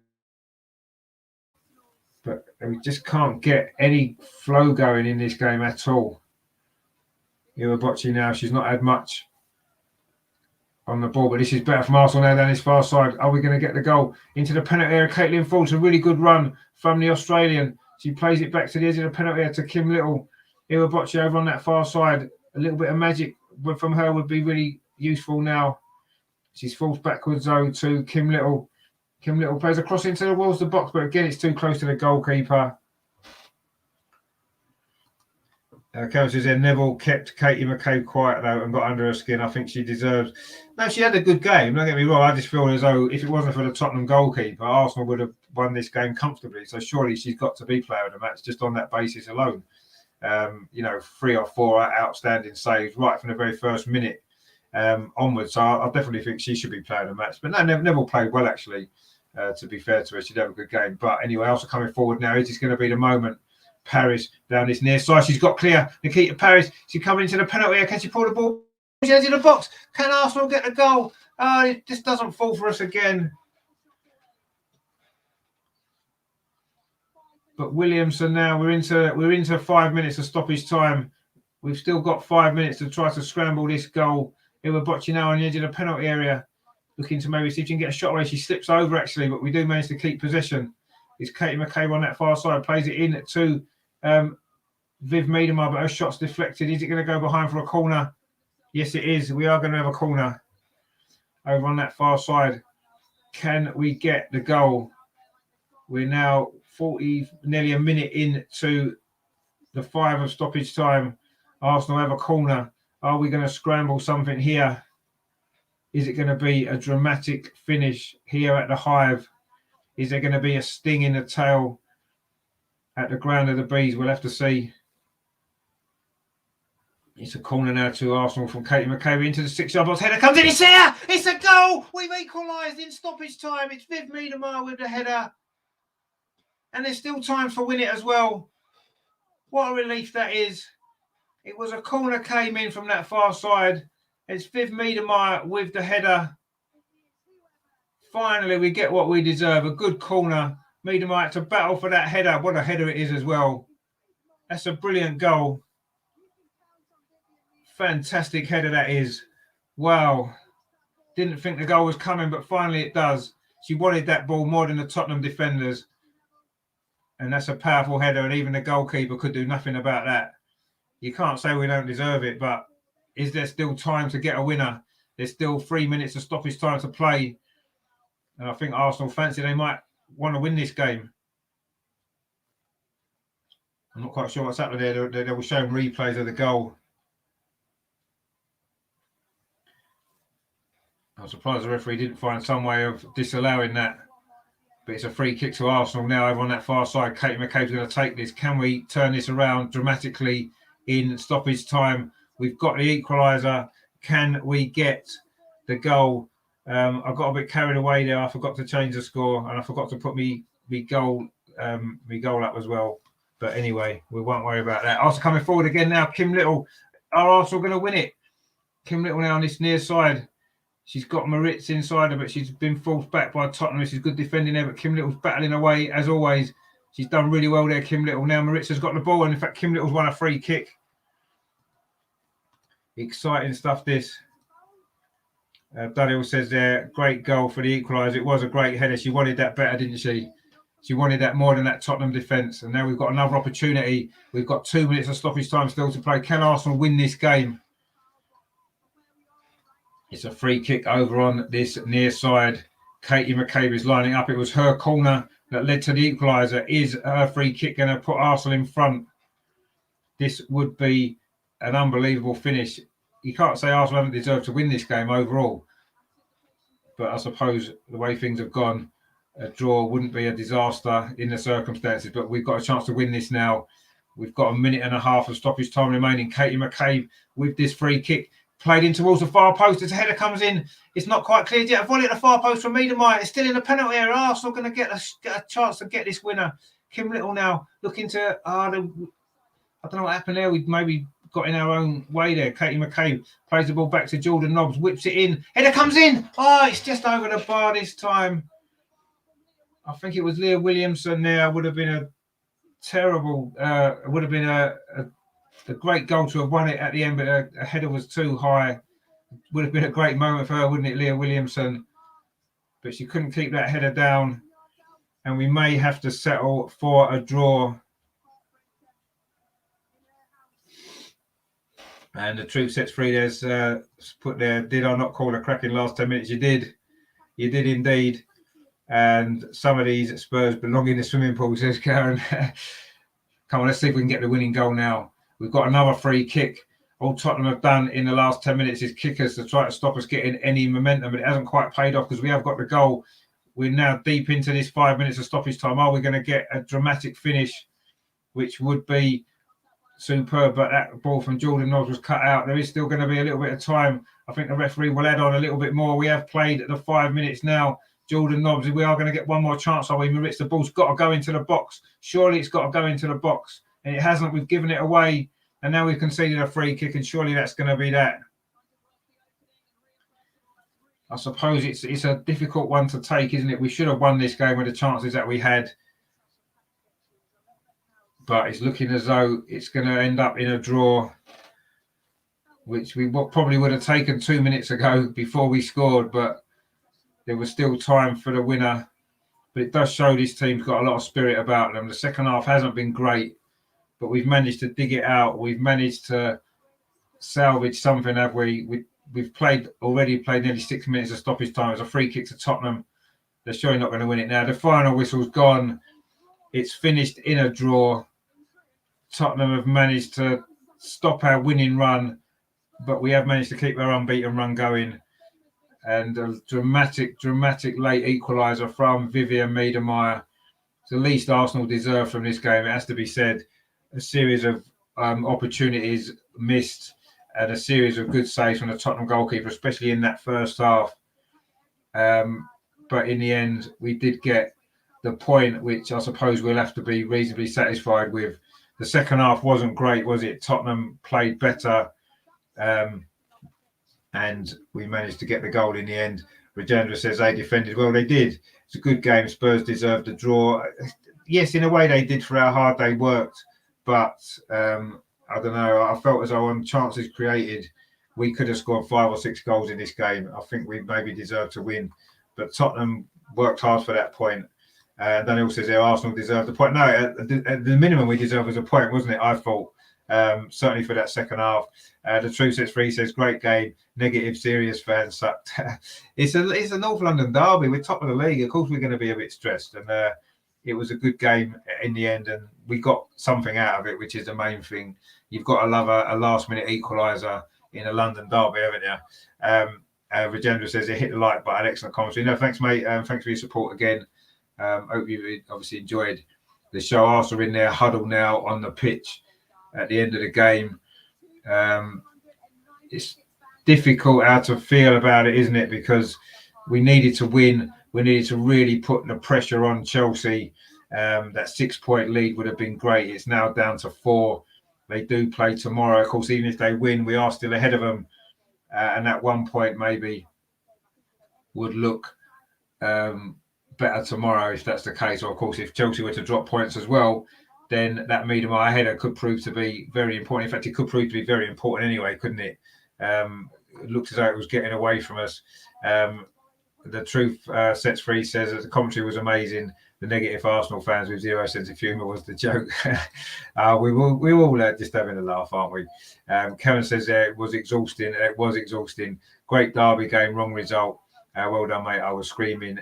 but we just can't get any flow going in this game at all. Iwabochi now, she's not had much on the ball, but this is better from Arsenal now down this far side. Are we going to get the goal into the penalty area? Caitlin Ford's a really good run from the Australian. She plays it back to the edge of the penalty area to Kim Little. Iwabochi over on that far side. A little bit of magic from her would be really useful now. She's forced backwards though to Kim Little. Kim Little plays across into the walls of the box, but again it's too close to the goalkeeper. Karen says there, Neville kept Katie McCabe quiet though and got under her skin. I think she deserves. No, she had a good game. Don't get me wrong. I just feel as though if it wasn't for the Tottenham goalkeeper, Arsenal would have won this game comfortably. So surely she's got to be player of the match just on that basis alone. 3 or 4 outstanding saves right from the very first minute onwards. So I definitely think she should be player of the match. But no, Neville played well actually. To be fair to her, she'd have a good game. But anyway, also coming forward now, is this going to be the moment? Paris down this near side. She's got clear. Nikita Paris. She's coming into the penalty area. Can she pull the ball? She has in the box. Can Arsenal get the goal? It just doesn't fall for us again. But Williamson now, we're into 5 minutes of stoppage time. We've still got 5 minutes to try to scramble this goal. Iwabochi now on the edge of the penalty area, looking to maybe see if she can get a shot away. She slips over actually, but we do manage to keep possession. It's Katie McCabe on that far side, plays it in to Viv Miedemar, but her shot's deflected. Is it going to go behind for a corner? Yes, it is. We are going to have a corner over on that far side. Can we get the goal? We're now nearly a minute into the 5 of stoppage time. Arsenal have a corner. Are we going to scramble something here? Is it going to be a dramatic finish here at the Hive? Is there going to be a sting in the tail at the ground of the Bees? We'll have to see. It's a corner now to Arsenal from Katie McCabe into the 6-yard box. Header comes in. It's here. It's a goal. We've equalised in stoppage time. It's Viv Miedemar with the header. And there's still time for win it as well. What a relief that is. It was a corner came in from that far side. It's Viv Miedemar with the header. Finally, we get what we deserve. A good corner. Miedemar had to battle for that header. What a header it is as well. That's a brilliant goal. Fantastic header that is. Wow. Didn't think the goal was coming, but finally it does. She wanted that ball more than the Tottenham defenders. And that's a powerful header, and even the goalkeeper could do nothing about that. You can't say we don't deserve it, but is there still time to get a winner? There's still 3 minutes of stoppage time to play. And I think Arsenal fancy they might want to win this game. I'm not quite sure what's happening there. They were showing replays of the goal. I'm surprised the referee didn't find some way of disallowing that. But it's a free kick to Arsenal now over on that far side. Katie McCabe's going to take this. Can we turn this around dramatically in stoppage time? We've got the equaliser. Can we get the goal? I got a bit carried away there. I forgot to change the score, and I forgot to put me goal up as well. But anyway, we won't worry about that. Arsenal coming forward again now. Kim Little. Are Arsenal going to win it? Kim Little now on this near side. She's got Maritz inside her, but she's been forced back by Tottenham. She's good defending there, but Kim Little's battling away as always. She's done really well there, Kim Little. Now Maritz has got the ball, and in fact, Kim Little's won a free kick. Exciting stuff, this. Daniel says there, great goal for the equaliser. It was a great header. She wanted that better, didn't she? She wanted that more than that Tottenham defence. And now we've got another opportunity. We've got 2 minutes of stoppage time still to play. Can Arsenal win this game? It's a free kick over on this near side. Katie McCabe is lining up. It was her corner that led to the equaliser. Is her free kick going to put Arsenal in front? This would be an unbelievable finish. You can't say Arsenal haven't deserved to win this game overall. but I suppose the way things have gone, a draw wouldn't be a disaster in the circumstances. But we've got a chance to win this now. We've got a minute and a half of stoppage time remaining. Katie McCabe with this free kick played in towards the far post. As a header comes in, it's not quite cleared yet. A volley at the far post from Miedemeier. It's still in the penalty area. Arsenal going to get a chance to get this winner. Kim Little now looking to. I don't know what happened there. We maybe got in our own way there. Katie McCabe plays the ball back to Jordan Nobbs, whips it in. Header comes in. Oh, it's just over the bar this time. I think it was Leah Williamson there. Would have been a terrible. Would have been a great goal to have won it at the end, but a header was too high. Would have been a great moment for her, wouldn't it, Leah Williamson? But she couldn't keep that header down, and we may have to settle for a draw. And the truth sets free. There's put there. Did I not call a cracking last 10 minutes? You did. You did indeed. And some of these Spurs belong in the swimming pool, says Karen. Come on, let's see if we can get the winning goal now. We've got another free kick. All Tottenham have done in the last 10 minutes is kick us to try to stop us getting any momentum, but it hasn't quite paid off because we have got the goal. We're now deep into this 5 minutes of stoppage time. Are we going to get a dramatic finish, which would be superb? But that ball from Jordan Nobbs was cut out. There is still going to be a little bit of time. I think the referee will add on a little bit more. We have played the 5 minutes now. Jordan Nobbs, we are going to get one more chance, are we, Maritz? The ball's got to go into the box. Surely it's got to go into the box. And it hasn't. We've given it away. And now we've conceded a free kick, and surely that's going to be that. I suppose it's a difficult one to take, isn't it? We should have won this game with the chances that we had. But it's looking as though it's going to end up in a draw, which we probably would have taken 2 minutes ago before we scored. But there was still time for the winner. But it does show this team's got a lot of spirit about them. The second half hasn't been great, but we've managed to dig it out. We've managed to salvage something, have we? We've already played nearly 6 minutes of stoppage time. It's a free kick to Tottenham. They're surely not going to win it now. The final whistle's gone. It's finished in a draw. Tottenham have managed to stop our winning run, but we have managed to keep our unbeaten run going. And a dramatic late equaliser from Vivian Miedemeier. It's the least Arsenal deserve from this game, it has to be said. A series of opportunities missed and a series of good saves from the Tottenham goalkeeper, especially in that first half. But in the end, we did get the point, which I suppose we'll have to be reasonably satisfied with. The second half wasn't great, was it? Tottenham played better. And we managed to get the goal in the end. Rajendra says they defended well. They did. It's a good game. Spurs deserved a draw. Yes, in a way they did for how hard they worked. But I don't know. I felt as though on chances created, we could have scored 5 or 6 goals in this game. I think we maybe deserved to win. But Tottenham worked hard for that point. Daniel says there Arsenal deserved the point. No, at the minimum we deserved was a point, wasn't it? I thought. Certainly for that second half. The Truth Sets Free says great game. Negative serious fans sucked. It's a North London derby. We're top of the league. Of course we're going to be a bit stressed, and it was a good game in the end, and we got something out of it, which is the main thing. You've got to love a last minute equaliser in a London derby, haven't you? Rajendra says it hit the like button. Excellent commentary. No, thanks mate. Thanks for your support again. Hope you obviously enjoyed the show. Arsenal in there huddled now on the pitch at the end of the game. It's difficult how to feel about it, isn't it? Because we needed to win. We needed to really put the pressure on Chelsea. That 6-point lead would have been great. It's now down to 4. They do play tomorrow. Of course, even if they win, we are still ahead of them. And that 1 point maybe would look better tomorrow if that's the case. Or, of course, if Chelsea were to drop points as well, then that Miedemeier header could prove to be very important. In fact, it could prove to be very important anyway, couldn't it? It looked as though it was getting away from us. The Truth Sets Free says that the commentary was amazing. The negative Arsenal fans with zero sense of humour was the joke. We're all just having a laugh, aren't we? Karen says it was exhausting. It was exhausting. Great derby game, wrong result. Well done, mate. I was screaming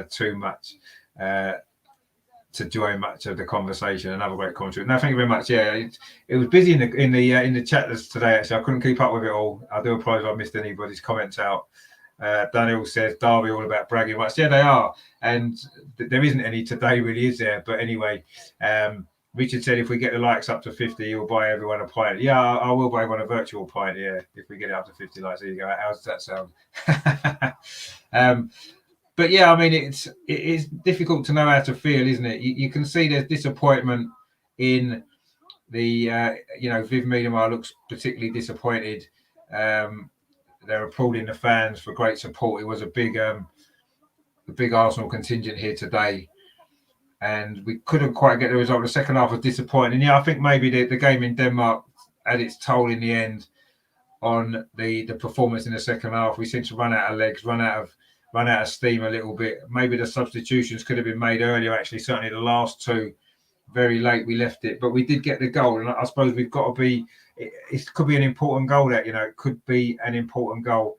too much to join much of the conversation. Another great commentary. No, thank you very much. Yeah, it was busy in the chat today. Actually, I couldn't keep up with it all. I do apologise if I missed anybody's comments out. Daniel says Derby all about bragging rights. Yeah, they are, and there isn't any today, really, is there? But anyway, Richard said if we get the likes up to 50, he'll buy everyone a pint. Yeah, I will buy everyone a virtual pint. Yeah, if we get it up to 50 likes, there you go. How does that sound? But yeah, I mean, it is difficult to know how to feel, isn't it? You can see there's disappointment in the, Viv Miedemar looks particularly disappointed. They're applauding the fans for great support. It was a big Arsenal contingent here today, and we couldn't quite get the result. The second half was disappointing. Yeah, I think maybe the game in Denmark had its toll in the end on the performance in the second half. We seemed to run out of legs, run out of steam a little bit. Maybe the substitutions could have been made earlier. Actually, certainly the last two, very late we left it, but we did get the goal, and I suppose we've got to be. It could be an important goal. That it could be an important goal.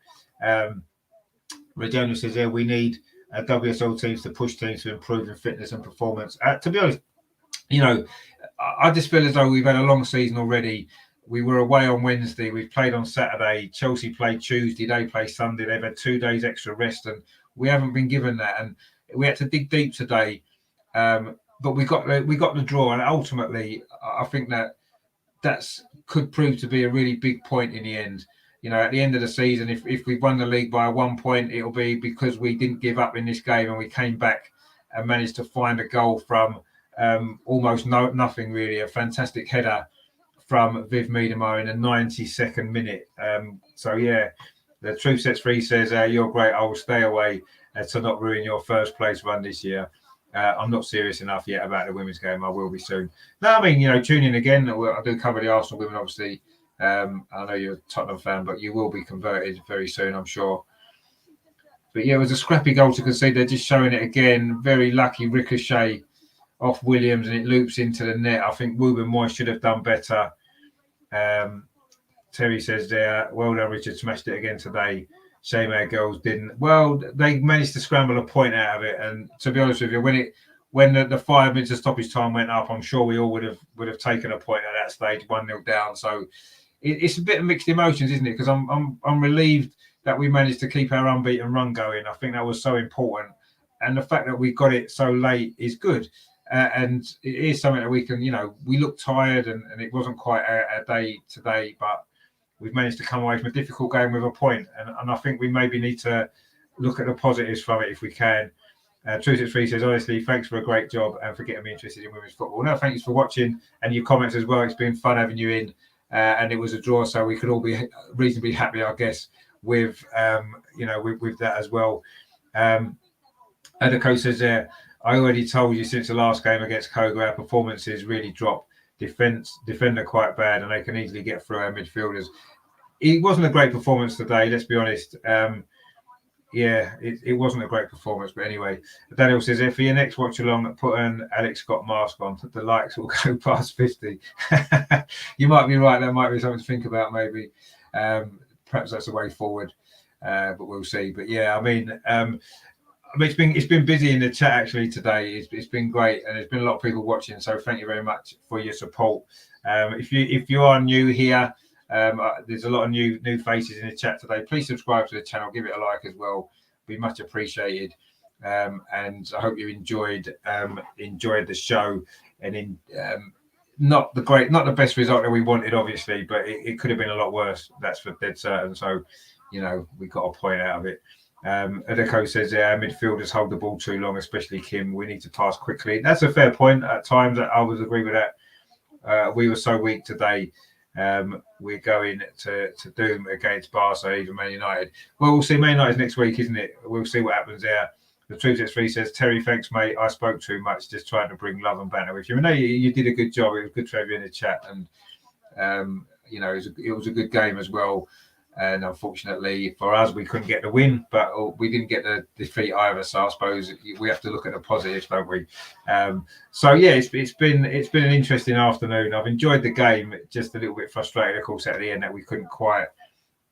Regina says, "Yeah, we need WSL teams to push teams to improve in fitness and performance." To be honest, I just feel as though we've had a long season already. We were away on Wednesday. We've played on Saturday. Chelsea played Tuesday. They play Sunday. They've had 2 days extra rest, and we haven't been given that. And we had to dig deep today. But we got the draw, and ultimately, I think that's could prove to be a really big point in the end. At the end of the season, if we've won the league by 1 point, it'll be because we didn't give up in this game and we came back and managed to find a goal from almost nothing really. A fantastic header from Viv Miedemar in the 92nd minute. So yeah, the Truth Sets Free says, "You're great. I will stay away to not ruin your first place run this year." I'm not serious enough yet about the women's game. I will be soon. No, I mean, tune in again. I do cover the Arsenal women, obviously. I know you're a Tottenham fan, but you will be converted very soon, I'm sure. But yeah, it was a scrappy goal to concede. They're just showing it again. Very lucky ricochet off Williams, and it loops into the net. I think Ruben Moy should have done better. Terry says there, well done, Richard, smashed it again today. Shame our girls didn't. Well, they managed to scramble a point out of it, and to be honest with you, when the 5 minutes of stoppage time went up, I'm sure we all would have taken a point at that stage, 1-0 down. So it's a bit of mixed emotions, isn't it? Because I'm relieved that we managed to keep our unbeaten run going. I think that was so important, and the fact that we got it so late is good. And it is something that we can, we look tired, and it wasn't quite our day today, but we've managed to come away from a difficult game with a point, and I think we maybe need to look at the positives from it if we can. Truth Free says, honestly, thanks for a great job and for getting me interested in women's football. No, thanks for watching and your comments as well. It's been fun having you in, and it was a draw, so we could all be reasonably happy, I guess, with with that as well. Adako says there, I already told you since the last game against Koga, our performances really dropped. Defender quite bad, and they can easily get through our midfielders. It wasn't a great performance today, let's be honest. It wasn't a great performance, but anyway. Daniel says, if for your next watch along, put an Alex Scott mask on, the likes will go past 50. You might be right, that might be something to think about, maybe. Perhaps that's the way forward, but we'll see. But yeah, I mean, it's been busy in the chat actually today. It's been great, and there's been a lot of people watching. So thank you very much for your support. If you are new here, there's a lot of new faces in the chat today. Please subscribe to the channel, give it a like as well. Be much appreciated. And I hope you enjoyed the show. And not the best result that we wanted, obviously, but it could have been a lot worse. That's for dead certain. So we got a point out of it. Adeko says our midfielders hold the ball too long, especially Kim. We need to pass quickly. That's a fair point. At times, I would agree with that. We were so weak today. We're going to Doom against Barca, even Man United. Well, we'll see. Man United next week, isn't it? We'll see what happens there. The Truth Sets Free says, Terry, thanks, mate. I spoke too much, just trying to bring love and banter with you. I know you did a good job. It was good to have you in the chat, and it was a good game as well. And unfortunately for us, we couldn't get the win, but we didn't get the defeat either. So I suppose we have to look at the positives, don't we? So yeah, it's been an interesting afternoon. I've enjoyed the game. Just a little bit frustrated, of course, at the end that we couldn't quite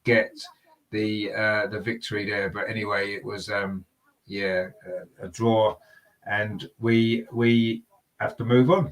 get the victory there. But anyway, it was a draw, and we have to move on.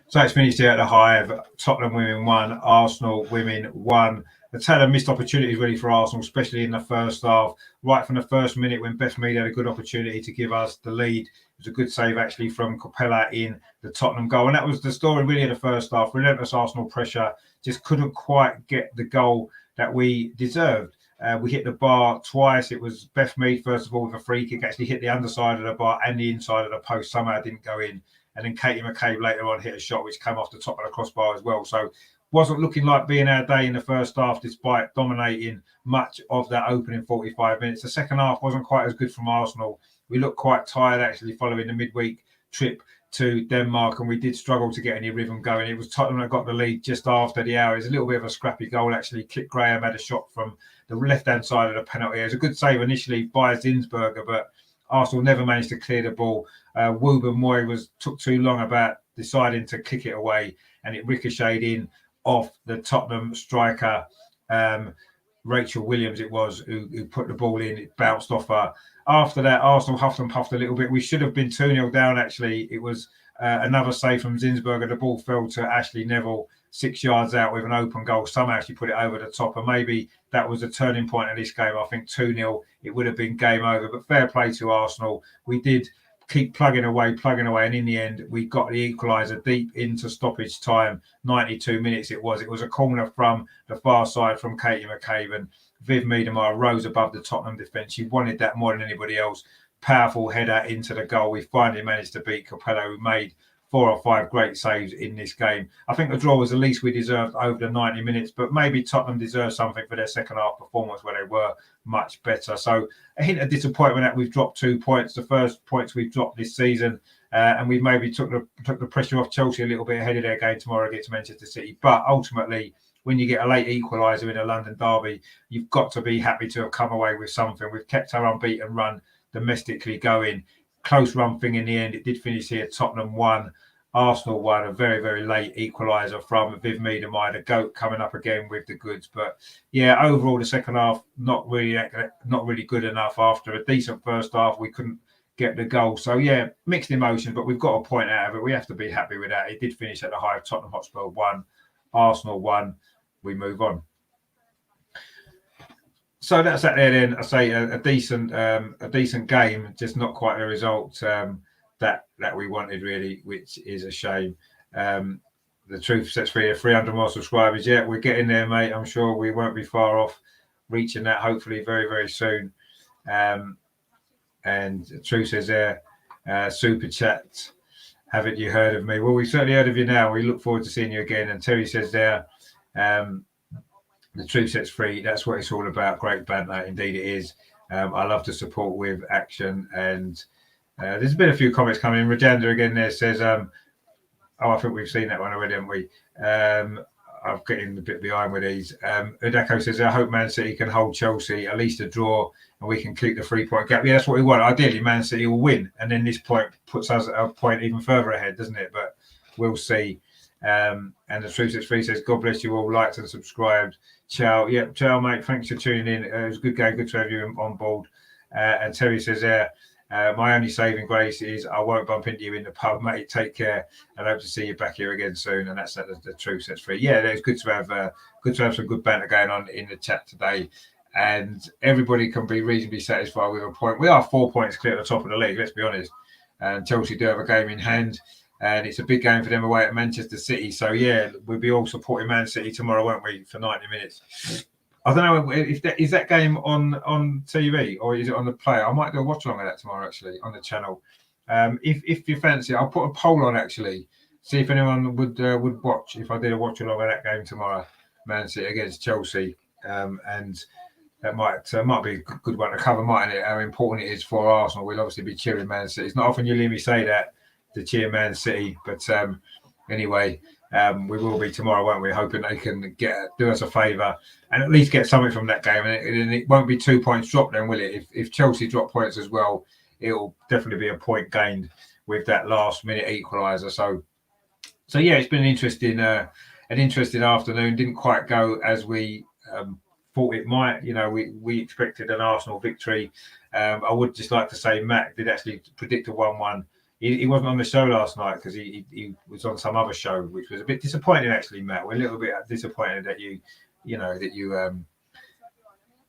So it's finished here at the Hive. Tottenham women 1, Arsenal women 1. The Tottenham missed opportunities really for Arsenal, especially in the first half. Right from the first minute when Beth Mead had a good opportunity to give us the lead. It was a good save actually from Capella in the Tottenham goal. And that was the story really of the first half. Relentless Arsenal pressure, just couldn't quite get the goal that we deserved. We hit the bar twice. It was Beth Mead, first of all, with a free kick, actually hit the underside of the bar and the inside of the post. Somehow didn't go in. And then Katie McCabe later on hit a shot which came off the top of the crossbar as well. So wasn't looking like being our day in the first half, despite dominating much of that opening 45 minutes. The second half wasn't quite as good from Arsenal. We looked quite tired actually following the midweek trip to Denmark, and we did struggle to get any rhythm going. It was Tottenham that got the lead just after the hour. It's a little bit of a scrappy goal actually. Kit Graham had a shot from the left-hand side of the penalty. It was a good save initially by Zinsberger, but Arsenal never managed to clear the ball. Wooben Moy took too long about deciding to kick it away, and it ricocheted in off the Tottenham striker, Rachel Williams it was, who put the ball in. It bounced off her. After that, Arsenal huffed and puffed a little bit. We should have been 2-0 down, actually. It was another save from Zinsberger. The ball fell to Ashley Neville 6 yards out with an open goal. Somehow she put it over the top, and maybe that was a turning point of this game. I think 2-0, it would have been game over. But fair play to Arsenal. We did keep plugging away, and in the end, we got the equaliser deep into stoppage time. 92 minutes it was. It was a corner from the far side from Katie McCabe, and Viv Miedemar rose above the Tottenham defence. She wanted that more than anybody else. Powerful header into the goal. We finally managed to beat Capello, who made 4 or 5 great saves in this game. I think the draw was the least we deserved over the 90 minutes, but maybe Tottenham deserved something for their second half performance where they were much better. So a hint of disappointment that we've dropped 2 points, the first points we've dropped this season, and we maybe took the pressure off Chelsea a little bit ahead of their game tomorrow against Manchester City. But ultimately, when you get a late equaliser in a London derby, you've got to be happy to have come away with something. We've kept our unbeaten run domestically going. Close run thing in the end. It did finish here. Tottenham 1, Arsenal 1. A very, very late equaliser from Viv Miedemar, the GOAT, coming up again with the goods. But yeah, overall the second half not really good enough. After a decent first half, we couldn't get the goal. So yeah, mixed emotions, but we've got a point out of it. We have to be happy with that. It did finish at the Hive. Tottenham Hotspur 1, Arsenal 1. We move on. So that's that there then. I say a decent game, just not quite the result that we wanted really, which is a shame. The truth sets free 300 more subscribers. Yeah, we're getting there, mate. I'm sure we won't be far off reaching that, hopefully very, very soon. And the truth says there, super chat, haven't you heard of me? Well, we've certainly heard of you now. We look forward to seeing you again. And Terry says there, the truth sets free. That's what it's all about. Great banter, indeed it is. I love to support with action. And there's been a few comments coming in. Rajanda again there says, I think we've seen that one already, haven't we? I'm getting a bit behind with these. Udako says, I hope Man City can hold Chelsea, at least a draw, and we can keep the 3-point gap. Yeah, that's what we want. Ideally, Man City will win, and then this point puts us a point even further ahead, doesn't it? But we'll see. And the Truth Sets Free says, God bless you all, liked and subscribed. Ciao. Yeah, ciao, mate. Thanks for tuning in. It was a good game. Good to have you on board. And Terry says, my only saving grace is I won't bump into you in the pub, mate. Take care, and hope to see you back here again soon. And that's the Truth Sets Free. Yeah, it's good to have some good banter going on in the chat today, and everybody can be reasonably satisfied with a point. We are 4 points clear at the top of the league. Let's be honest. And Chelsea do have a game in hand, and it's a big game for them away at Manchester City. So yeah, we'll be all supporting Man City tomorrow, won't we, for 90 minutes? I don't know if that game on TV or is it on the player. I might do a watch along of that tomorrow, actually, on the channel. If you fancy, I'll put a poll on, actually, see if anyone would watch if I did a watch along of that game tomorrow, Man City against Chelsea, and that might be a good one to cover, mightn't it? How important it is for Arsenal. We'll obviously be cheering Man City. It's not often you hear me say that, to cheer Man City, but anyway. We will be tomorrow, won't we? Hoping they can do us a favour and at least get something from that game. And it won't be 2 points dropped then, will it? If Chelsea drop points as well, it'll definitely be a point gained with that last minute equaliser. So yeah, it's been an interesting afternoon. Didn't quite go as we thought it might. You know, we expected an Arsenal victory. I would just like to say Matt did actually predict a 1-1 he wasn't on the show last night because he was on some other show, which was a bit disappointing actually, Matt. We're a little bit disappointed that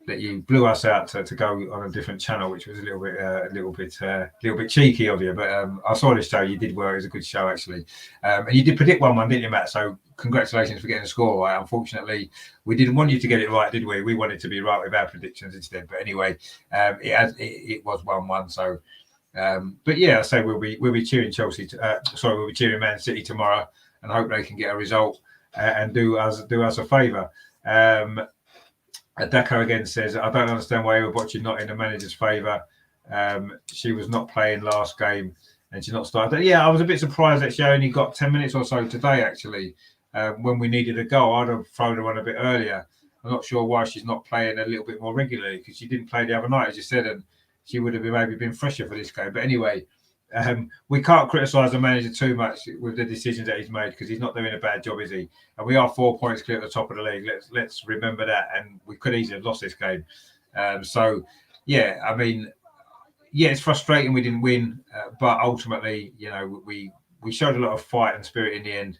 that you blew us out to go on a different channel, which was a little bit cheeky of you. But I saw this show. You did well. It was a good show actually, and you did predict 1-1, didn't you, Matt? So congratulations for getting the score right. Unfortunately, we didn't want you to get it right, did we? We wanted to be right with our predictions instead. But anyway, it was 1-1. So, but yeah, I say we'll be cheering Chelsea. We'll be cheering Man City tomorrow, and hope they can get a result and do us a favour. Dako again says, I don't understand why you were watching not in the manager's favour. She was not playing last game and she's not started. Yeah, I was a bit surprised that she only got 10 minutes or so today, actually, when we needed a goal. I'd have thrown her on a bit earlier. I'm not sure why she's not playing a little bit more regularly because she didn't play the other night, as you said, and she would have maybe been fresher for this game. But anyway, we can't criticise the manager too much with the decisions that he's made because he's not doing a bad job, is he? And we are 4 points clear at the top of the league. Let's remember that. And we could easily have lost this game. So, yeah, I mean, yeah, it's frustrating we didn't win, but ultimately, we showed a lot of fight and spirit in the end.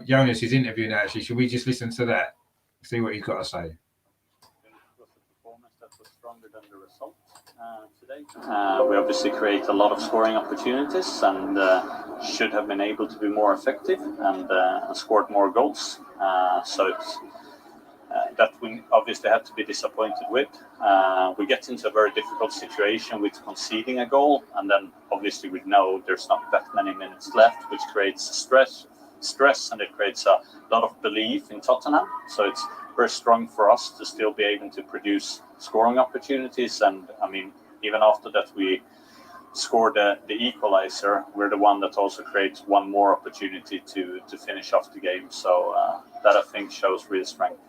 Jonas is interviewing actually. Should we just listen to that? See what he's got to say. It was a performance that was stronger than the result today. We obviously create a lot of scoring opportunities and should have been able to be more effective and scored more goals. So it's that we obviously had to be disappointed with. We get into a very difficult situation with conceding a goal, and then obviously we know there's not that many minutes left, which creates stress, and it creates a lot of belief in Tottenham. So it's very strong for us to still be able to produce scoring opportunities. And I mean, even after that we scored the equalizer, we're the one that also creates one more opportunity to finish off the game. So that I think shows real strength.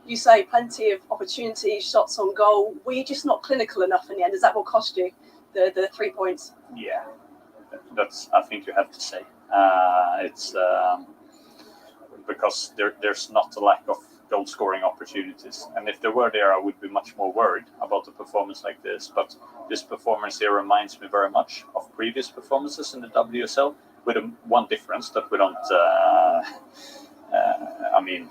You say plenty of opportunities, shots on goal. Were you just not clinical enough in the end? Is that what cost you the 3 points? Yeah, that's I think you have to say. It's because there's not a lack of goal scoring opportunities, and if there were there, I would be much more worried about a performance like this. But this performance here reminds me very much of previous performances in the WSL, with one difference that we don't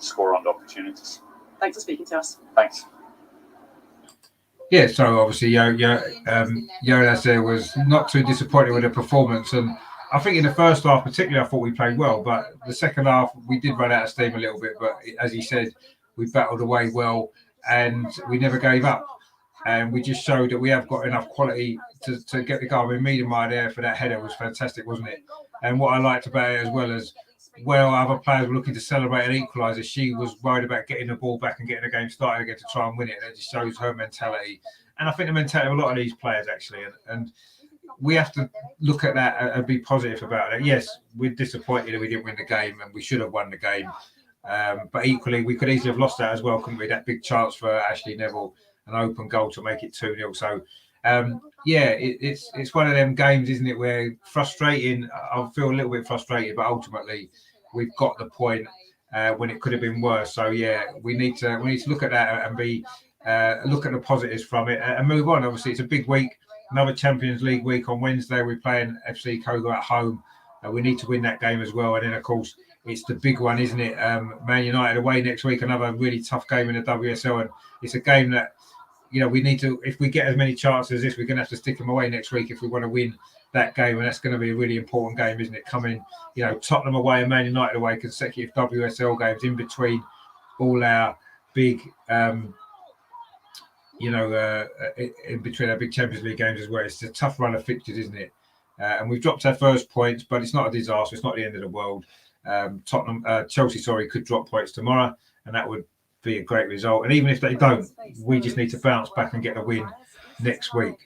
score on the opportunities. Thanks for speaking to us. Thanks. Yeah, so obviously Jonas there was not too disappointed with the performance, and I think in the first half particularly I thought we played well, but the second half we did run out of steam a little bit. But as he said, we battled away well and we never gave up, and we just showed that we have got enough quality to get the goal. I mean, Miedemar there for that header was fantastic, wasn't it? And what I liked about it as well as other players were looking to celebrate an equaliser, she was worried about getting the ball back and getting the game started again to try and win it. That just shows her mentality, and I think the mentality of a lot of these players actually, and we have to look at that and be positive about it. Yes, we're disappointed that we didn't win the game, and we should have won the game. But equally, we could easily have lost that as well, couldn't we? That big chance for Ashley Neville, an open goal to make it 2-0. So, it's one of them games, isn't it, where frustrating. I feel a little bit frustrated, but ultimately, we've got the point when it could have been worse. So, yeah, we need to look at that and be look at the positives from it and move on. Obviously, it's a big week. Another Champions League week on Wednesday. We're playing FC Kogo at home. We need to win that game as well. And then, of course, it's the big one, isn't it? Man United away next week, another really tough game in the WSL. And it's a game that, we need to, if we get as many chances as this, we're going to have to stick them away next week if we want to win that game. And that's going to be a really important game, isn't it? Coming, Tottenham away and Man United away, consecutive WSL games in between all our big in between our big Champions League games as well. It's a tough run of fixtures, isn't it? And we've dropped our first points, but it's not a disaster. It's not the end of the world. Chelsea, could drop points tomorrow, and that would be a great result. And even if they don't, we just need to bounce back and get a win next week.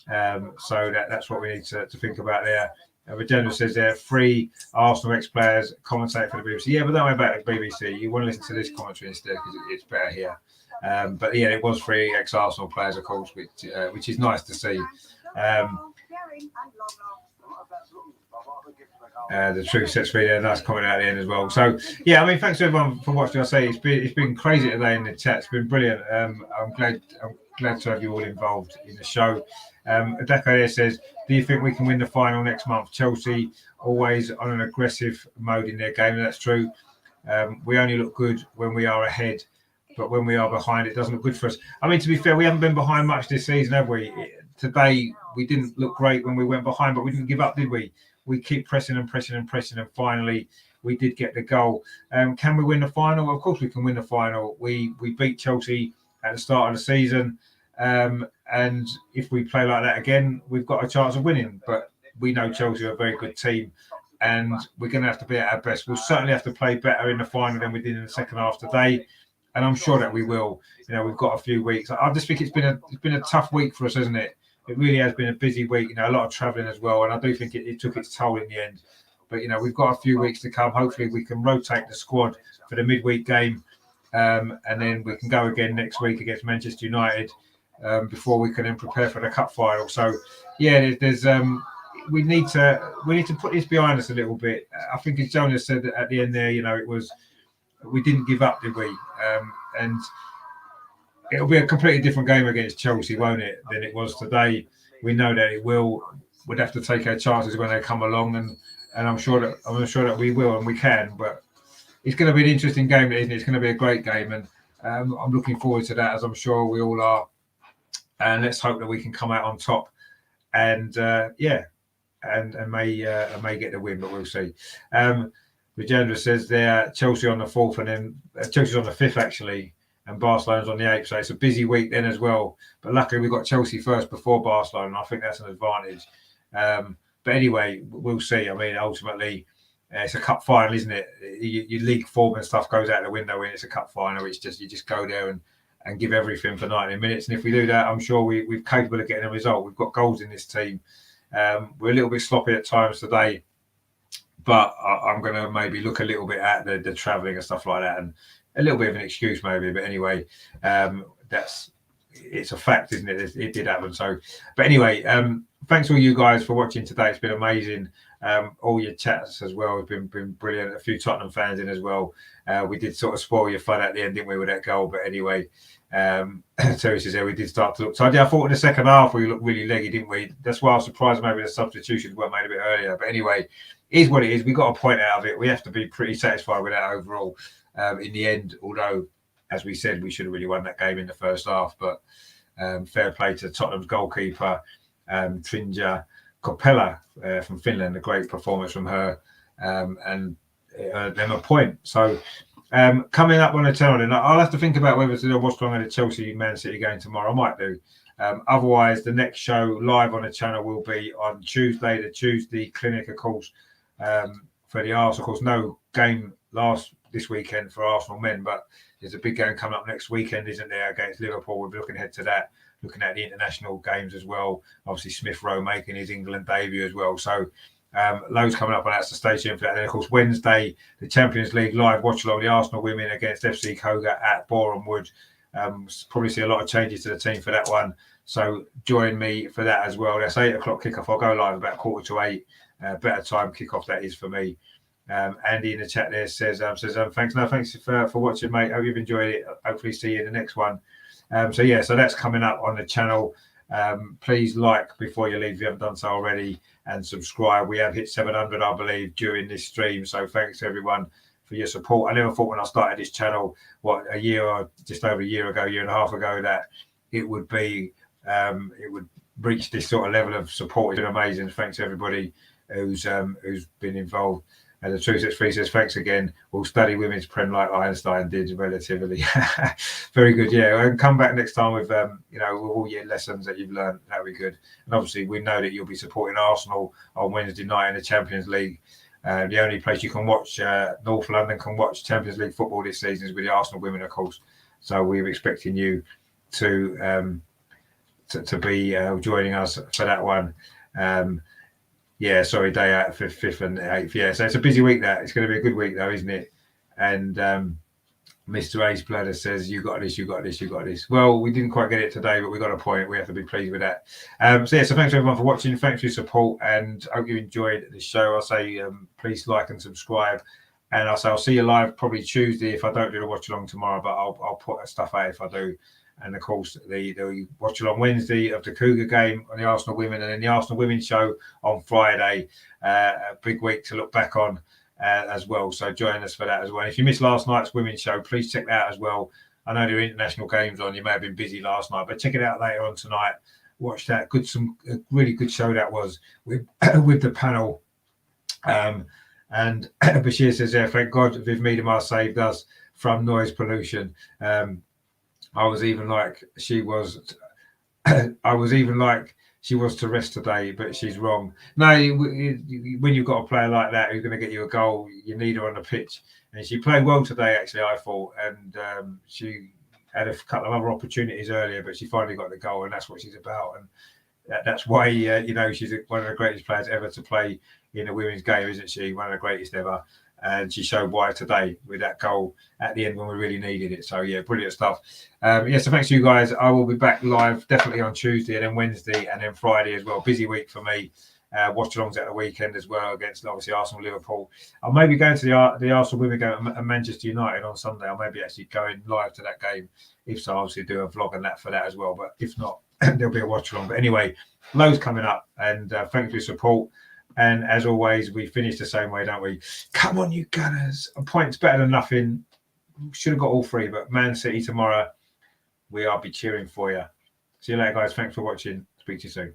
So that's what we need to think about there. Regina says there, 3 Arsenal ex-players commentate for the BBC. Yeah, but don't worry about the BBC. You want to listen to this commentary instead because it's better here. But yeah, it was 3 ex-Arsenal players, of course, which is nice to see. The truth sets free there. Nice comment at the end as well. So yeah, I mean, thanks to everyone for watching. I say it's been crazy today in the chat. It's been brilliant. I'm glad to have you all involved in the show. Adeko there says, do you think we can win the final next month? Chelsea always on an aggressive mode in their game. That's true. We only look good when we are ahead, but when we are behind, it doesn't look good for us. I mean, to be fair, we haven't been behind much this season, have we? Today, we didn't look great when we went behind, but we didn't give up, did we? We keep pressing and pressing and pressing, and finally, we did get the goal. Can we win the final? Of course, we can win the final. We beat Chelsea at the start of the season, and if we play like that again, we've got a chance of winning. But we know Chelsea are a very good team, and we're going to have to be at our best. We'll certainly have to play better in the final than we did in the second half today, and I'm sure that we will. You know, we've got a few weeks. I just think it's been a tough week for us, hasn't it? It really has been a busy week. You know, a lot of travelling as well, and I do think it took its toll in the end. But you know, we've got a few weeks to come. Hopefully, we can rotate the squad for the midweek game, and then we can go again next week against Manchester United before we can then prepare for the cup final. So, yeah, there's we need to put this behind us a little bit. I think as Jonas said at the end there, you know, we didn't give up, did we? And it'll be a completely different game against Chelsea, won't it, than it was today. We know that it will. We'd have to take our chances when they come along, and I'm sure that we will and we can. But it's going to be an interesting game, isn't it? It's going to be a great game, and I'm looking forward to that, as I'm sure we all are. And let's hope that we can come out on top, and and may get the win, but we'll see. Rajendra says there Chelsea on the 4th, and then Chelsea's on the 5th actually, and Barcelona's on the 8th. So it's a busy week then as well. But luckily we've got Chelsea first before Barcelona, and I think that's an advantage. But anyway, we'll see. I mean, ultimately, it's a cup final, isn't it? Your league form and stuff goes out the window when it's a cup final. It's just you just go there and give everything for 90 minutes. And if we do that, I'm sure we're capable of getting a result. We've got goals in this team. We're a little bit sloppy at times today, but I'm going to maybe look a little bit at the travelling and stuff like that, and a little bit of an excuse maybe. But anyway, it's a fact, isn't it? It did happen. So, but anyway, thanks all you guys for watching today. It's been amazing. All your chats as well have been brilliant. A few Tottenham fans in as well. We did sort of spoil your fun at the end, didn't we, with that goal? But anyway, Terry says we did start to look tidy. I thought in the second half we looked really leggy, didn't we? That's why I was surprised maybe the substitutions weren't made a bit earlier. But anyway, it is what it is. We got a point out of it. We have to be pretty satisfied with that overall. In the end, although as we said, we should have really won that game in the first half. But fair play to Tottenham's goalkeeper, Trinja Kopela from Finland. A great performance from her, and them a point. So coming up on the channel, then I'll have to think about whether to do a Watchalong at the Chelsea Man City game tomorrow. I might do. Otherwise, the next show live on the channel will be on Tuesday, the Tuesday clinic, of course, for the Arsenal. Of course, no game this weekend for Arsenal men, but there's a big game coming up next weekend, isn't there, against Liverpool? We'll be looking ahead to that, looking at the international games as well. Obviously, Smith Rowe making his England debut as well. So loads coming up on that, so stay tuned for that. And of course, Wednesday, the Champions League live watch along, the Arsenal women against FC Koga at Boreham Wood. Probably see a lot of changes to the team for that one. So join me for that as well. That's 8 o'clock kickoff. I'll go live about 7:45. Better time kickoff that is for me. Andy in the chat there says thanks. No, thanks for watching, mate. Hope you've enjoyed it. Hopefully see you in the next one. So that's coming up on the channel. Please like before you leave if you haven't done so already, and subscribe. We have hit 700, I believe, during this stream. So thanks everyone for your support. I never thought when I started this channel, just over a year and a half ago, that it would be it would reach this sort of level of support. It's been amazing. Thanks to everybody who's been involved. And the Truth Sets Free says, thanks again. We'll study women's Prem like Einstein did relatively. Very good, yeah. And come back next time with, with all your lessons that you've learned. That'd be good. And obviously, we know that you'll be supporting Arsenal on Wednesday night in the Champions League. The only place you can watch, North London can watch Champions League football this season is with the Arsenal women, of course. So we're expecting you to be joining us for that one. Day out, 5th and 8th. Yeah, so it's a busy week. It's going to be a good week, though, isn't it? And Mr. Ace Bladder says, you got this, you got this, you got this. Well, we didn't quite get it today, but we got a point. We have to be pleased with that. So thanks everyone for watching. Thanks for your support, and I hope you enjoyed the show. I'll say please like and subscribe, and I'll see you live probably Tuesday if I don't do the watch along tomorrow, but I'll put stuff out if I do. And of course, the watch along Wednesday of the Cougar game on the Arsenal women, and then the Arsenal women's show on Friday. A big week to look back on. As well, so join us for that as well. If you missed last night's women's show, please check that out as well. I know there are international games on. You may have been busy last night, but check it out later on tonight. Watch that. A really good show that was with with the panel. And Bashir says, "Yeah, thank God Viv Miedemar saved us from noise pollution." I was even like she was. I was even like. She was to rest today, but she's wrong. No, when you've got a player like that who's going to get you a goal, you need her on the pitch. And she played well today, actually, I thought. And she had a couple of other opportunities earlier, but she finally got the goal, and that's what she's about. And that's why, she's one of the greatest players ever to play in a women's game, isn't she? One of the greatest ever. And she showed why today with that goal at the end when we really needed it. So, yeah, brilliant stuff. So thanks to you guys. I will be back live definitely on Tuesday and then Wednesday and then Friday as well. Busy week for me. Watch-alongs at the weekend as well against, obviously, Arsenal, Liverpool. I'll maybe go to the Arsenal women game at Manchester United on Sunday. I'll maybe actually going live to that game. If so, obviously do a vlog and that for that as well. But if not, there'll be a watch-along. But anyway, loads coming up. And thanks for your support. And as always, we finish the same way, don't we? Come on, you Gunners. A point's better than nothing. Should have got all three, but Man City tomorrow, we'll be cheering for you. See you later, guys. Thanks for watching. Speak to you soon.